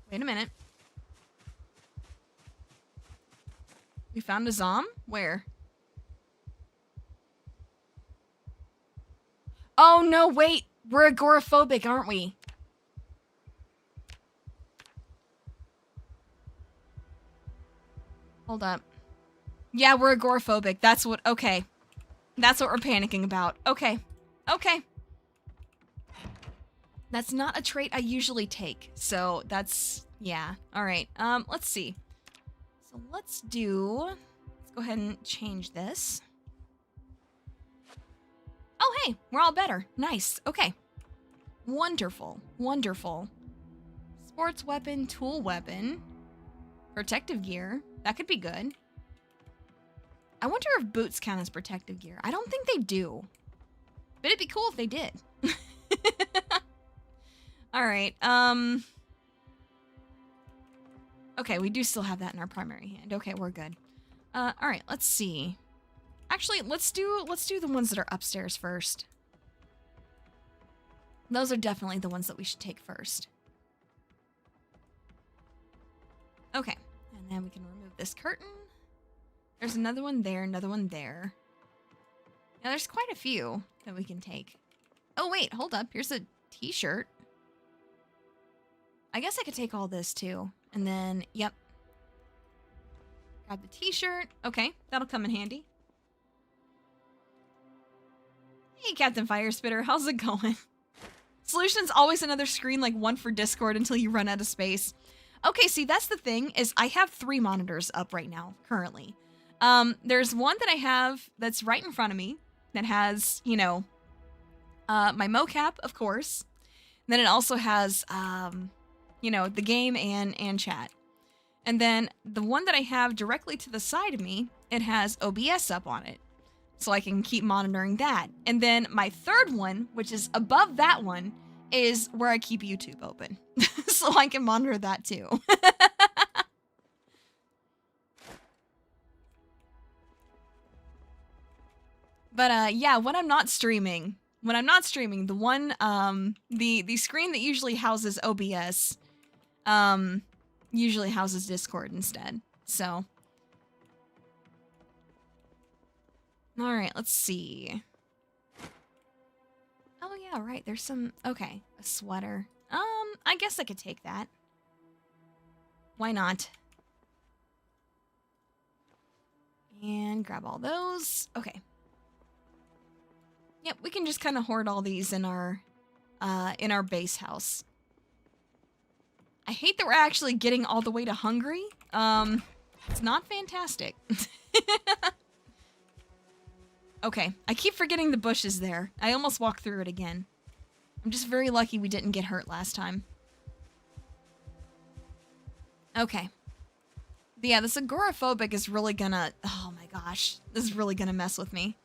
Wait a minute. We found a Zom? Where? Oh, no, wait. We're agoraphobic, aren't we? Hold up. Yeah, we're agoraphobic. That's what... Okay. That's what we're panicking about. Okay. Okay. That's not a trait I usually take. So, that's... Yeah. Alright. Let's see. So, let's go ahead and change this. Oh, hey. We're all better. Nice. Okay. Wonderful. Wonderful. Sports weapon, tool weapon. Protective gear. That could be good. I wonder if boots count as protective gear. I don't think they do. But it'd be cool if they did. Alright, okay, we do still have that in our primary hand. Okay, we're good. Alright, let's see. Actually, let's do the ones that are upstairs first. Those are definitely the ones that we should take first. Okay, and then we can remove this curtain. There's another one there, another one there. Now there's quite a few that we can take. Oh wait, hold up, here's a t-shirt. I guess I could take all this too. And then, yep. Grab the t-shirt. Okay, that'll come in handy. Hey, Captain Firespitter, how's it going? Solution's always another screen like one for Discord until you run out of space. Okay, see, that's the thing, is I have 3 monitors up right now, currently. There's one that I have that's right in front of me that has, you know, my mocap, of course. And then it also has, you know, the game and chat. And then the one that I have directly to the side of me, it has OBS up on it. So I can keep monitoring that. And then my third one, which is above that one, is where I keep YouTube open. So I can monitor that too. But yeah, when I'm not streaming, the one, the screen that usually houses OBS, usually houses Discord instead. So. All right, let's see. Oh yeah, right. There's some, okay, a sweater. I guess I could take that. Why not? And grab all those. Okay. Yep, we can just kind of hoard all these in our base house. I hate that we're actually getting all the way to Hungary. It's not fantastic. Okay, I keep forgetting the bushes there. I almost walked through it again. I'm just very lucky we didn't get hurt last time. Okay. But yeah, this agoraphobic is really gonna... Oh my gosh. This is really gonna mess with me.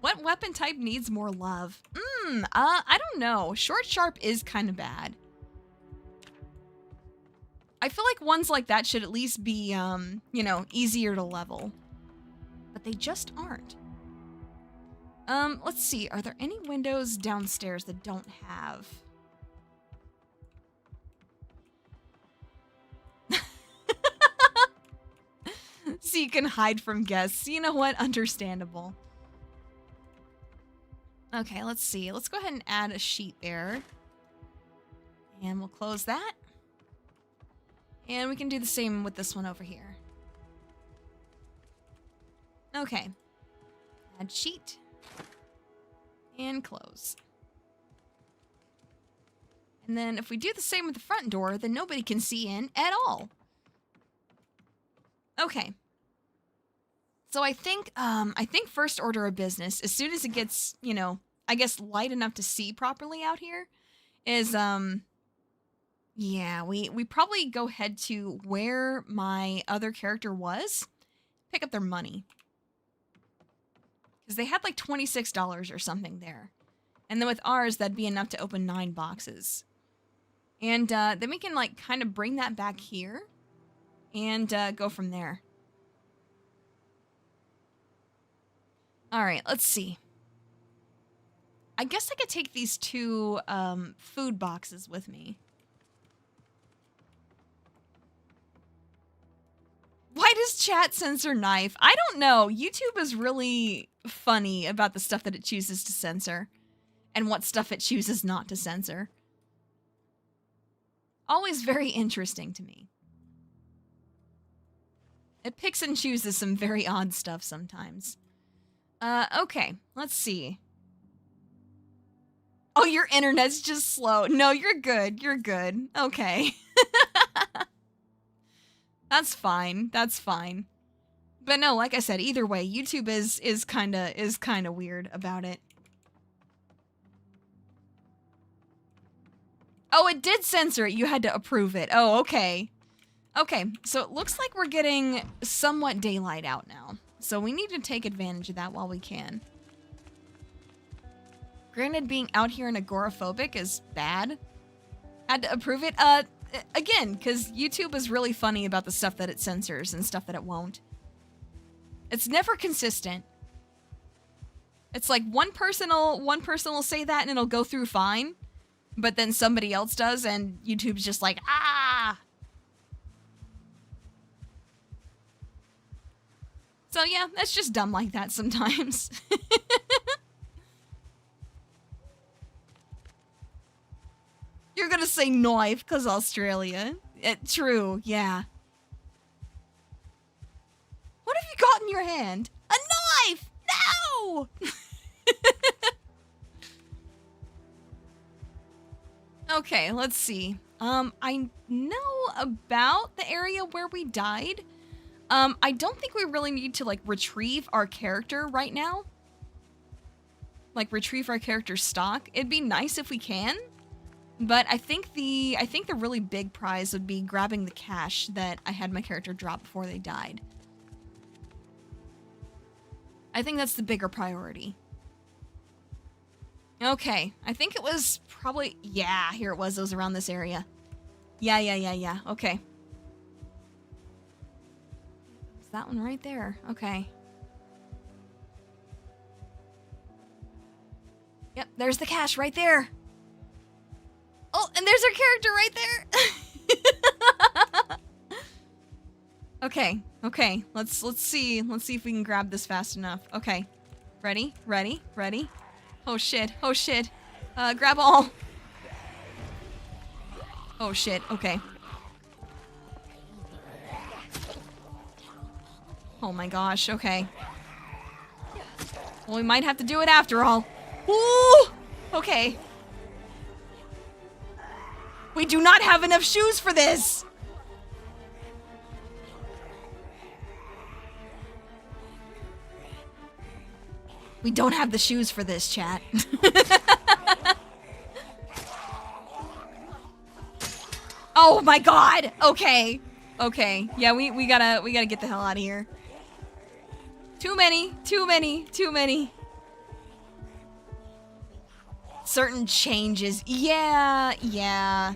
What weapon type needs more love? I don't know. Short Sharp is kind of bad. I feel like ones like that should at least be, you know, easier to level. But they just aren't. Let's see. Are there any windows downstairs that don't have? So you can hide from guests. You know what? Understandable. Okay, let's see. Let's go ahead and add a sheet there. And we'll close that. And we can do the same with this one over here. Okay. Add sheet. And close. And then if we do the same with the front door, then nobody can see in at all. Okay. So I think first order of business, as soon as it gets, you know, I guess light enough to see properly out here, is, yeah, we probably go head to where my other character was, pick up their money. Because they had like $26 or something there. And then with ours, that'd be enough to open 9 boxes. And then we can like kind of bring that back here and go from there. All right, let's see. I guess I could take these 2 food boxes with me. Why does chat censor knife? I don't know. YouTube is really funny about the stuff that it chooses to censor and what stuff it chooses not to censor. Always very interesting to me. It picks and chooses some very odd stuff sometimes. Okay, let's see. Oh, your internet's just slow. No, you're good. You're good. Okay. That's fine. That's fine. But no, like I said, either way, YouTube is kind of weird about it. Oh, it did censor it. You had to approve it. Oh, okay. Okay, so it looks like we're getting somewhat daylight out now. So we need to take advantage of that while we can. Granted, being out here and agoraphobic is bad. Had to approve it. Again, because YouTube is really funny about the stuff that it censors and stuff that it won't. It's never consistent. It's like one person will say that and it'll go through fine, but then somebody else does and YouTube's just like, ah! So yeah, that's just dumb like that sometimes. You're gonna say knife because Australia. True, yeah. What have you got in your hand? A knife! No! Okay, let's see. I know about the area where we died. I don't think we really need to, like, retrieve our character right now. Like, retrieve our character stock. It'd be nice if we can. But I think the really big prize would be grabbing the cash that I had my character drop before they died. I think that's the bigger priority. Okay, I think it was probably, yeah, here it was around this area. Yeah, okay. It's that one right there, okay. Yep, there's the cash right there. Oh, and there's our character right there. Okay, let's see if we can grab this fast enough. Okay, ready. Oh shit, grab all. Oh shit, okay. Oh my gosh, okay. Well, we might have to do it after all. Ooh, okay. We do not have enough shoes for this. We don't have the shoes for this, chat. Oh my god! Okay. Yeah, we gotta get the hell out of here. Too many. Certain changes. Yeah.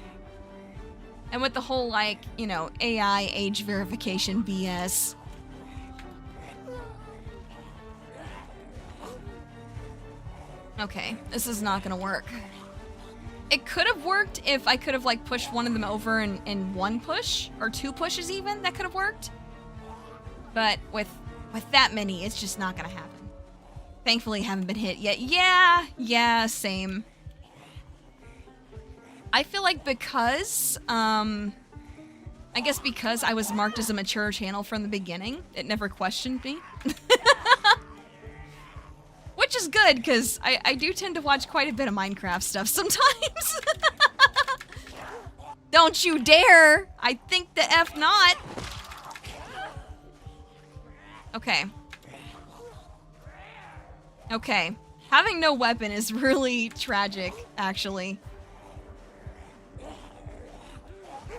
And with the whole, like, you know, AI age verification BS. Okay, this is not gonna work. It could have worked if I could have, like, pushed one of them over in one push, or two pushes even, that could have worked. But with that many, it's just not gonna happen. Thankfully, haven't been hit yet. Yeah, same. I feel like because, I guess because I was marked as a mature channel from the beginning, it never questioned me. Which is good, because I do tend to watch quite a bit of Minecraft stuff sometimes. Don't you dare! I think the F not! Okay. Having no weapon is really tragic, actually.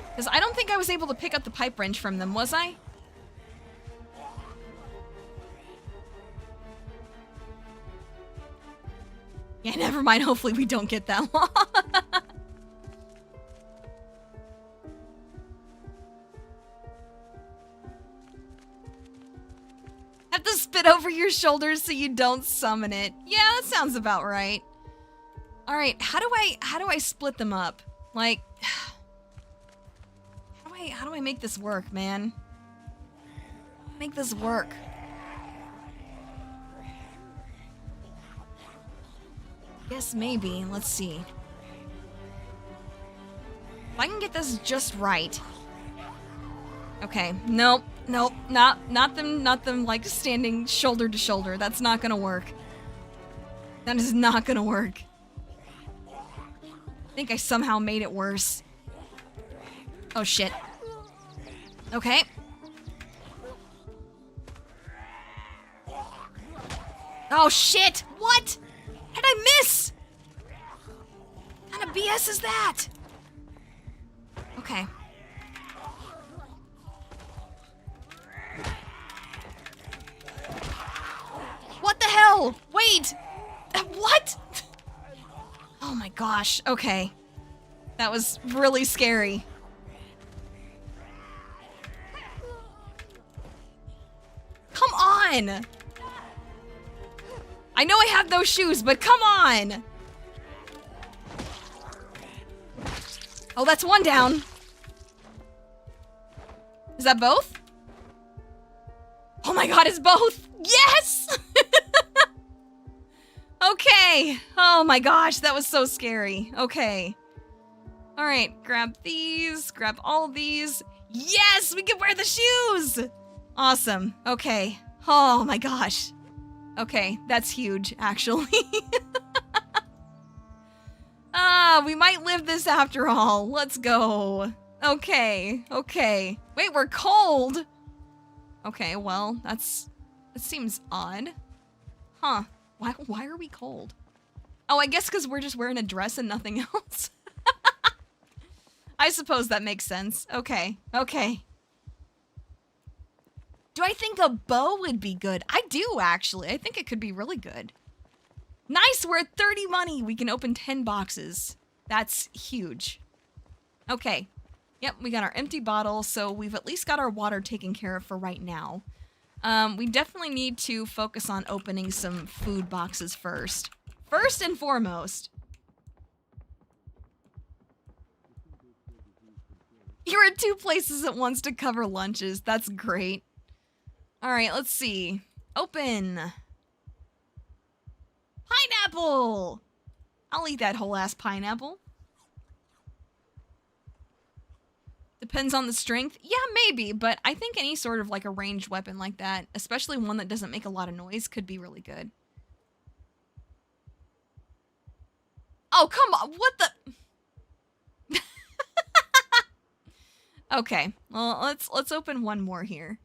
Because I don't think I was able to pick up the pipe wrench from them, was I? Yeah, never mind. Hopefully we don't get that long. Have to spit over your shoulders so you don't summon it. Yeah, that sounds about right. All right, how do I split them up? Like, how do I make this work, man? Make this work. Guess maybe. Let's see. If I can get this just right. Okay. Nope. Not them like standing shoulder to shoulder. That's not gonna work. That is not gonna work. I think I somehow made it worse. Oh shit. Okay. Oh shit! What? How'd I miss? What kind of BS is that? Okay. Wait! What? Oh my gosh. Okay. That was really scary. Come on! I know I have those shoes, but come on! Oh, that's one down. Is that both? Oh my god, it's both! Yes! Okay. Oh my gosh, that was so scary. Okay. Alright, grab these, grab all of these. Yes, we can wear the shoes! Awesome. Okay. Oh my gosh. Okay, that's huge, actually. We might live this after all. Let's go. Okay, okay. Wait, we're cold! Okay, well, that seems odd. Huh. Why are we cold? Oh, I guess because we're just wearing a dress and nothing else. I suppose that makes sense. Okay, okay. Do I think a bow would be good? I do, actually. I think it could be really good. Nice, we're at 30 money. We can open 10 boxes. That's huge. Okay. Yep, we got our empty bottle, so we've at least got our water taken care of for right now. We definitely need to focus on opening some food boxes first. First and foremost. You're at 2 places at once to cover lunches. That's great. Alright, let's see. Open. Pineapple! I'll eat that whole ass pineapple. Depends on the strength. Yeah, maybe, but I think any sort of like a ranged weapon like that, especially one that doesn't make a lot of noise, could be really good. Oh, come on. What the? Okay. Well, let's open one more here.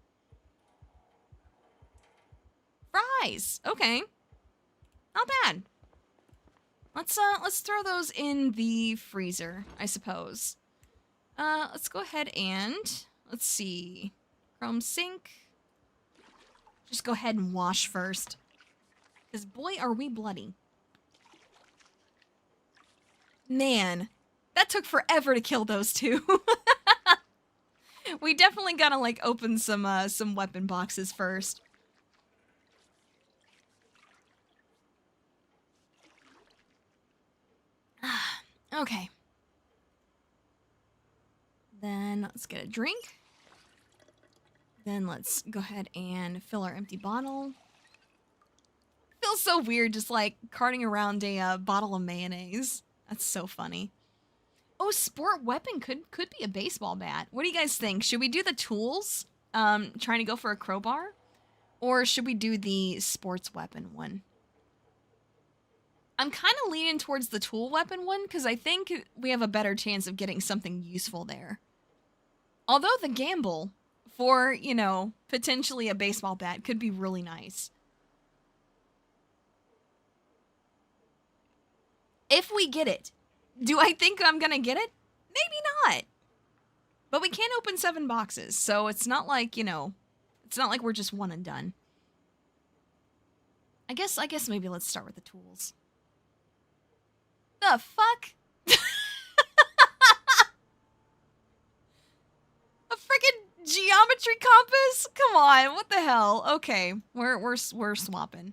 Fries. Okay. Not bad. Let's throw those in the freezer, I suppose. Let's go ahead and let's see. Chrome sink. Just go ahead and wash first. Because boy, are we bloody. Man, that took forever to kill those two. We definitely gotta like open some weapon boxes first. Okay. Then let's get a drink. Then let's go ahead and fill our empty bottle. Feels so weird just like carting around a bottle of mayonnaise. That's so funny. Oh, sport weapon could be a baseball bat. What do you guys think? Should we do the tools? Trying to go for a crowbar? Or should we do the sports weapon one? I'm kind of leaning towards the tool weapon one because I think we have a better chance of getting something useful there. Although the gamble for, you know, potentially a baseball bat could be really nice. If we get it. Do I think I'm gonna get it? Maybe not. But we can open 7 boxes, so it's not like, you know, it's not like we're just one and done. I guess maybe let's start with the tools. The fuck? A freaking geometry compass? Come on, what the hell? Okay, we're swapping.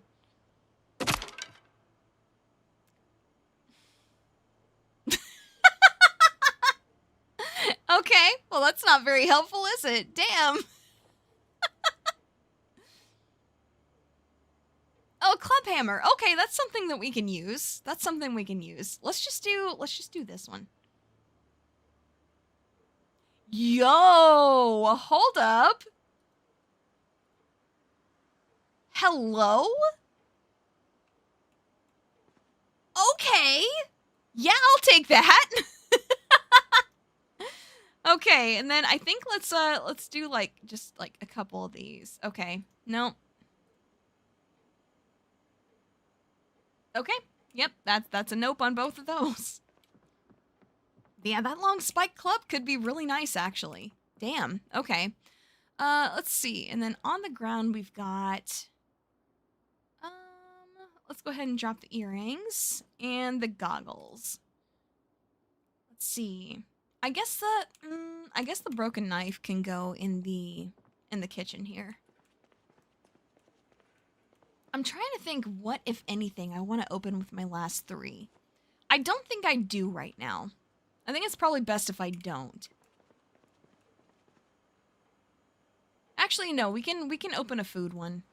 Okay, well that's not very helpful, is it? Damn. Oh, club hammer. Okay, that's something that we can use. That's something we can use. Let's just do this one. Yo, hold up. Hello? Okay. Yeah, I'll take that. Okay, and then I think let's do like just like a couple of these. Okay. No. Okay. Yep, that's a nope on both of those. Yeah, that long spike club could be really nice actually. Damn. Okay. Let's see. And then on the ground we've got let's go ahead and drop the earrings and the goggles. Let's see. I guess the broken knife can go in the kitchen here. I'm trying to think what, if anything, I want to open with my last 3. I don't think I do right now. I think it's probably best if I don't. Actually, no, we can open a food one.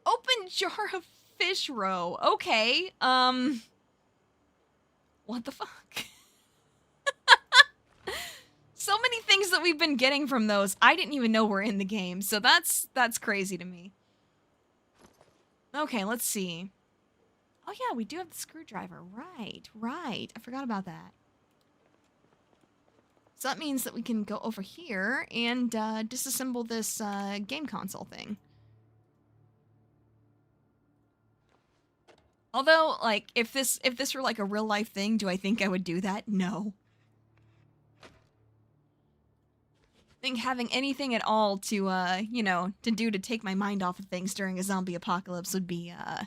Open jar of fish roe. Okay. What the fuck? So many things that we've been getting from those, I didn't even know were in the game. So that's crazy to me. Okay, let's see. Oh yeah, we do have the screwdriver. Right. I forgot about that. So that means that we can go over here and disassemble this game console thing. Although, like, if this were like a real life thing, do I think I would do that? No. I think having anything at all to, you know, to take my mind off of things during a zombie apocalypse would be, I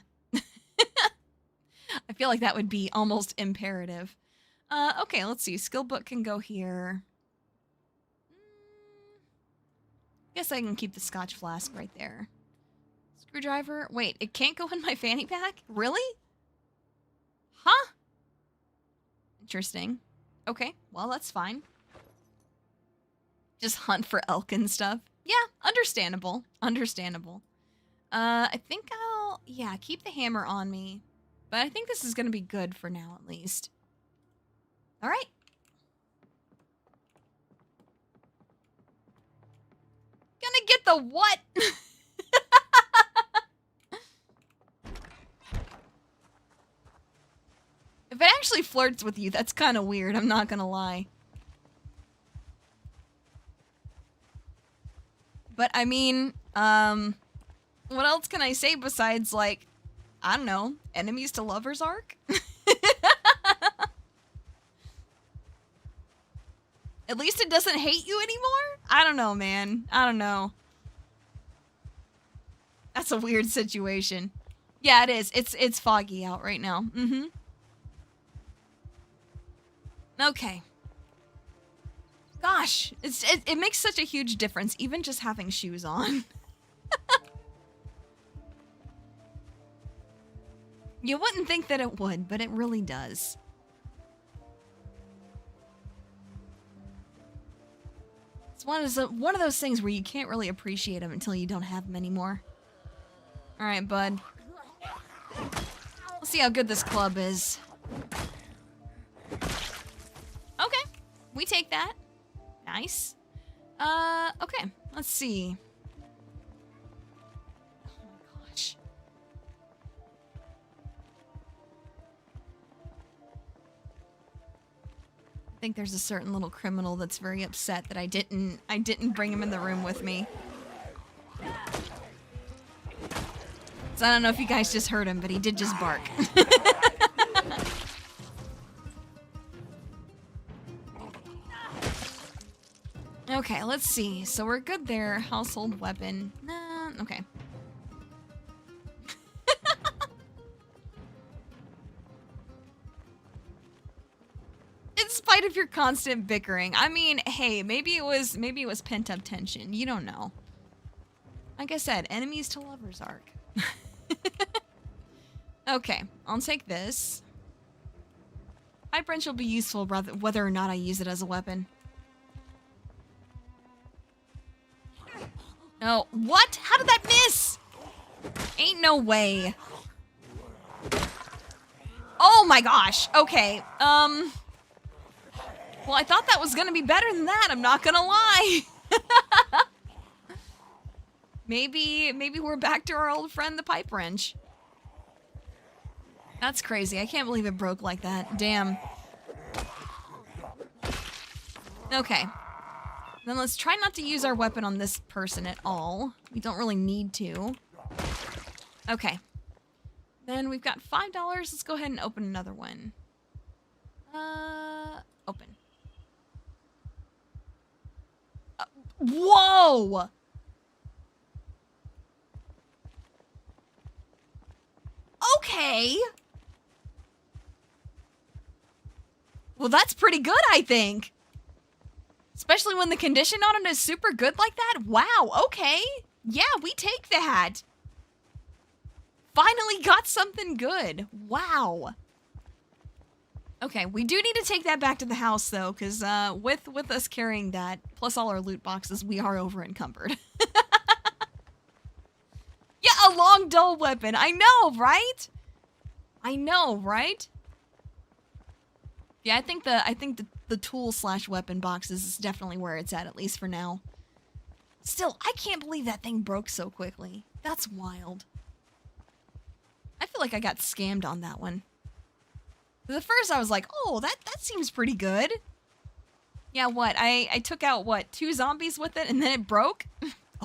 feel like that would be almost imperative. Okay, let's see. Skill book can go here. Guess I can keep the scotch flask right there. Screwdriver. Wait, it can't go in my fanny pack? Really? Huh? Interesting. Okay, well, that's fine. Just hunt for elk and stuff. Yeah, understandable. Understandable. I think I'll, yeah, keep the hammer on me. But I think this is going to be good for now, at least. All right. Gonna get the what? If it actually flirts with you, that's kind of weird, I'm not gonna lie. But I mean, what else can I say besides, like, I don't know, enemies to lovers arc? At least it doesn't hate you anymore? I don't know, man. I don't know. That's a weird situation. Yeah, it is. It's foggy out right now. Mm-hmm. Okay. Gosh, it makes such a huge difference, even just having shoes on. You wouldn't think that it would, but it really does. It's one of those things where you can't really appreciate them until you don't have them anymore. All right, bud. Let's see how good this club is. Okay, we take that. Nice. Okay, let's see. Oh my gosh. I think there's a certain little criminal that's very upset that I didn't bring him in the room with me. So I don't know if you guys just heard him, but he did just bark. Okay, let's see. So we're good there. Household weapon. Okay. In spite of your constant bickering. I mean, hey, maybe it was pent-up tension. You don't know. Like I said, enemies to lovers arc. Okay, I'll take this. Pipe wrench will be useful whether or not I use it as a weapon. Oh, what? How did that miss? Ain't no way. Oh my gosh. Okay. Well, I thought that was gonna be better than that. I'm not gonna lie. Maybe we're back to our old friend, the pipe wrench. That's crazy. I can't believe it broke like that. Damn. Okay. Then let's try not to use our weapon on this person at all. We don't really need to. Okay. Then we've got $5. Let's go ahead and open another one. Open. Whoa! Well, that's pretty good, I think. Especially when the condition on it is super good like that. Wow, okay. Yeah, we take that. Finally got something good. Wow. Okay, we do need to take that back to the house, though, because with us carrying that, plus all our loot boxes, we are over encumbered. Yeah, a long, dull weapon. I know, right? I know, right? Yeah, I think the tool/weapon boxes is definitely where it's at least for now. Still, I can't believe that thing broke so quickly. That's wild. I feel like I got scammed on that one. At first, I was like, oh, that seems pretty good. Yeah, what? I took out, what, 2 zombies with it, and then it broke?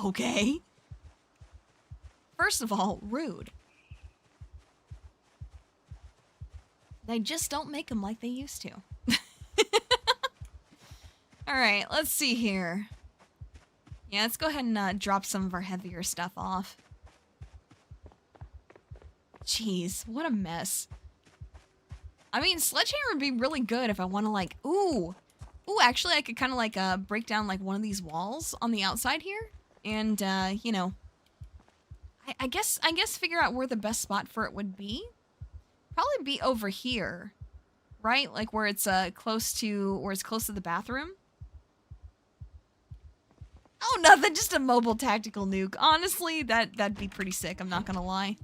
Okay. First of all, rude. They just don't make them like they used to. Alright, let's see here. Yeah, let's go ahead and drop some of our heavier stuff off. Jeez, what a mess. I mean, sledgehammer would be really good if I want to, like, ooh, actually, I could kind of, like, break down, like, one of these walls on the outside here. And, you know, I guess figure out where the best spot for it would be. Probably be over here, right? Like, where it's, close to the bathroom. Oh, nothing, just a mobile tactical nuke. Honestly, that'd be pretty sick, I'm not gonna lie.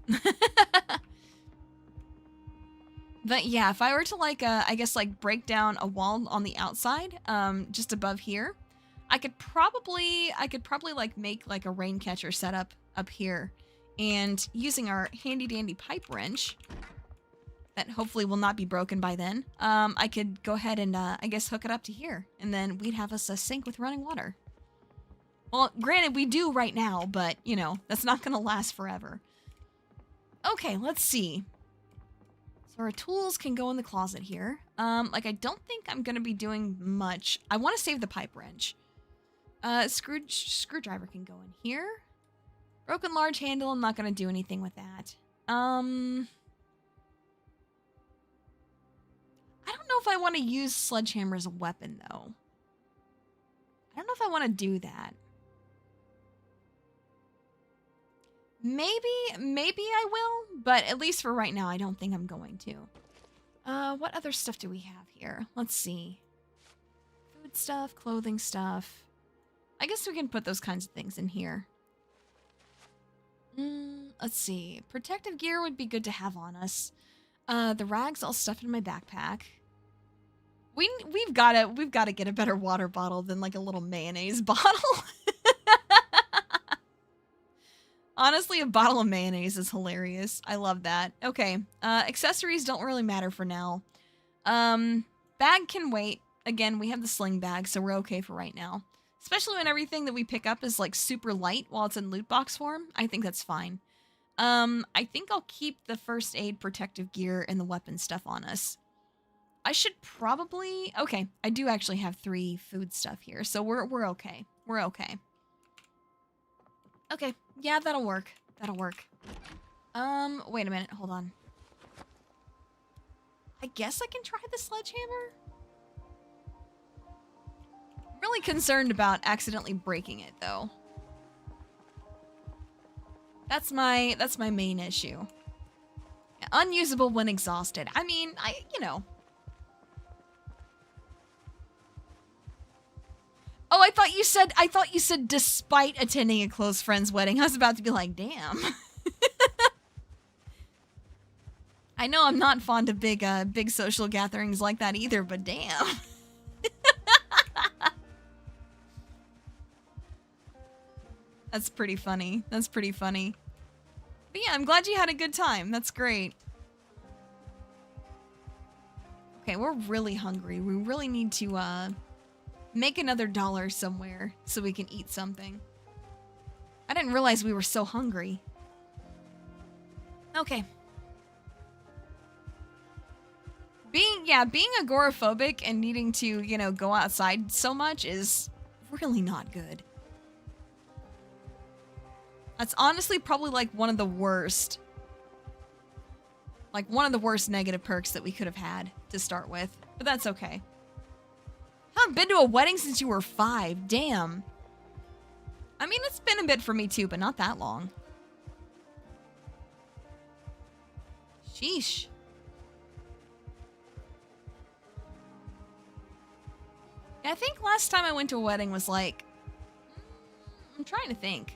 But yeah, if I were to, like, I guess, like, break down a wall on the outside, just above here, I could probably, like, make, like, a rain catcher setup up here. And using our handy-dandy pipe wrench, that hopefully will not be broken by then, I could go ahead and, I guess, hook it up to here. And then we'd have us a sink with running water. Well, granted, we do right now, but, you know, that's not gonna last forever. Okay, let's see. So our tools can go in the closet here. Like, I don't think I'm gonna be doing much. I want to save the pipe wrench. Screwdriver can go in here. Broken large handle, I'm not gonna do anything with that. I don't know if I want to use sledgehammer as a weapon, though. I don't know if I want to do that. Maybe I will, but at least for right now, I don't think I'm going to. What other stuff do we have here? Let's see. Food stuff, clothing stuff. I guess we can put those kinds of things in here. Let's see. Protective gear would be good to have on us. The rags I'll stuff in my backpack. We've gotta get a better water bottle than like a little mayonnaise bottle. Honestly, a bottle of mayonnaise is hilarious. I love that. Okay, accessories don't really matter for now. Bag can wait. Again, we have the sling bag, so we're okay for right now. Especially when everything that we pick up is like super light while it's in loot box form. I think that's fine. I think I'll keep the first aid protective gear and the weapon stuff on us. I should probably... Okay, I do actually have 3 food stuff here, so we're okay. We're okay. Okay, yeah, that'll work. That'll work. Wait a minute, hold on. I guess I can try the sledgehammer? I'm really concerned about accidentally breaking it, though. That's my main issue. Yeah, unusable when exhausted. I mean, you know. Oh, I thought you said despite attending a close friend's wedding. I was about to be like, damn. I know I'm not fond of big social gatherings like that either, but damn. That's pretty funny. That's pretty funny. But yeah, I'm glad you had a good time. That's great. Okay, we're really hungry. We really need to, make another dollar somewhere so we can eat something. I didn't realize we were so hungry. Okay. Being agoraphobic and needing to, you know, go outside so much is really not good. That's honestly probably like one of the worst. Like one of the worst negative perks that we could have had to start with. But that's okay. Haven't been to a wedding since you were 5. Damn. I mean, it's been a bit for me too, but not that long. Sheesh. Yeah, I think last time I went to a wedding was like... I'm trying to think.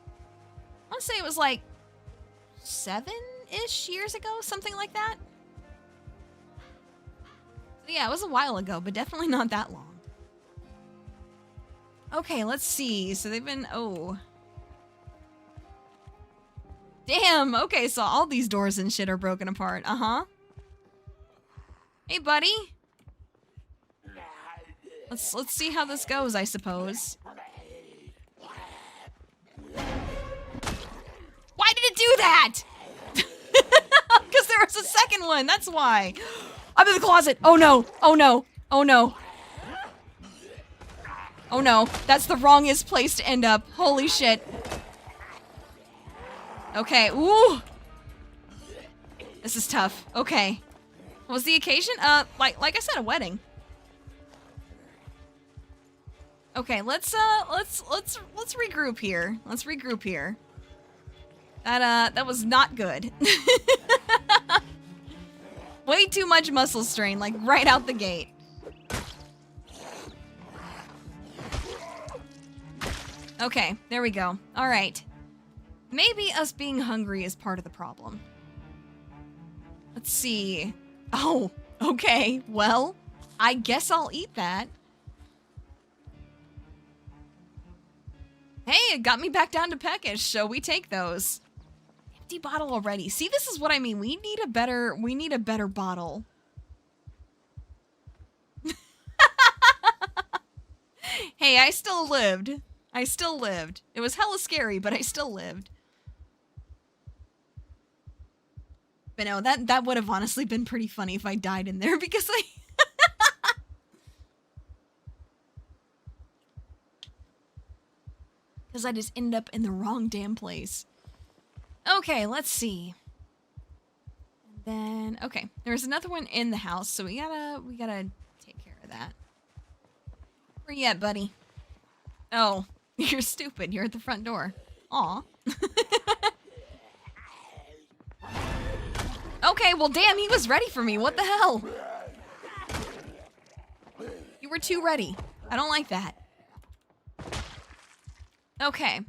I want to say it was like 7-ish years ago, something like that. So yeah, it was a while ago, but definitely not that long. Okay, let's see. So they've been... Oh. Damn, okay, so all these doors and shit are broken apart. Uh-huh. Hey, buddy. Let's see how this goes, I suppose. Why did it do that? Because there was a second one, that's why. I'm in the closet. Oh no, oh no, oh no. Oh no, that's the wrongest place to end up. Holy shit. Okay, ooh. This is tough. Okay. What was the occasion? Like I said, a wedding. Okay, let's regroup here. Let's regroup here. That was not good. Way too much muscle strain, like right out the gate. Okay, there we go. All right. Maybe us being hungry is part of the problem. Let's see. Oh, okay. Well, I guess I'll eat that. Hey, it got me back down to peckish, so we take those. Empty bottle already. See, this is what I mean. We need a better bottle. Hey, I still lived. I still lived. It was hella scary, but I still lived. But no, that would have honestly been pretty funny if I died in there because I... Because I just ended up in the wrong damn place. Okay, let's see. And then, okay, there's another one in the house, so we gotta take care of that. Where you at, buddy? Oh, you're stupid. You're at the front door. Aw. Okay, well, damn, he was ready for me. What the hell? You were too ready. I don't like that. Okay.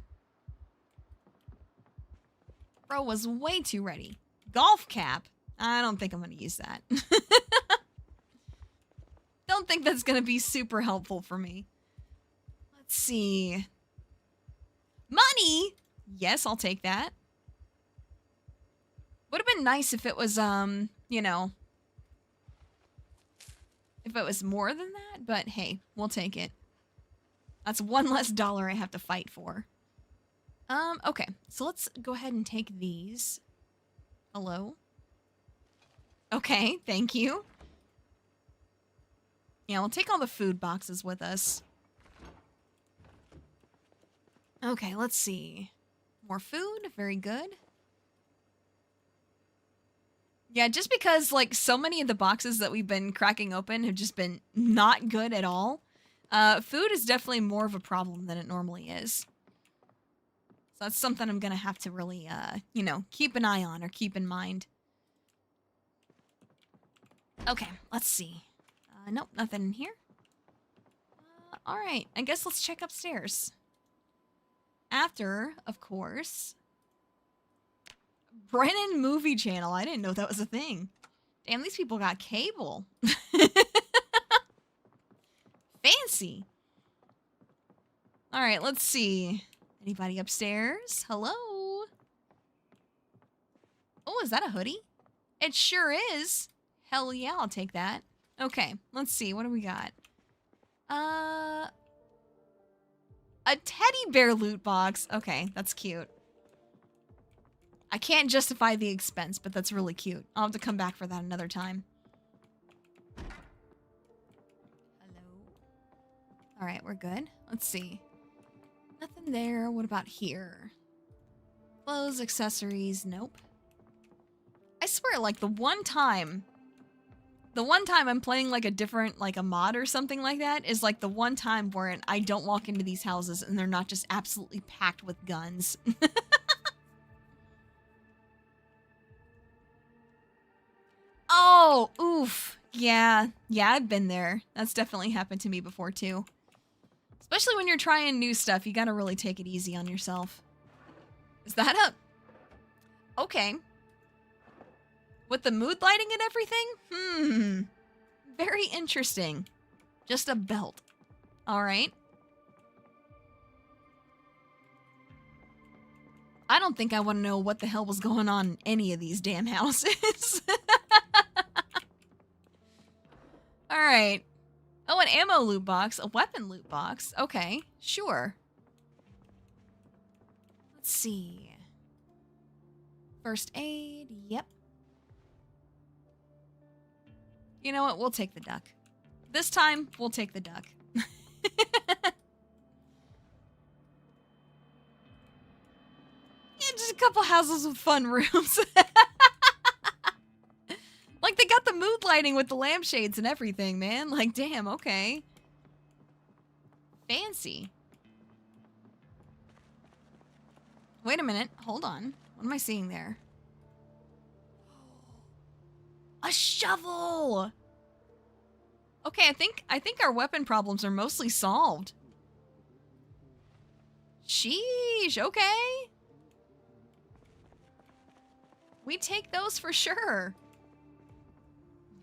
Bro was way too ready. Golf cap? I don't think I'm gonna use that. Don't think that's gonna be super helpful for me. Let's see. Money? Yes, I'll take that. Would have been nice if it was, you know, if it was more than that, but hey, we'll take it. That's one less dollar I have to fight for. Okay, so let's go ahead and take these. Hello? Okay, thank you. Yeah, we'll take all the food boxes with us. Okay, let's see. More food, very good. Yeah, just because, like, so many of the boxes that we've been cracking open have just been not good at all. Food is definitely more of a problem than it normally is. So that's something I'm gonna have to really, you know, keep an eye on or keep in mind. Okay, let's see. Nope, nothing in here. Alright, I guess let's check upstairs. After, of course... Brennan Movie Channel. I didn't know that was a thing. Damn, these people got cable. Fancy. All right, let's see. Anybody upstairs? Hello? Oh, is that a hoodie? It sure is. Hell yeah, I'll take that. Okay, let's see. What do we got? A teddy bear loot box. Okay, that's cute. I can't justify the expense, but that's really cute. I'll have to come back for that another time. Hello? Alright, we're good. Let's see. Nothing there. What about here? Clothes, accessories. Nope. I swear, like, the one time The one time I'm playing like a different, like a mod or something like that is like the one time where I don't walk into these houses and they're not just absolutely packed with guns. Oh, oof. Yeah, I've been there. That's definitely happened to me before too. Especially when you're trying new stuff, you gotta really take it easy on yourself. Is that a... Okay. With the mood lighting and everything? Very interesting. Just a belt. Alright. I don't think I want to know what the hell was going on in any of these damn houses. Alright. Oh, an ammo loot box. A weapon loot box. Okay, sure. Let's see. First aid. Yep. You know what? We'll take the duck. This time, we'll take the duck. Yeah, just a couple houses with fun rooms. Like, they got the mood lighting with the lampshades and everything, man. Like, damn, okay. Fancy. Wait a minute. Hold on. What am I seeing there? A shovel! Okay, I think our weapon problems are mostly solved. Sheesh, okay. We take those for sure.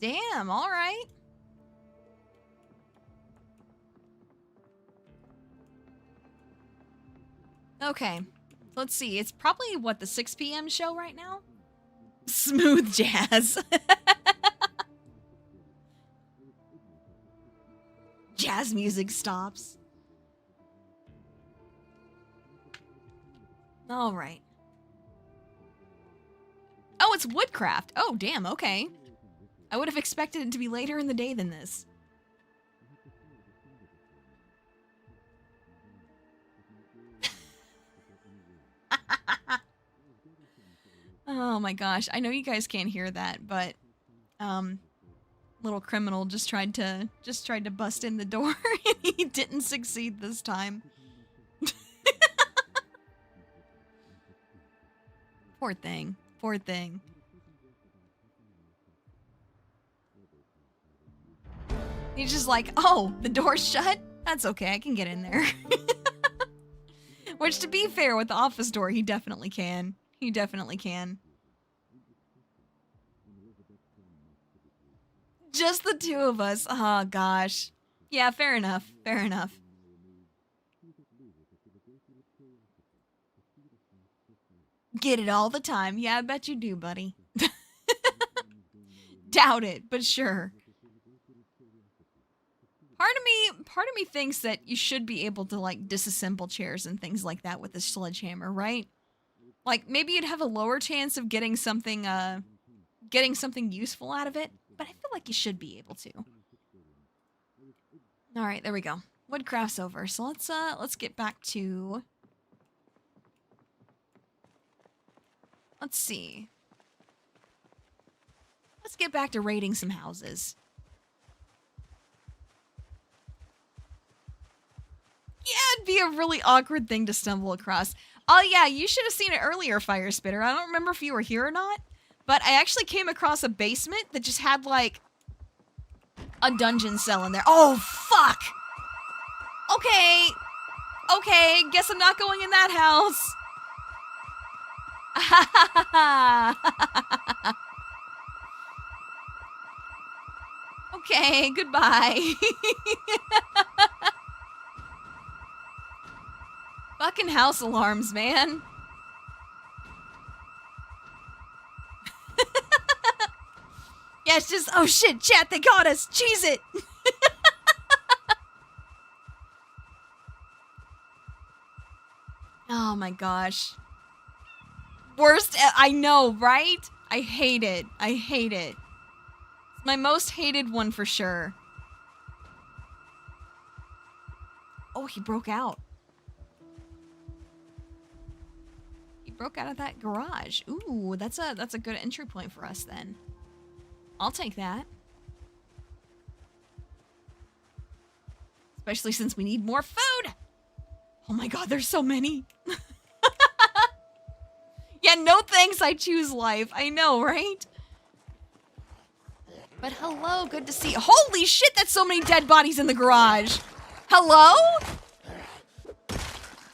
Damn, alright. Okay, let's see. It's probably, what, the 6 p.m. show right now? Smooth jazz. Jazz music stops. Alright. Oh, it's woodcraft. Oh, damn, okay. I would have expected it to be later in the day than this. Oh my gosh, I know you guys can't hear that, but little criminal just tried to bust in the door and he didn't succeed this time. Poor thing. Poor thing. He's just like, oh, the door's shut? That's okay, I can get in there. Which, to be fair, with the office door, he definitely can. He definitely can. Just the two of us. Oh, gosh. Yeah, fair enough. Fair enough. Get it all the time. Yeah, I bet you do, buddy. Doubt it, but sure. Part of me thinks that you should be able to, like, disassemble chairs and things like that with a sledgehammer, right? Like, maybe you'd have a lower chance of getting something useful out of it, but I feel like you should be able to. All right, there we go. Woodcraft's over. So let's get back to... Let's see. Let's get back to raiding some houses. Yeah, it'd be a really awkward thing to stumble across. Oh yeah, you should have seen it earlier, Fire Spitter. I don't remember if you were here or not, but I actually came across a basement that just had, like, a dungeon cell in there. Oh, fuck! Okay. Okay, guess I'm not going in that house. Okay, goodbye. Fucking house alarms, man. Yeah, it's just, oh shit, chat, they got us. Cheese it. Oh my gosh. Worst, I know, right? I hate it. I hate it. It's my most hated one for sure. Oh, he broke out. He broke out of that garage. Ooh, that's a good entry point for us then. I'll take that. Especially since we need more food. Oh my god, there's so many. Yeah, no thanks, I choose life. I know, right? But hello, good to see you. Holy shit, that's so many dead bodies in the garage. Hello?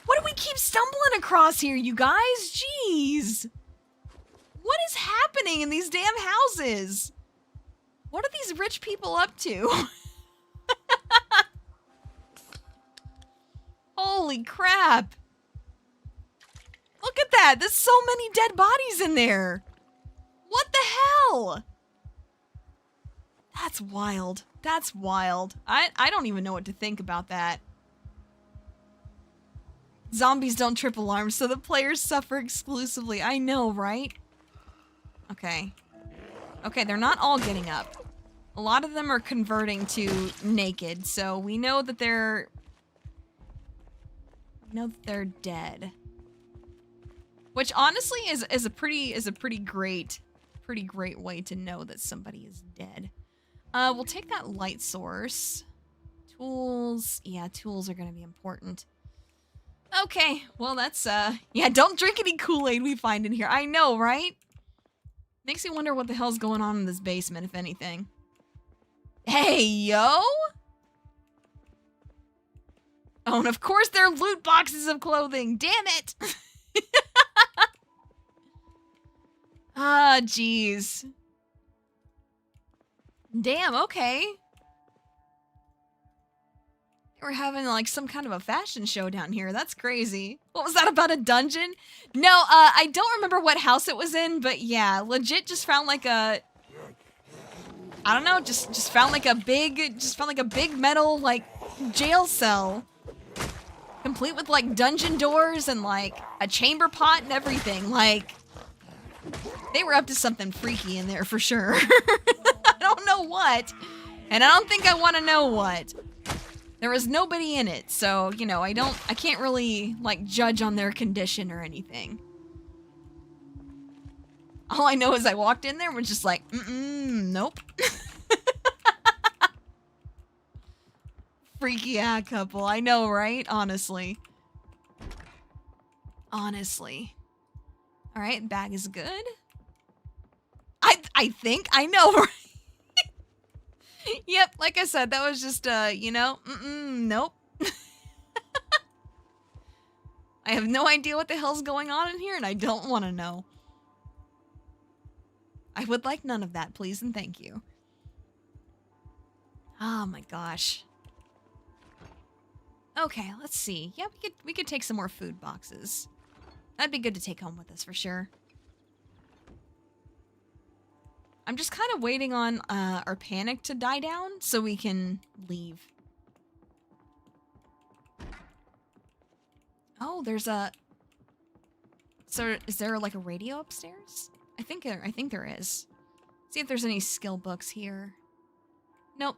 What do we keep stumbling across here, you guys? Jeez. What is happening in these damn houses? What are these rich people up to? Holy crap. Look at that. There's so many dead bodies in there. What the hell? That's wild. That's wild. I don't even know what to think about that. Zombies don't trip alarms, so the players suffer exclusively. I know, right? Okay. Okay, they're not all getting up. A lot of them are converting to naked, so we know that they're... dead. Which honestly is a pretty great way to know that somebody is dead. We'll take that light source. Tools. Yeah, tools are gonna be important. Okay, well that's yeah, don't drink any Kool-Aid we find in here. I know, right? Makes me wonder what the hell's going on in this basement, if anything. Hey, yo! Oh, and of course they're loot boxes of clothing. Damn it! Ah, jeez. Damn, okay. We're having like some kind of a fashion show down here. That's crazy. What was that about a dungeon? No, I don't remember what house it was in, but yeah, legit just found like a... I don't know, just found like a big metal like jail cell. Complete with like dungeon doors and like a chamber pot and everything. Like, they were up to something freaky in there for sure. I don't know what, and I don't think I want to know what. There was nobody in it, so, you know, I can't really like judge on their condition or anything. All I know is I walked in there and was just like, nope. Freaky couple, I know, right? Honestly. Honestly. Alright, bag is good. I think I know, right? Yep, like I said, that was just, you know, nope. I have no idea what the hell's going on in here, and I don't want to know. I would like none of that, please and thank you. Oh my gosh. Okay, let's see. Yeah, we could take some more food boxes. That'd be good to take home with us for sure. I'm just kind of waiting on our panic to die down so we can leave. Oh, there's a... So, is there like a radio upstairs? I think there is. See if there's any skill books here. Nope.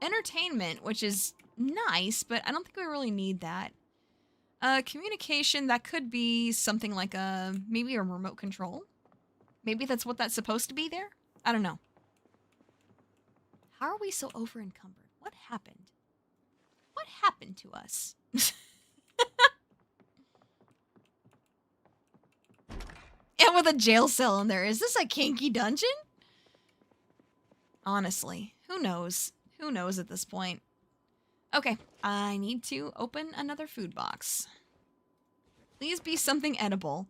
Entertainment, which is nice, but I don't think we really need that. Communication, that could be something like maybe a remote control. Maybe that's what that's supposed to be there? I don't know. How are we so over encumbered? What happened? What happened to us? And with a jail cell in there. Is this a kinky dungeon? Honestly, who knows? Who knows at this point? Okay, I need to open another food box. Please be something edible.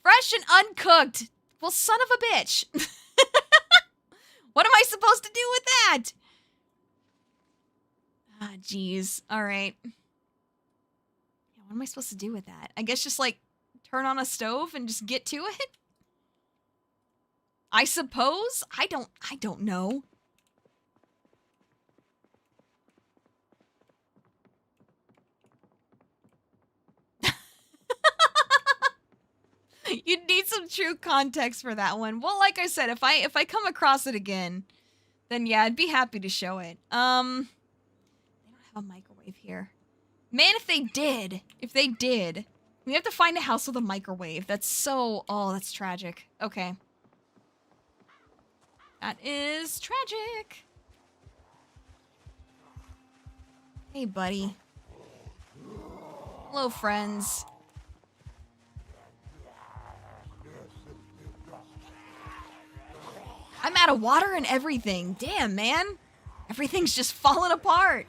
Fresh and uncooked! Well, son of a bitch! What am I supposed to do with that? Ah, jeez. Alright. Yeah, what am I supposed to do with that? I guess just, like, turn on a stove and just get to it? I suppose? I don't know. You'd need some true context for that one. Well, like I said, if I come across it again, then yeah, I'd be happy to show it. They don't have a microwave here. Man, if they did, we have to find a house with a microwave. That's so, oh, that's tragic. Okay. That is tragic. Hey, buddy. Hello, friends. I'm out of water and everything. Damn, man. Everything's just falling apart.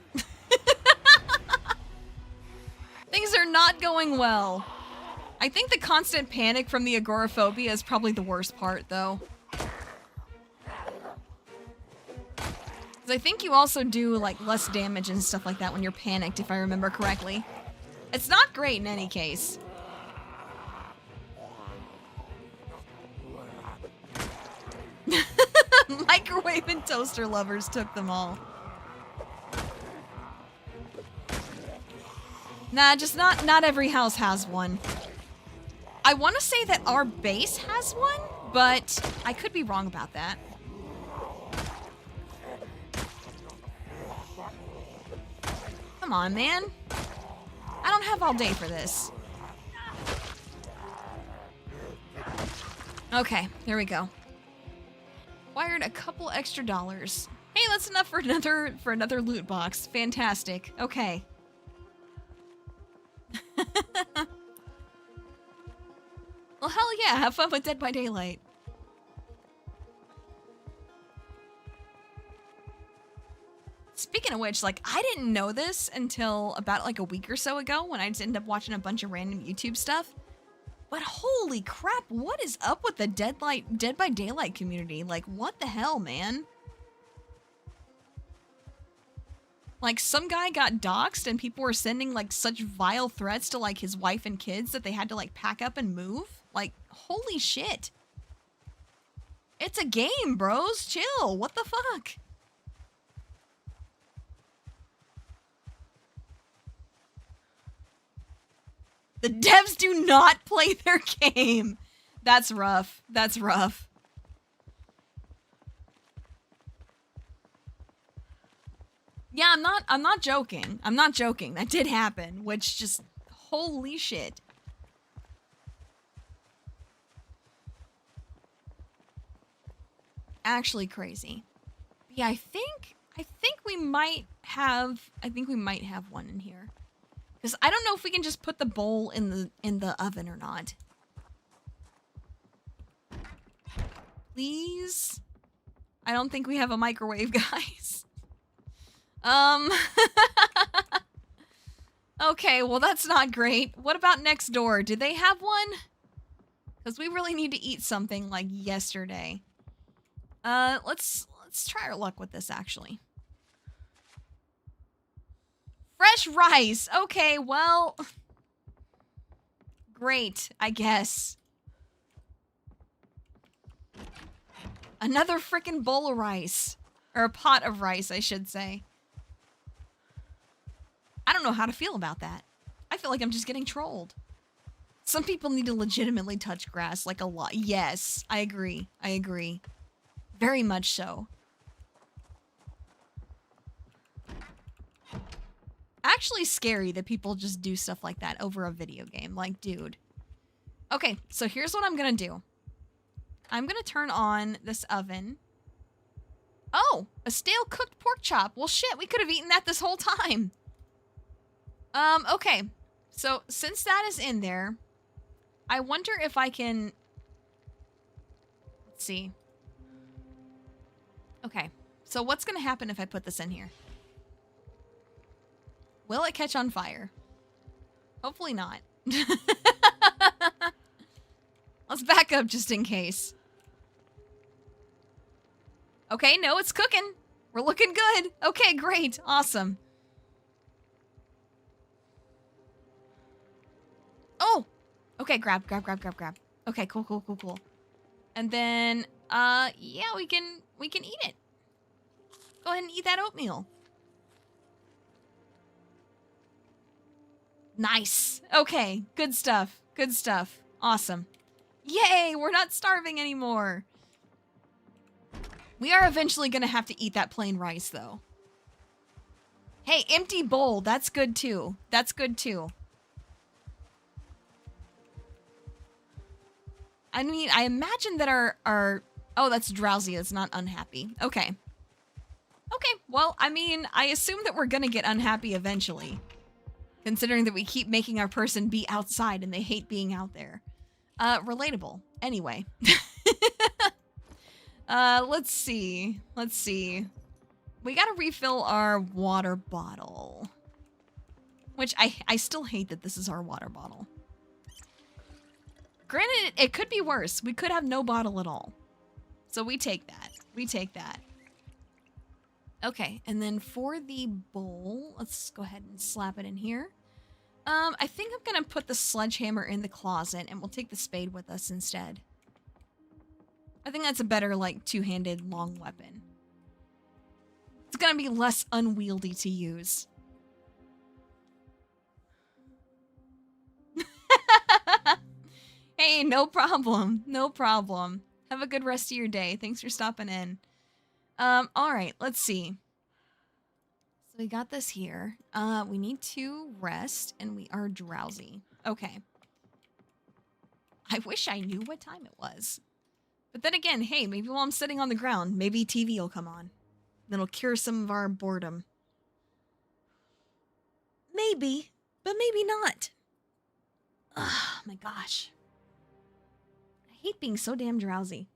Things are not going well. I think the constant panic from the agoraphobia is probably the worst part, though. I think you also do, like, less damage and stuff like that when you're panicked, if I remember correctly. It's not great in any case. Microwave and toaster lovers took them all. Nah, just not every house has one. I want to say that our base has one, but I could be wrong about that. Come on, man. I don't have all day for this. Okay, there we go. Wired a couple extra dollars. Hey, that's enough for another loot box. Fantastic. Okay. Well, hell yeah, have fun with Dead by Daylight. Speaking of which, like, I didn't know this until about like a week or so ago when I just ended up watching a bunch of random YouTube stuff. But holy crap, what is up with the Dead by Daylight community? Like, what the hell, man? Like, some guy got doxxed and people were sending, like, such vile threats to, like, his wife and kids that they had to, like, pack up and move. Like, holy shit. It's a game, bros. Chill. What the fuck? The devs do not play their game. That's rough. That's rough. Yeah, I'm not joking. I'm not joking. That did happen, which just holy shit. Actually crazy. Yeah, I think we might have one in here. Cuz I don't know if we can just put the bowl in the oven or not. Please. I don't think we have a microwave, guys. Okay, well that's not great. What about next door? Do they have one? Because we really need to eat something like yesterday. Let's try our luck with this actually. Fresh rice. Okay, well, great, I guess. Another freaking bowl of rice. Or a pot of rice, I should say. I don't know how to feel about that. I feel like I'm just getting trolled. Some people need to legitimately touch grass, like a lot. Yes, I agree. I agree. Very much so. Actually scary that people just do stuff like that over a video game. Like, dude. Okay, so here's what I'm gonna do. I'm gonna turn on this oven. Oh, a stale cooked pork chop. Well, shit, we could have eaten that this whole time. Okay. So, since that is in there, I wonder if I can... Let's see. Okay. So, what's gonna happen if I put this in here? Will it catch on fire? Hopefully not. Let's back up just in case. Okay, no, it's cooking. We're looking good. Okay, great. Awesome. Oh! Okay, grab. Okay, cool. And then, yeah, we can eat it. Go ahead and eat that oatmeal. Nice. Okay, good stuff. Good stuff. Awesome. Yay, we're not starving anymore. We are eventually gonna have to eat that plain rice, though. Hey, empty bowl. That's good, too. That's good, too. I mean, I imagine that our... Oh, that's drowsy. That's not unhappy. Okay. Okay, well, I mean, I assume that we're gonna get unhappy eventually. Considering that we keep making our person be outside and they hate being out there. Relatable. Anyway. Let's see. Let's see. We gotta refill our water bottle. Which, I still hate that this is our water bottle. Granted, it could be worse. We could have no bottle at all. So we take that. We take that. Okay, and then for the bowl, let's go ahead and slap it in here. I think I'm gonna put the sledgehammer in the closet and we'll take the spade with us instead. I think that's a better, like, two-handed long weapon. It's gonna be less unwieldy to use. Hey, no problem. No problem. Have a good rest of your day. Thanks for stopping in. Alright, let's see. So we got this here. We need to rest, and we are drowsy. Okay. I wish I knew what time it was. But then again, hey, maybe while I'm sitting on the ground, maybe TV will come on. That'll cure some of our boredom. Maybe, but maybe not. Oh my gosh. I hate being so damn drowsy.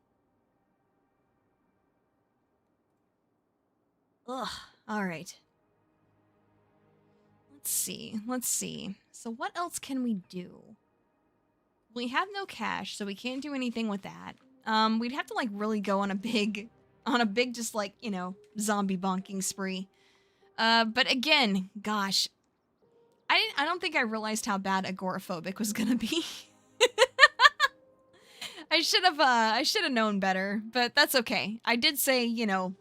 Ugh, alright. Let's see, let's see. So what else can we do? We have no cash, so we can't do anything with that. We'd have to, like, really go on a big just, like, you know, zombie bonking spree. But again, gosh, I don't think I realized how bad agoraphobic was gonna be. I should have known better, but that's okay. I did say, you know,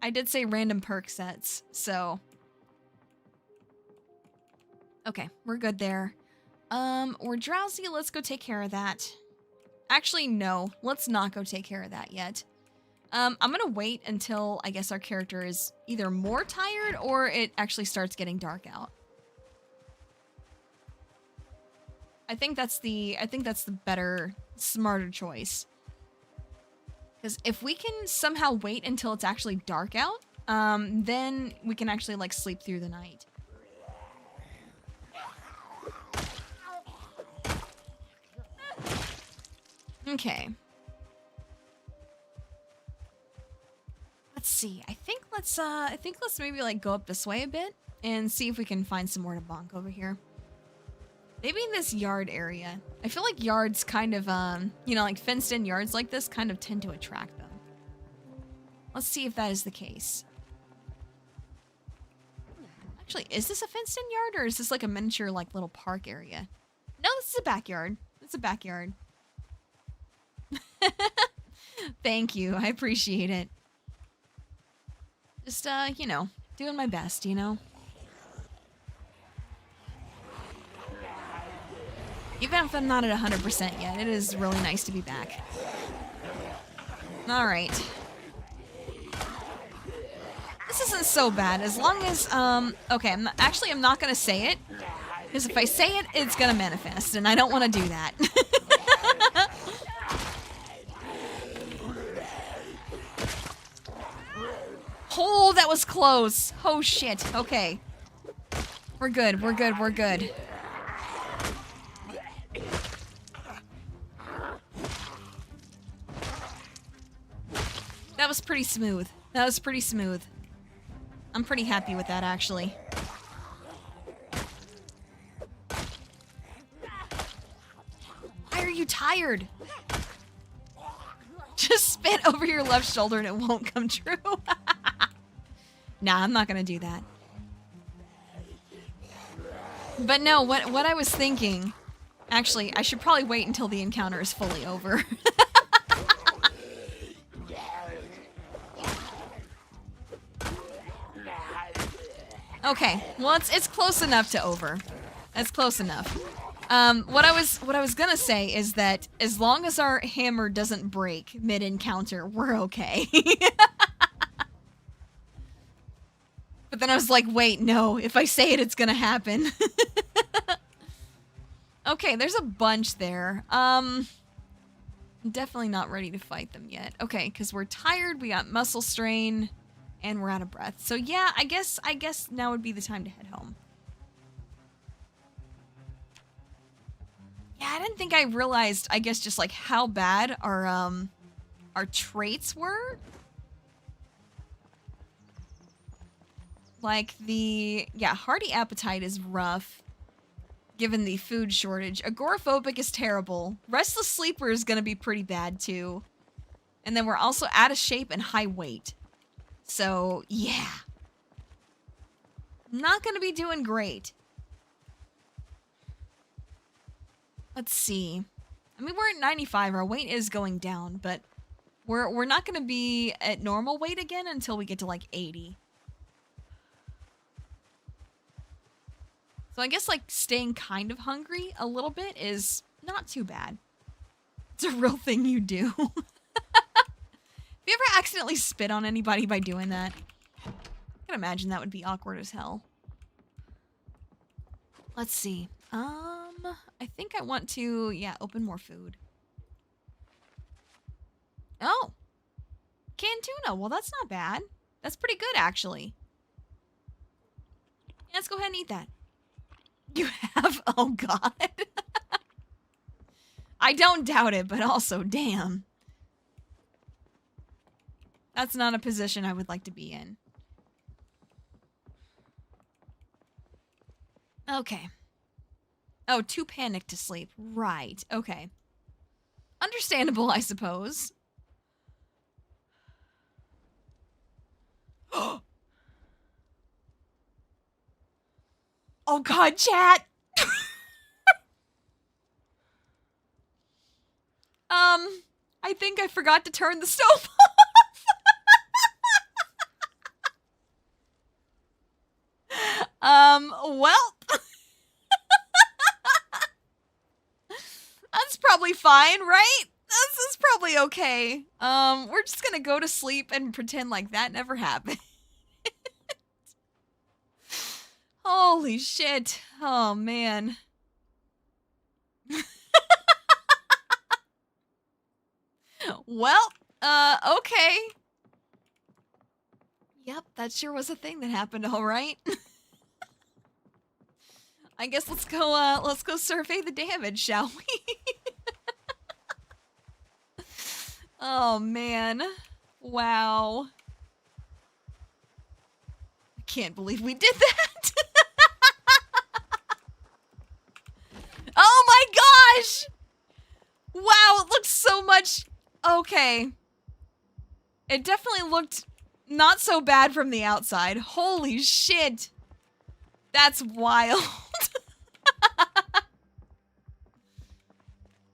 random perk sets, so. Okay, we're good there. We're drowsy, let's go take care of that. Actually, no, let's not go take care of that yet. I'm gonna wait until, I guess, our character is either more tired or it actually starts getting dark out. I think that's the better, smarter choice. Because if we can somehow wait until it's actually dark out, then we can actually, like, sleep through the night. Okay. Let's see. I think let's maybe, like, go up this way a bit and see if we can find some more to bonk over here. Maybe in this yard area. I feel like yards kind of, you know, like fenced in yards like this kind of tend to attract them. Let's see if that is the case. Actually, is this a fenced in yard or is this like a miniature, like, little park area? No, this is a backyard. It's a backyard. Thank you. I appreciate it. Just, you know, doing my best, you know? Even if I'm not at 100% yet, it is really nice to be back. Alright. This isn't so bad, as long as, okay, I'm not gonna say it. Because if I say it, it's gonna manifest, and I don't want to do that. Oh, that was close. Oh, shit. Okay. We're good, we're good, we're good. That was pretty smooth. That was pretty smooth. I'm pretty happy with that, actually. Why are you tired? Just spit over your left shoulder and it won't come true. Nah, I'm not gonna do that. But no, what I was thinking... Actually, I should probably wait until the encounter is fully over. Okay, well, it's close enough to over. That's close enough. What I was gonna say is that as long as our hammer doesn't break mid-encounter, we're okay. But then I was like, wait, no, if I say it, it's gonna happen. Okay, there's a bunch there. Definitely not ready to fight them yet. Okay, because we're tired, we got muscle strain. And we're out of breath. So yeah, I guess now would be the time to head home. Yeah, I didn't think I realized, I guess, just like how bad our traits were. Like hearty appetite is rough, given the food shortage. Agoraphobic is terrible. Restless sleeper is gonna be pretty bad too. And then we're also out of shape and high weight. So, yeah. Not gonna be doing great. Let's see. I mean, we're at 95. Our weight is going down, but we're not gonna be at normal weight again until we get to like 80. So I guess like staying kind of hungry a little bit is not too bad. It's a real thing you do. Have you ever accidentally spit on anybody by doing that? I can imagine that would be awkward as hell. Let's see. I think I want to, open more food. Oh. Canned tuna. Well, that's not bad. That's pretty good, actually. Yeah, let's go ahead and eat that. You have? Oh, God. I don't doubt it, but also, damn. That's not a position I would like to be in. Okay. Oh, too panicked to sleep. Right. Okay. Understandable, I suppose. Oh, God, chat! I think I forgot to turn the stove off. Well. That's probably fine, right? This is probably okay. We're just gonna go to sleep and pretend like that never happened. Holy shit. Oh, man. Well, okay. Yep, that sure was a thing that happened, all right. I guess let's go survey the damage, shall we? Oh, man. Wow. I can't believe we did that. Oh my gosh! Wow, it looks so much... Okay. It definitely looked not so bad from the outside. Holy shit. That's wild.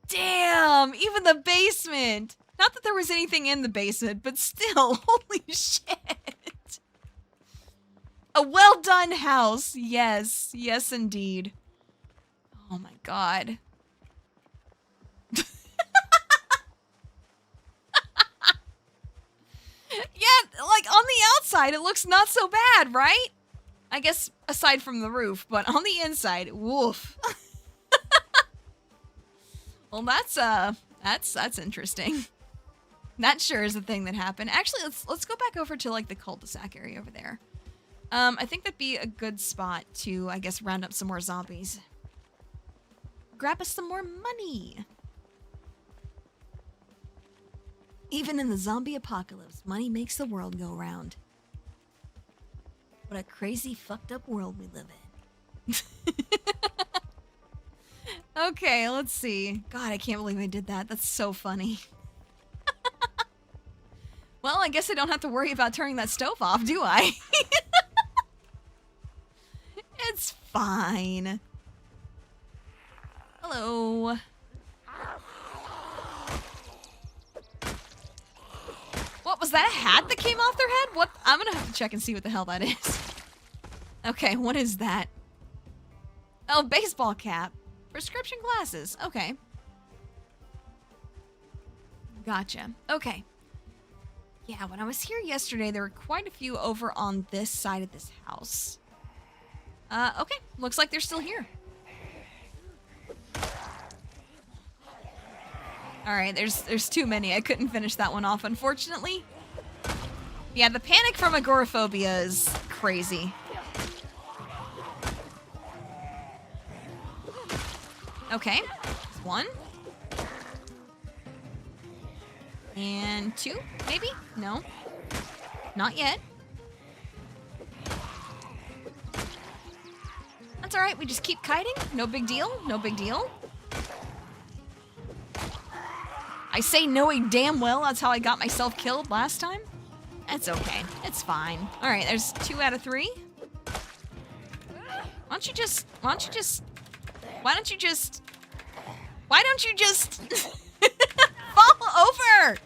Damn, even the basement. Not that there was anything in the basement, but still, holy shit. A well done house. Yes, yes indeed. Oh my god. Yeah, like on the outside it looks not so bad, right? I guess aside from the roof, but on the inside, woof. Well, that's interesting. That sure is a thing that happened. Actually, let's go back over to like the cul-de-sac area over there. I think that'd be a good spot to, I guess, round up some more zombies. Grab us some more money. Even in the zombie apocalypse, money makes the world go round. What a crazy, fucked up world we live in. Okay, let's see. God, I can't believe I did that. That's so funny. Well, I guess I don't have to worry about turning that stove off, do I? It's fine. Hello. What, was that a hat that came off their head? What? I'm gonna have to check and see what the hell that is. Okay, what is that? Oh, baseball cap. Prescription glasses. Okay. Gotcha. Okay. Yeah, when I was here yesterday, there were quite a few over on this side of this house. Okay. Looks like they're still here. Alright, there's too many. I couldn't finish that one off, unfortunately. Yeah, the panic from agoraphobia is crazy. Okay, one. And two, maybe? No. Not yet. That's alright, we just keep kiting. No big deal, no big deal. I say knowing damn well that's how I got myself killed last time. It's okay, it's fine. Alright, there's 2 out of 3. Why don't you just fall over?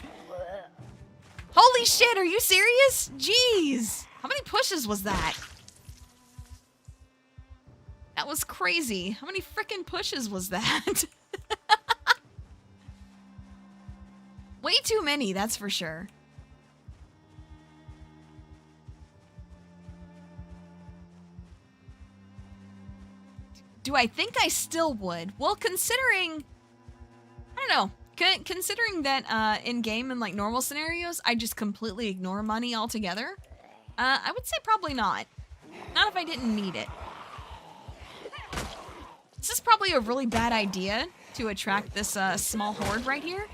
Holy shit, are you serious? Jeez. How many pushes was that? That was crazy. How many freaking pushes was that? Way too many, that's for sure. Do I think I still would? Well, considering... I don't know. Considering that in-game and like normal scenarios, I just completely ignore money altogether, I would say probably not. Not if I didn't need it. This is probably a really bad idea to attract this small horde right here.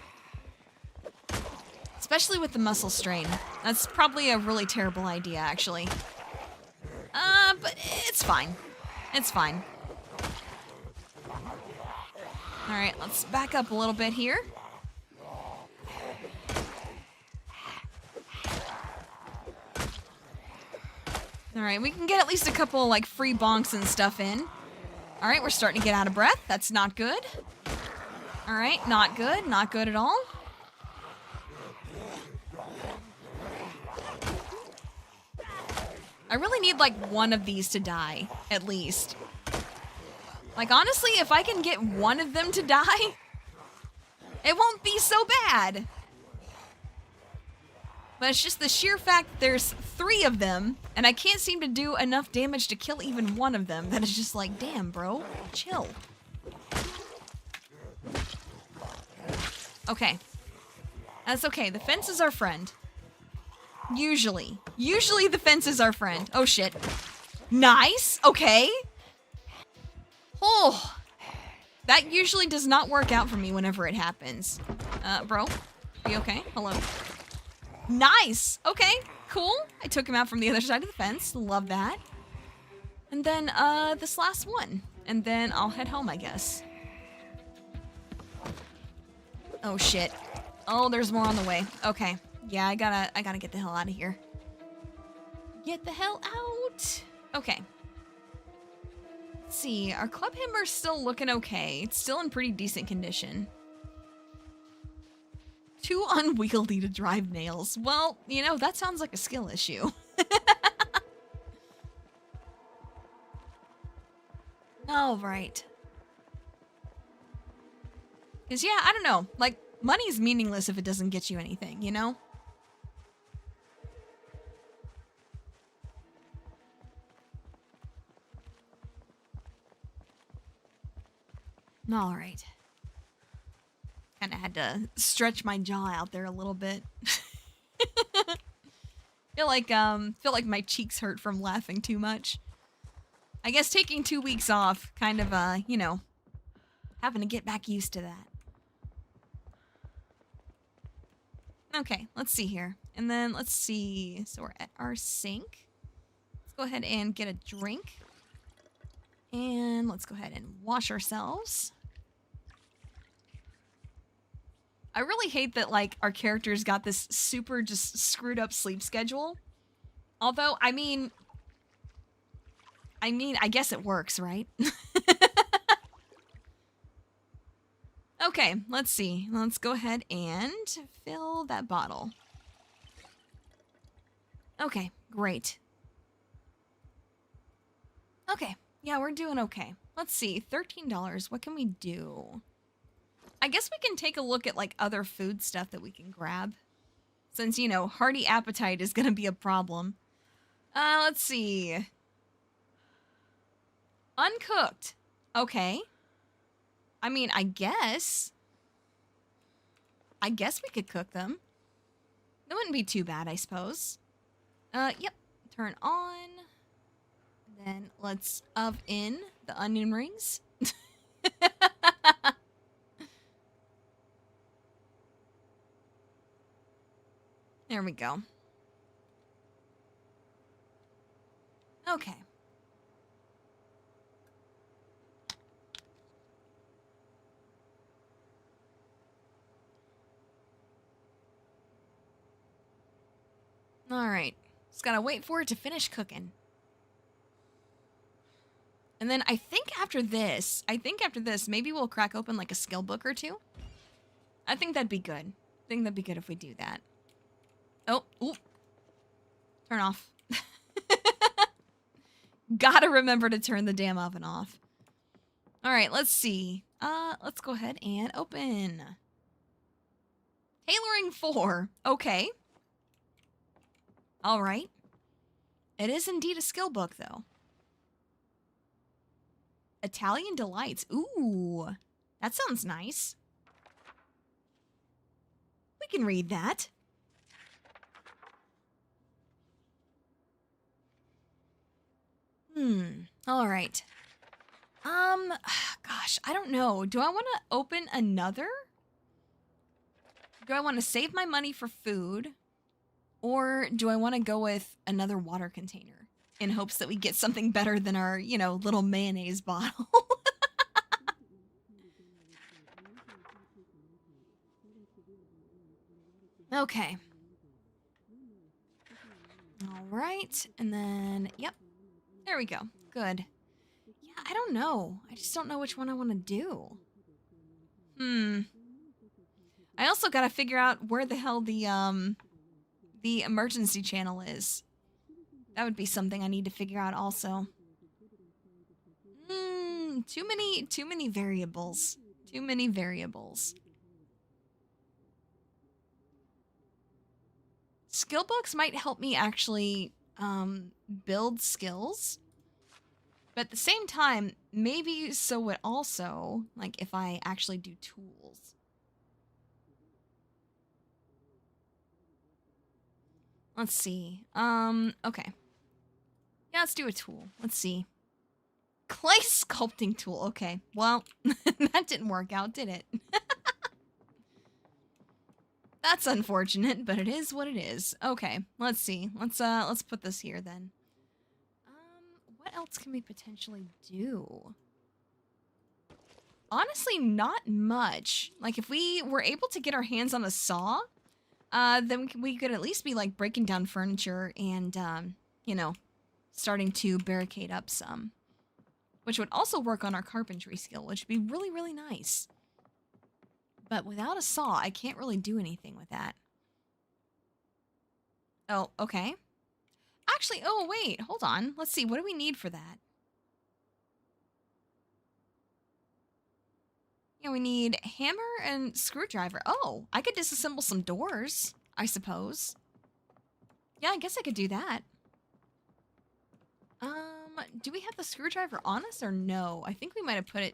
Especially with the muscle strain. That's probably a really terrible idea, actually. But it's fine. It's fine. Alright, let's back up a little bit here. Alright, we can get at least a couple, like, free bonks and stuff in. Alright, we're starting to get out of breath. That's not good. Alright, not good. Not good at all. I really need, like, one of these to die, at least. Like, honestly, if I can get one of them to die, it won't be so bad. But it's just the sheer fact that there's 3 of them, and I can't seem to do enough damage to kill even one of them, that is just like, damn, bro, chill. Okay. That's okay, the fence is our friend. Usually. Usually the fence is our friend. Oh, shit. Nice, okay. Oh. That usually does not work out for me whenever it happens. Bro, you okay? Hello. Nice! Okay, cool. I took him out from the other side of the fence. Love that. And then, this last one. And then I'll head home, I guess. Oh, shit. Oh, there's more on the way. Okay. Yeah, I gotta get the hell out of here. Get the hell out! Okay. Let's see, our club hammer's still looking okay. It's still in pretty decent condition. Too unwieldy to drive nails. Well, you know, that sounds like a skill issue. All right. Because, yeah, I don't know. Like, money's meaningless if it doesn't get you anything, you know? All right. Kind of had to stretch my jaw out there a little bit. feel like my cheeks hurt from laughing too much. I guess taking 2 weeks off, kind of, you know, having to get back used to that. Okay, let's see here. And then let's see. So we're at our sink. Let's go ahead and get a drink. And let's go ahead and wash ourselves. I really hate that, like, our characters got this super just screwed up sleep schedule. Although, I mean, I guess it works, right? Okay, let's see. Let's go ahead and fill that bottle. Okay, great. Okay, yeah, we're doing okay. Let's see, $13. What can we do? I guess we can take a look at, like, other food stuff that we can grab. Since, you know, hearty appetite is gonna be a problem. Let's see. Uncooked. Okay. I mean, I guess we could cook them. That wouldn't be too bad, I suppose. Yep. Turn on. Then let's oven in the onion rings. There we go. Okay. All right. Just gotta wait for it to finish cooking. And then I think after this, maybe we'll crack open like a skill book or two. I think that'd be good. I think that'd be good if we do that. Oh, ooh. Turn off. Gotta remember to turn the damn oven off. All right, let's see. Let's go ahead and open. Tailoring 4. Okay. All right. It is indeed a skill book, though. Italian Delights. Ooh, that sounds nice. We can read that. All right. Gosh, I don't know. Do I want to open another? Do I want to save my money for food? Or do I want to go with another water container in hopes that we get something better than our, you know, little mayonnaise bottle? Okay. All right. And then, yep. There we go. Good. Yeah, I don't know. I just don't know which one I want to do. I also got to figure out where the hell the emergency channel is. That would be something I need to figure out also. Too many variables. Too many variables. Skill books might help me actually build skills. But at the same time, maybe so would also, like, if I actually do tools. Let's see. Okay. Yeah, let's do a tool. Let's see. Clay sculpting tool. Okay. Well, that didn't work out, did it? That's unfortunate, but it is what it is. Okay, let's see. Let's put this here then. What else can we potentially do? Honestly, not much. Like, if we were able to get our hands on a saw, then we could at least be, like, breaking down furniture and, you know, starting to barricade up some. Which would also work on our carpentry skill, which would be really, really nice. But without a saw, I can't really do anything with that. Oh, okay. Actually, oh, wait, hold on. Let's see, what do we need for that? Yeah, we need hammer and screwdriver. Oh, I could disassemble some doors, I suppose. Yeah, I guess I could do that. Do we have the screwdriver on us or no? I think we might have put it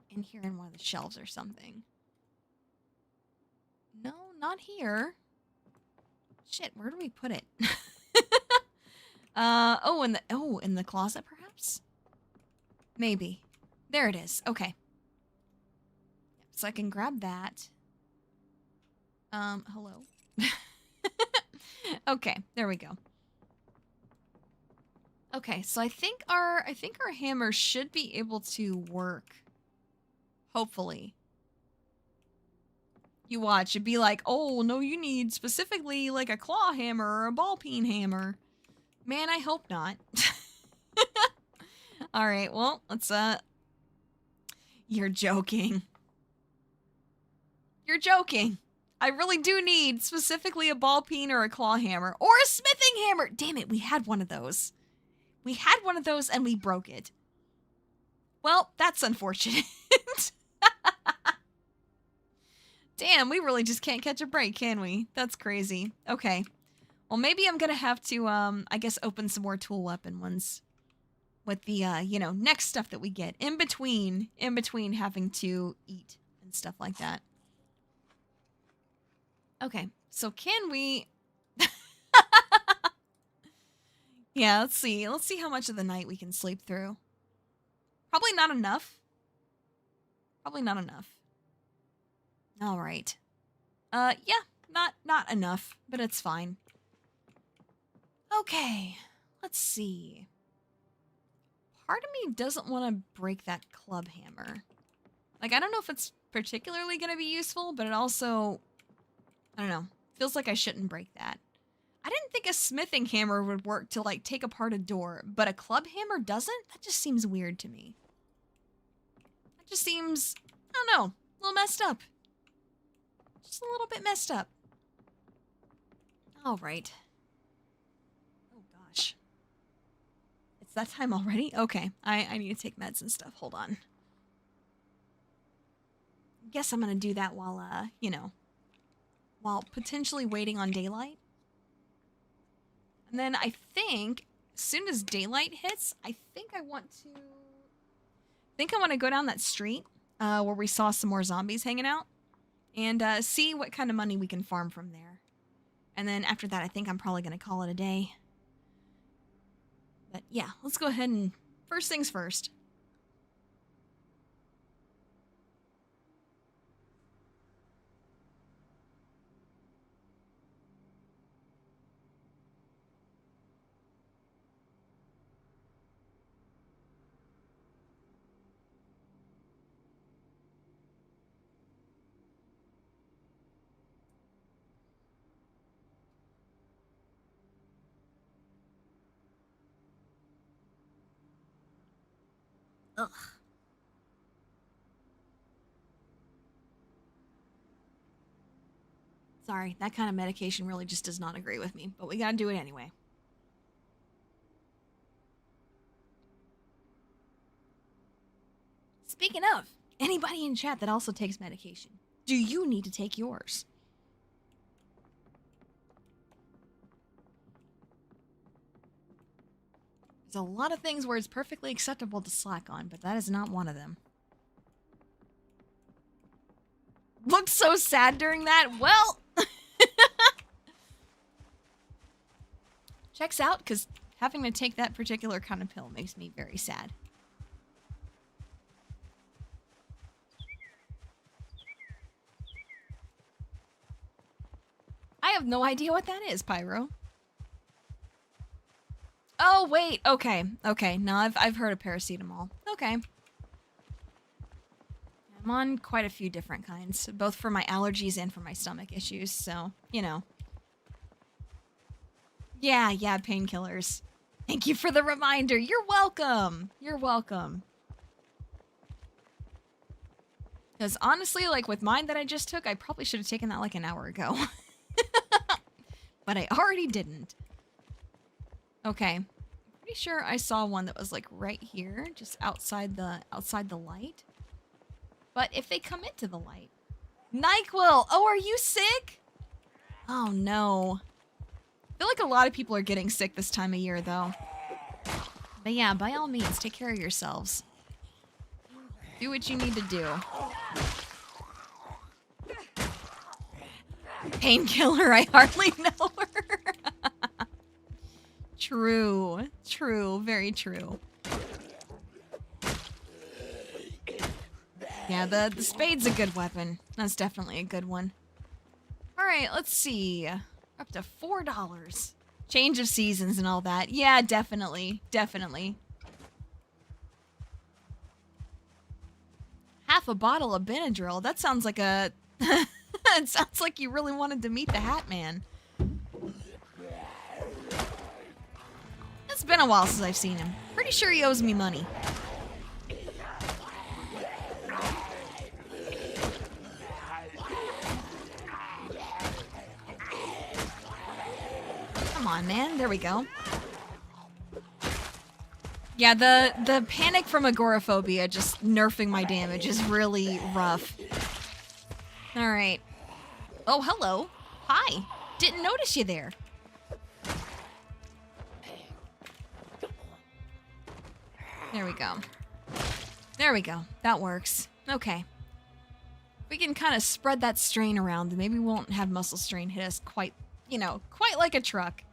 in here in one of the shelves or something. No, not here. Shit, where do we put it? In the closet perhaps? Maybe. There it is. Okay. So I can grab that. Hello. Okay, there we go. Okay, so I think our hammer should be able to work. Hopefully. You watch, it'd be like, oh, no, you need specifically like a claw hammer or a ball peen hammer. Man, I hope not. Alright, well, let's, You're joking. You're joking. I really do need specifically a ball peen or a claw hammer. Or a smithing hammer! Damn it, we had one of those. We had one of those and we broke it. Well, that's unfortunate. Damn, we really just can't catch a break, can we? That's crazy. Okay. Well, maybe I'm gonna have to, I guess open some more tool weapon ones. With the, you know, next stuff that we get. In between having to eat and stuff like that. Okay, so can we... Yeah, let's see. Let's see how much of the night we can sleep through. Probably not enough. Probably not enough. All right. Yeah, not enough, but it's fine. Okay, let's see. Part of me doesn't want to break that club hammer. Like, I don't know if it's particularly going to be useful, but it also, I don't know, feels like I shouldn't break that. I didn't think a smithing hammer would work to, like, take apart a door, but a club hammer doesn't? That just seems weird to me. That just seems, I don't know, a little messed up. Just a little bit messed up. All right. Oh, gosh. It's that time already? Okay, I need to take meds and stuff. Hold on. Guess I'm gonna do that while, you know, while potentially waiting on daylight. And then I think, as soon as daylight hits, I think I want to go down that street, where we saw some more zombies hanging out, and, see what kind of money we can farm from there. And then after that, I think I'm probably gonna call it a day. But yeah, let's go ahead and, first things first. Ugh. Sorry, that kind of medication really just does not agree with me, but we gotta do it anyway. Speaking of, anybody in chat that also takes medication, do you need to take yours? There's a lot of things where it's perfectly acceptable to slack on, but that is not one of them. Looked so sad during that. Well, checks out, because having to take that particular kind of pill makes me very sad. I have no idea what that is, Pyro. Oh, wait. Okay. Okay. No, I've heard of paracetamol. Okay. I'm on quite a few different kinds, both for my allergies and for my stomach issues, so, you know. Yeah, painkillers. Thank you for the reminder. You're welcome. You're welcome. Because honestly, like with mine that I just took, I probably should have taken that like an hour ago. But I already didn't. Okay. I'm pretty sure I saw one that was like right here, just outside the light. But if they come into the light. NyQuil! Oh, are you sick? Oh no. I feel like a lot of people are getting sick this time of year though. But yeah, by all means, take care of yourselves. Do what you need to do. Painkiller, I hardly know her. True. True. Very true. Yeah, the spade's a good weapon. That's definitely a good one. Alright, let's see. Up to $4. Change of seasons and all that. Yeah, definitely. Definitely. Half a bottle of Benadryl. That sounds like a... It sounds like you really wanted to meet the Hat Man. It's been a while since I've seen him. Pretty sure he owes me money. Come on, man. There we go. Yeah, the panic from agoraphobia just nerfing my damage is really rough. Alright. Oh, hello. Hi. Didn't notice you there. There we go. There we go. That works. Okay. We can kind of spread that strain around. Maybe we won't have muscle strain hit us quite, you know, quite like a truck.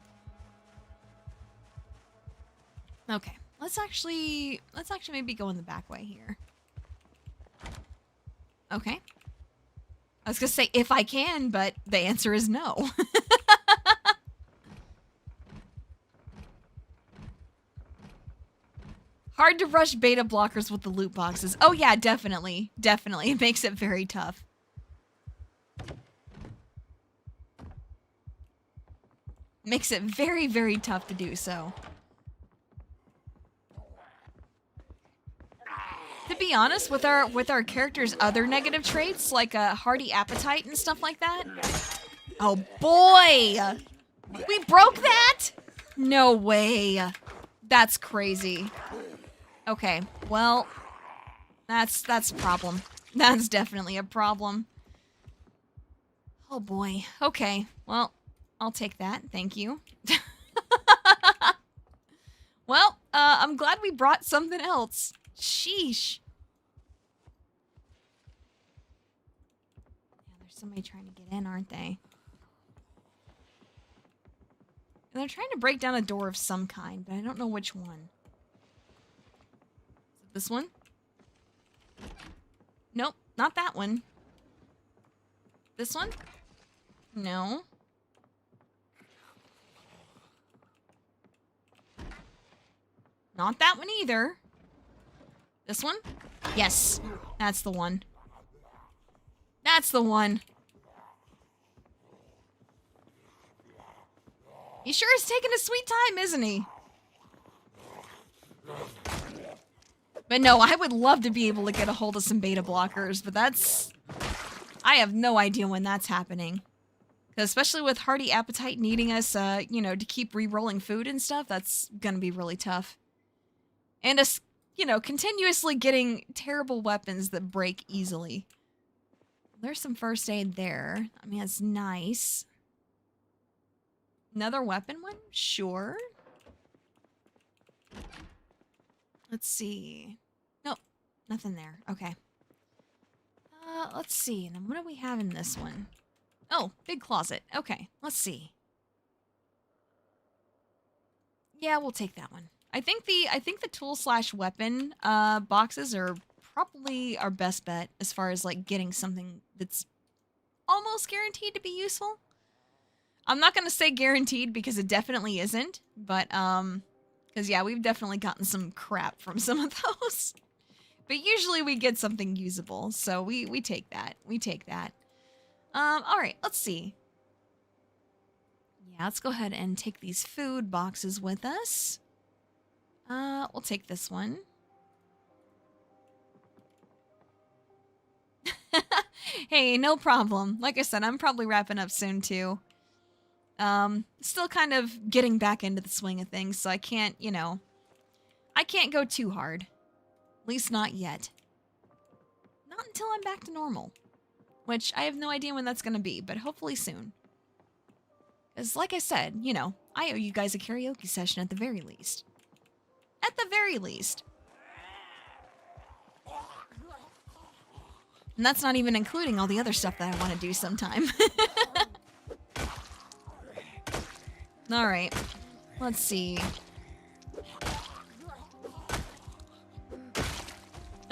Okay, let's actually maybe go in the back way here. Okay. I was gonna say if I can, but the answer is no. Hard to rush beta blockers with the loot boxes. Oh yeah, definitely. Definitely. It makes it very tough. Makes it very, very tough to do so. To be honest, with our character's other negative traits, like a hearty appetite and stuff like that. Oh boy! We broke that?! No way. That's crazy. Okay, well, that's a problem. That's definitely a problem. Oh boy. Okay, well, I'll take that. Thank you. Well, I'm glad we brought something else. Sheesh. Yeah, there's somebody trying to get in, aren't they? And they're trying to break down a door of some kind, but I don't know which one. Is it this one? Nope, not that one. This one? No. Not that one either. This one? Yes, that's the one. That's the one. He sure is taking a sweet time, isn't he? But no, I would love to be able to get a hold of some beta blockers, but that's... I have no idea when that's happening. Especially with Hearty Appetite needing us, you know, to keep re-rolling food and stuff, that's gonna be really tough. And us, you know, continuously getting terrible weapons that break easily. There's some first aid there. I mean, it's nice. Another weapon one? Sure. Let's see. Nope, nothing there. Okay. Let's see. And then what do we have in this one? Oh, big closet. Okay, let's see. Yeah, we'll take that one. I think the tool/weapon boxes are probably our best bet as far as like getting something that's almost guaranteed to be useful. I'm not gonna say guaranteed because it definitely isn't, but because yeah, we've definitely gotten some crap from some of those. But usually we get something usable, so we take that. We take that. All right, let's see. Yeah, let's go ahead and take these food boxes with us. We'll take this one. Hey, no problem. Like I said, I'm probably wrapping up soon too. Still kind of getting back into the swing of things, so I can't, you know, I can't go too hard. At least not yet. Not until I'm back to normal. Which I have no idea when that's gonna be, but hopefully soon. Because like I said, you know, I owe you guys a karaoke session at the very least. At the very least. And that's not even including all the other stuff that I want to do sometime. Alright. Let's see.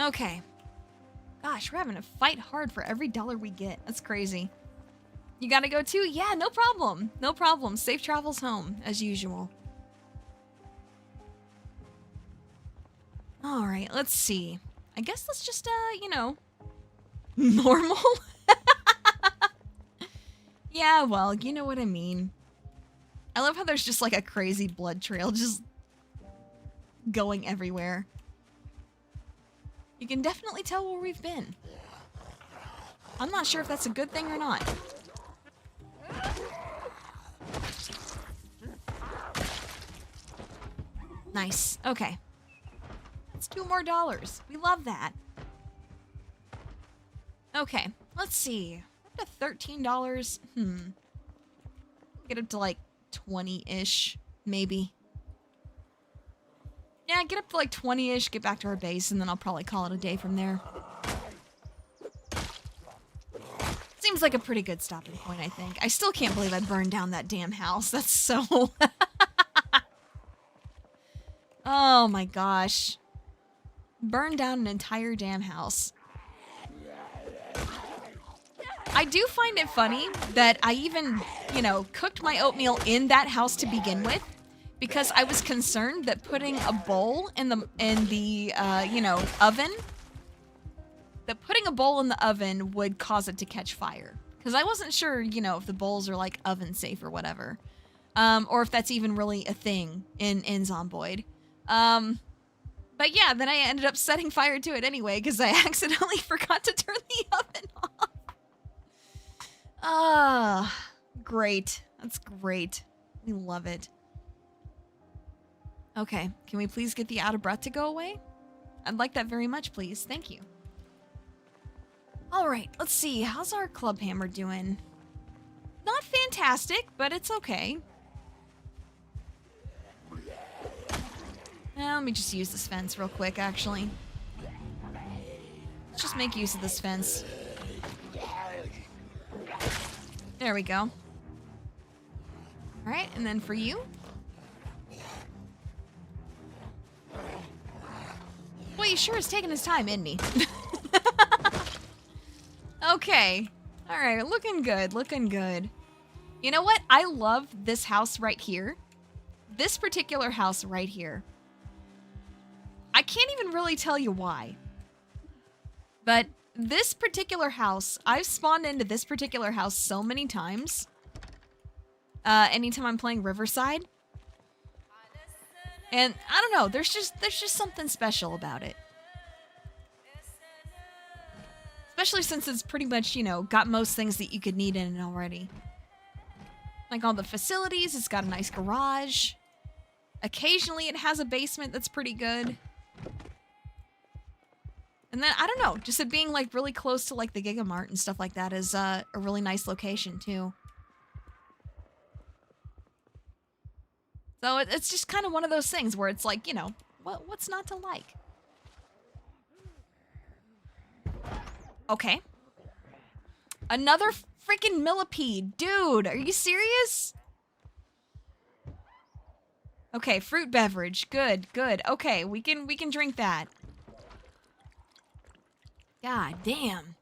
Okay. Gosh, we're having to fight hard for every dollar we get. That's crazy. You gotta go too? Yeah, no problem. No problem. Safe travels home, as usual. Alright, let's see. I guess let's just, you know, normal? Yeah, well, you know what I mean. I love how there's just like a crazy blood trail just going everywhere. You can definitely tell where we've been. I'm not sure if that's a good thing or not. Nice. Okay. That's $2 more. We love that. Okay. Let's see. Up to $13. Get up to like 20-ish, maybe. Yeah, get up to like 20-ish, get back to our base, and then I'll probably call it a day from there. Seems like a pretty good stopping point, I think. I still can't believe I burned down that damn house. That's so... Oh my gosh. Burned down an entire damn house. I do find it funny that I even, you know, cooked my oatmeal in that house to begin with, because I was concerned that putting a bowl in the you know, oven, that putting a bowl in the oven would cause it to catch fire. Because I wasn't sure, you know, if the bowls are like oven safe or whatever, or if that's even really a thing in Zomboid. But yeah, then I ended up setting fire to it anyway because I accidentally forgot to turn the oven off. Ah, great. That's great. We love it. Okay, can we please get the out of breath to go away? I'd like that very much, please. Thank you. All right, let's see. How's our club hammer doing? Not fantastic, but it's okay. Let me just use this fence real quick, actually. Let's just make use of this fence. There we go. Alright, and then for you. Boy, he sure is taking his time, isn't he? Okay. Alright, looking good, looking good. You know what? I love this house right here. This particular house right here. I can't even really tell you why. But this particular house, I've spawned into this particular house so many times. Anytime I'm playing Riverside. And I don't know, there's just something special about it. Especially since it's pretty much, you know, got most things that you could need in it already. Like all the facilities, it's got a nice garage. Occasionally it has a basement that's pretty good. And then, I don't know, just it being like really close to like the Giga Mart and stuff like that is a really nice location too. So it's just kind of one of those things where it's like, you know, what's not to like? Okay. Another freaking millipede. Dude, are you serious? Okay, fruit beverage. Good, good. Okay, we can drink that. God damn.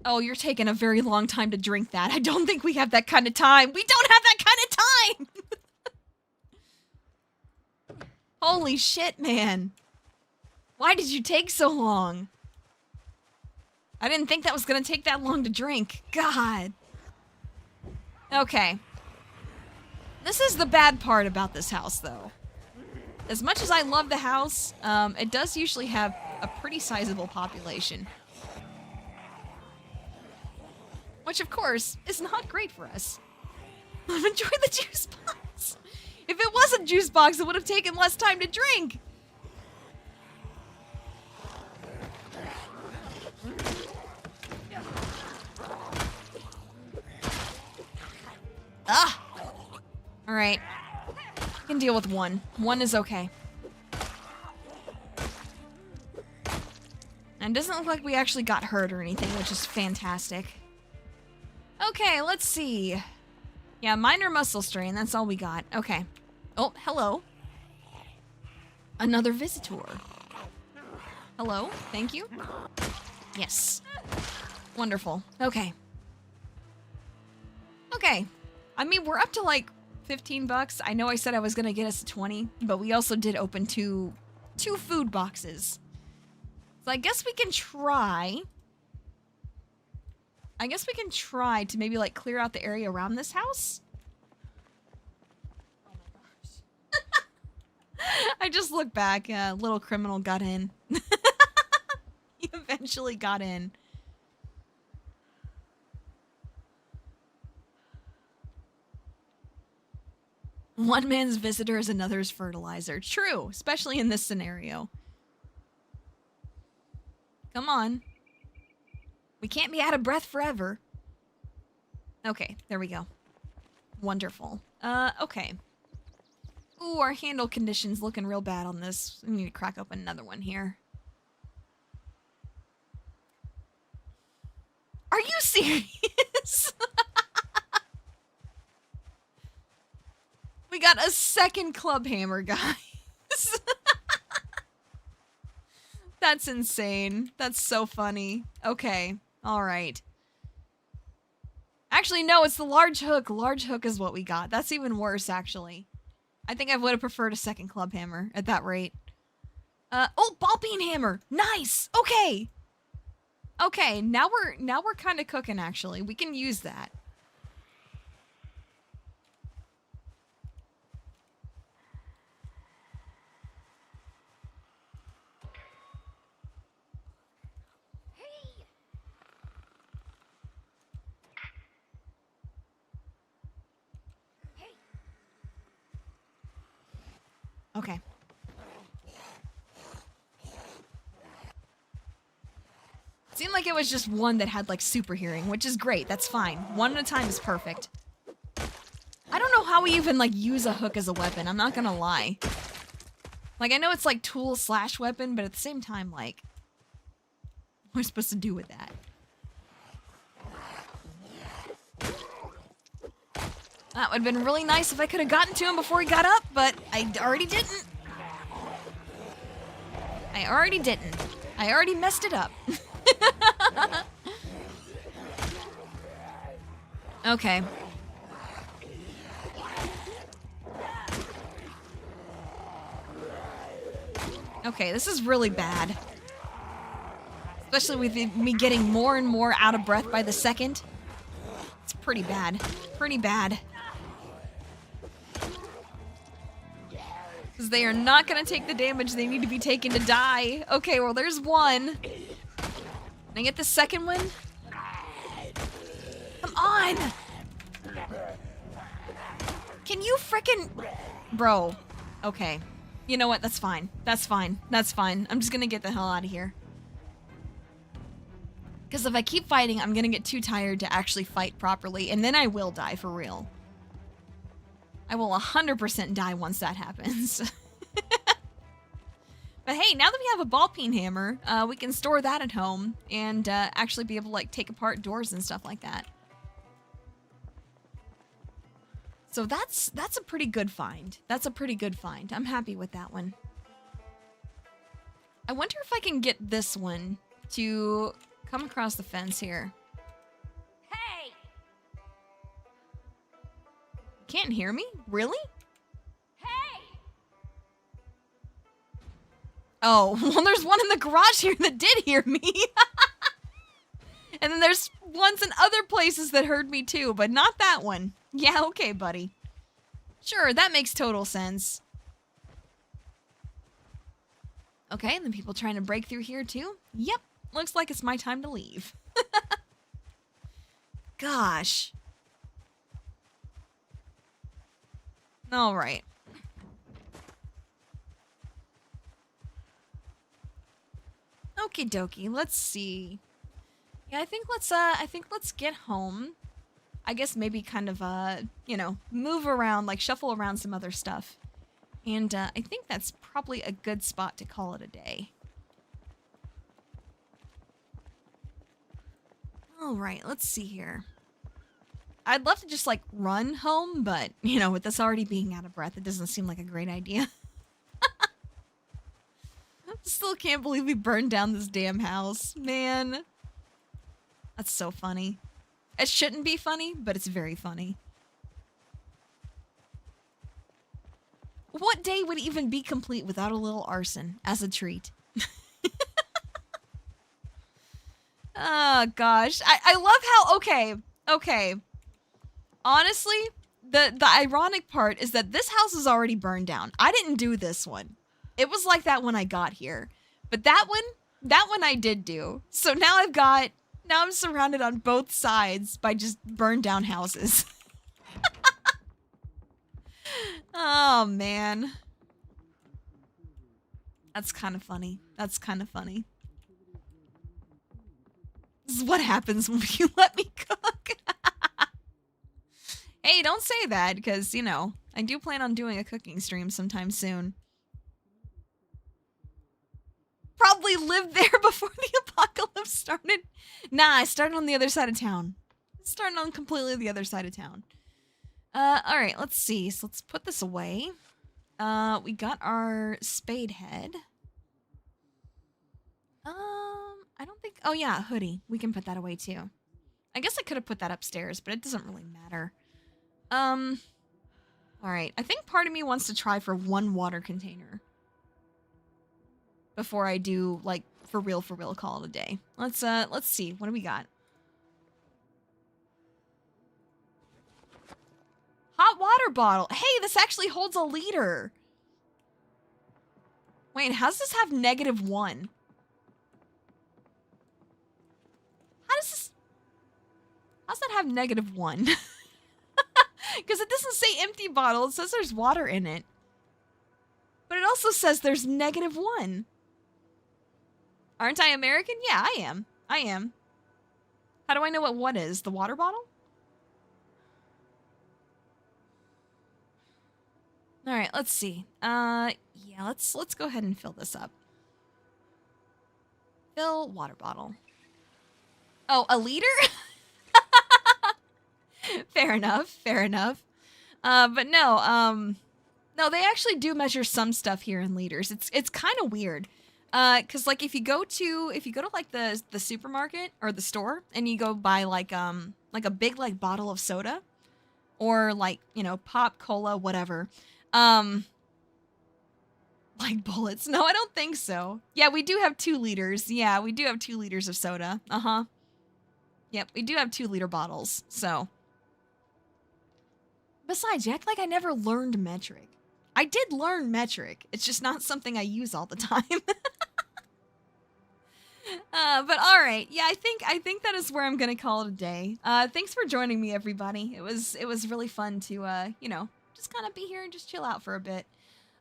Oh, you're taking a very long time to drink that. I don't think we have that kind of time. We don't have that kind of time! Holy shit, man. Why did you take so long? I didn't think that was gonna take that long to drink. God. Okay. This is the bad part about this house, though. As much as I love the house, it does usually have a pretty sizable population. Which, of course, is not great for us. Enjoy the juice box. If it wasn't juice box, it would have taken less time to drink. Ah! Alright. I can deal with one. One is okay. And it doesn't look like we actually got hurt or anything, which is fantastic. Okay, let's see. Yeah, minor muscle strain, that's all we got. Okay. Oh, hello. Another visitor. Hello, thank you. Yes. Wonderful. Okay. Okay. I mean, we're up to like 15 bucks. I know I said I was gonna get us to 20, but we also did open two food boxes. So I guess we can try. I guess we can try to maybe like clear out the area around this house. Oh my gosh. I just looked back. Little criminal got in. He eventually got in. One man's visitor is another's fertilizer. True, especially in this scenario. Come on. We can't be out of breath forever. Okay, there we go. Wonderful. Okay. Ooh, our handle condition's looking real bad on this. We need to crack open another one here. Are you serious? We got a second club hammer, guys. That's insane. That's so funny. Okay. All right. Actually, no, it's the large hook. Large hook is what we got. That's even worse, actually. I think I would have preferred a second club hammer at that rate. Oh, ball peen hammer. Nice. Okay. Okay, now we're kind of cooking, actually. We can use that. Okay. Seemed like it was just one that had like super hearing, which is great. That's fine. One at a time is perfect. I don't know how we even like use a hook as a weapon. I'm not gonna lie. Like, I know it's like tool / weapon, but at the same time, like, what am I supposed to do with that? That would have been really nice if I could have gotten to him before he got up, but I already didn't. I already didn't. I already messed it up. Okay. Okay, this is really bad. Especially with me getting more and more out of breath by the second. It's pretty bad. Pretty bad. Because they are not going to take the damage they need to be taken to die. Okay, well, there's one. Can I get the second one? Come on! Can you frickin'... Bro. Okay. You know what? That's fine. That's fine. That's fine. I'm just gonna get the hell out of here. Because if I keep fighting, I'm gonna get too tired to actually fight properly, and then I will die for real. I will 100% die once that happens. But hey, now that we have a ball peen hammer, we can store that at home and actually be able to like take apart doors and stuff like that. So that's a pretty good find. That's a pretty good find. I'm happy with that one. I wonder if I can get this one to come across the fence here. Hey! Can't hear me? Really? Hey! Oh, well, there's one in the garage here that did hear me. And then there's ones in other places that heard me too, but not that one. Yeah, okay, buddy. Sure, that makes total sense. Okay, and then people trying to break through here too? Yep, looks like it's my time to leave. Gosh. Alright. Okie dokie, let's see. Yeah, I think let's get home. I guess maybe kind of, you know, move around, like shuffle around some other stuff. And I think that's probably a good spot to call it a day. All right, let's see here. I'd love to just like run home, but you know, with us already being out of breath, it doesn't seem like a great idea. Still can't believe we burned down this damn house, man. That's so funny. It shouldn't be funny, but it's very funny. What day would even be complete without a little arson as a treat? Oh, gosh. I love how... Okay. Honestly, the ironic part is that this house is already burned down. I didn't do this one. It was like that when I got here. But that one I did do. So now I'm surrounded on both sides by just burned down houses. Oh, man. That's kind of funny. That's kind of funny. This is what happens when you let me cook. Hey, don't say that, because, you know, I do plan on doing a cooking stream sometime soon. Probably lived there before the apocalypse started. Nah, I started on the other side of town. Starting on completely the other side of town. All right, let's see. So let's put this away. We got our spade head. I don't think, oh yeah, hoodie. We can put that away too. I guess I could have put that upstairs, but it doesn't really matter. All right. I think part of me wants to try for one water container before I do, like, for real, call it a day. Let's see. What do we got? Hot water bottle. Hey, this actually holds a liter. Wait, how does this have -1? How's that have -1? Because it doesn't say empty bottle. It says there's water in it. But it also says there's -1. Aren't I American? Yeah, I am. I am. How do I know what is? The water bottle? All right, let's see. Yeah, let's go ahead and fill this up. Fill water bottle. Oh, a liter? Fair enough. Fair enough. But no, no, they actually do measure some stuff here in liters. It's kind of weird. Cause like if you go to like the supermarket or the store and you go buy like a big like bottle of soda or like, you know, pop, cola, whatever. Like bullets. No, I don't think so. Yeah, we do have 2 liters. Yeah, we do have 2 liters of soda. Uh-huh. Yep, we do have 2-liter bottles. So besides, you act like I never learned metric. I did learn metric. It's just not something I use all the time. But all right. Yeah, I think that is where I'm going to call it a day. Thanks for joining me, everybody. It was really fun to, you know, just kind of be here and just chill out for a bit.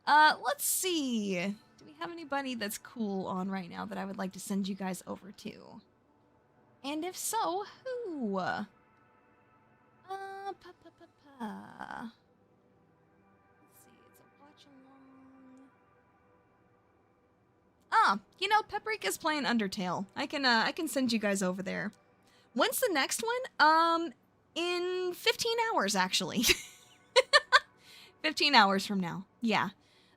Let's see. Do we have anybody that's cool on right now that I would like to send you guys over to? And if so, who? Let's see, it's a watch along. Ah, you know, Paprika's playing Undertale. I can send you guys over there. When's the next one? In 15 hours, actually. 15 hours from now. Yeah.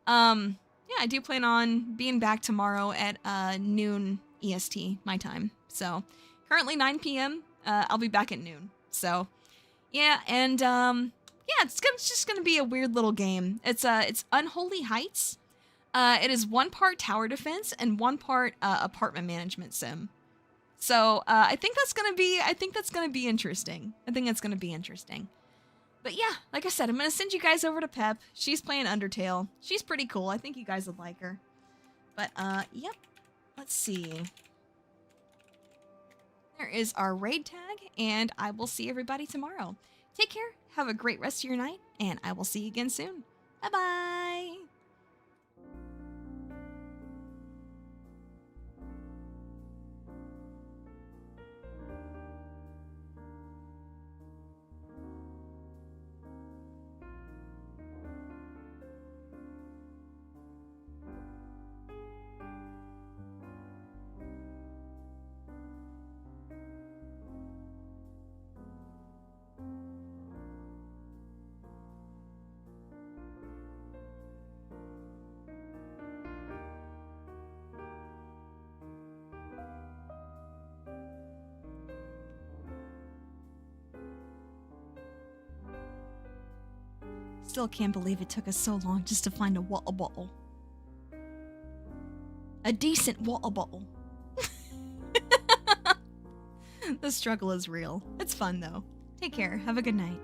Yeah, I do plan on being back tomorrow at noon EST, my time. So, currently 9 p.m. I'll be back at noon. So, yeah, and yeah, it's just gonna be a weird little game. It's Unholy Heights. It is 1 part tower defense and 1 part apartment management sim. So, I think that's gonna be interesting. I think it's gonna be interesting. But yeah, like I said, I'm going to send you guys over to Pep. She's playing Undertale. She's pretty cool. I think you guys would like her. But, yep. Let's see. There is our raid tag, and I will see everybody tomorrow. Take care, have a great rest of your night, and I will see you again soon. Bye-bye! Still can't believe it took us so long just to find a water bottle. A decent water bottle. The struggle is real. It's fun though. Take care. Have a good night.